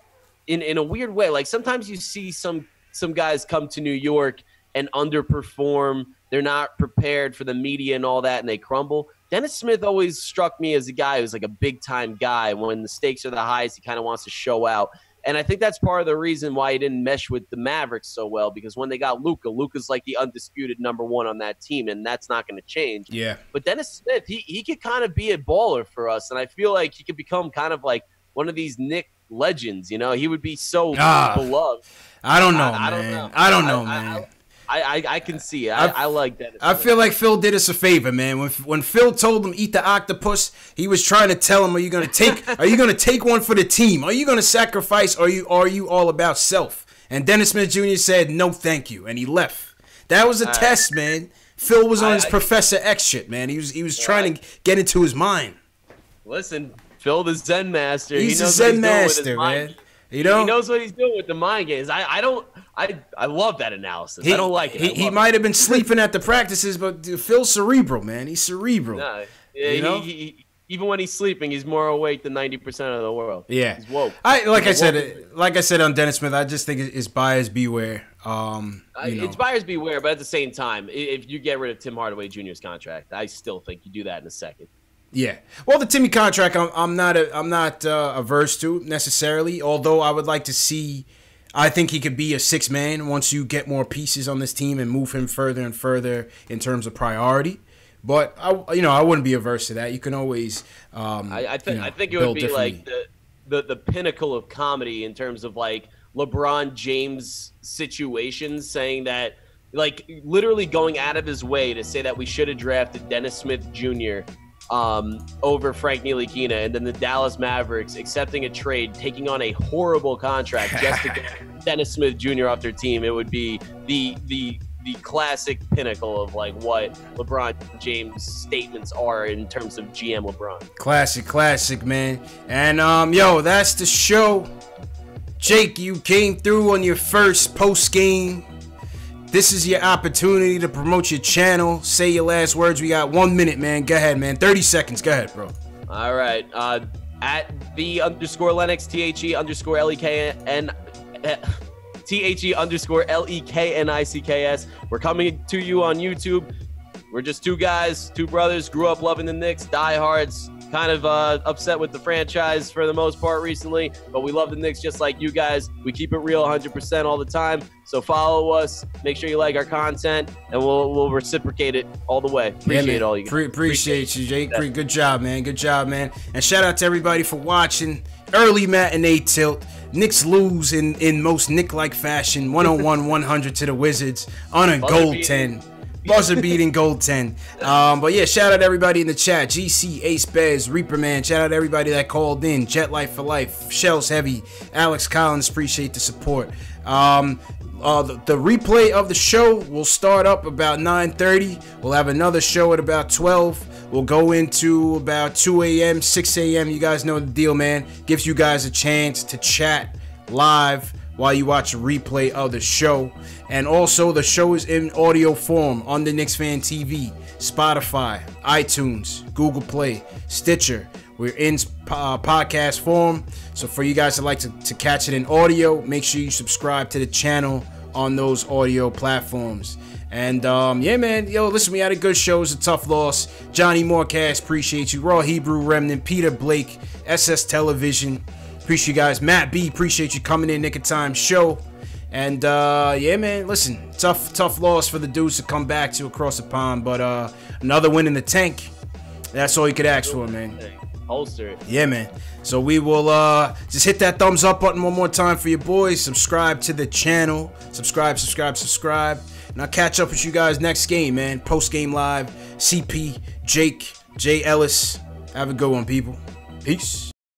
in a weird way, like sometimes you see some guys come to New York and underperform. They're not prepared for the media and all that, and they crumble. Dennis Smith always struck me as a guy who's like a big-time guy. When the stakes are the highest, he kind of wants to show out. And I think that's part of the reason why he didn't mesh with the Mavericks so well, because when they got Luka's like the undisputed number one on that team, and that's not going to change. Yeah. But Dennis Smith, he could kind of be a baller for us, and I feel like he could become kind of like one of these Knicks legends. You know, he would be so beloved. I don't know, man. I don't know, man. I can see it. I like that. I feel like Phil did us a favor, man. When Phil told him eat the octopus, he was trying to tell him, are you gonna take one for the team? Are you gonna sacrifice? Or are you all about self? And Dennis Smith Jr. said no, thank you, and he left. That was a test, man. Phil was on his Professor X shit, man. He was trying to get into his mind. Listen, Phil the Zen master. He's a Zen master, man. You know, he knows what he's doing with the mind games. I love that analysis. I don't like it. He might have been sleeping at the practices, but Phil's cerebral, man. He's cerebral. Nah, you know? Even when he's sleeping, he's more awake than 90% of the world. Yeah, he's woke. Like I said on Dennis Smith, I just think it's buyers beware. It's buyers beware, but at the same time, if you get rid of Tim Hardaway Jr.'s contract, I still think you do that in a second. Yeah, well, the Timmy contract, I'm not averse to necessarily. Although I would like to see, I think he could be a six man once you get more pieces on this team and move him further and further in terms of priority. But I wouldn't be averse to that. You can always, I think it would be like the pinnacle of comedy in terms of like LeBron James situations, saying that like literally going out of his way to say that we should have drafted Dennis Smith Jr. Over Frank Ntilikina, and then the Dallas Mavericks accepting a trade, taking on a horrible contract just to get Dennis Smith Jr. off their team. It would be the classic pinnacle of like what LeBron James' statements are in terms of GM LeBron. Classic, man. And that's the show. Jake, you came through on your first post game. This is your opportunity to promote your channel. Say your last words. We got 1 minute, man. Go ahead, man. 30 seconds. Go ahead, bro. All right. At _Lennox, THE_LEKN, THE_LEKNICKS. We're coming to you on YouTube. We're just two guys, two brothers, grew up loving the Knicks, diehards, kind of upset with the franchise for the most part recently, but we love the Knicks just like you guys. We keep it real 100% all the time. So follow us, make sure you like our content, and we'll reciprocate it all the way. Appreciate all you guys. Appreciate you, Jake. Good job, man. Good job, man. And shout out to everybody for watching. Early matinee tilt. Knicks lose in most Knick-like fashion. 101-100 to the Wizards on a gold 10. Buzzer beating gold 10. But yeah, shout out everybody in the chat. GC, Ace Bez, Reaper Man. Shout out everybody that called in. Jet Life for Life, Shells Heavy, Alex Collins. Appreciate the support. The replay of the show will start up about 9:30. We'll have another show at about 12. We'll go into about 2 a.m., 6 a.m. You guys know the deal, man. Gives you guys a chance to chat live while you watch a replay of the show. And also, the show is in audio form on the Knicks Fan TV, Spotify, iTunes, Google Play, Stitcher. We're in podcast form. So for you guys that like to catch it in audio, make sure you subscribe to the channel on those audio platforms. And yeah, man, yo, listen, we had a good show. It was a tough loss. Johnny Morecast, appreciate you. Raw Hebrew Remnant, Peter Blake, SS Television, appreciate you guys. Matt B, appreciate you coming in, Nick of Time show. And yeah, man, listen, tough loss for the dudes to come back to across the pond, but another win in the tank. That's all you could ask for, man. Holster it. Yeah, man. So we will just hit that thumbs up button one more time for your boys. Subscribe to the channel. Subscribe. And I'll catch up with you guys next game, man. Post-game live. CP, Jake, Jay Ellis. Have a good one, people. Peace.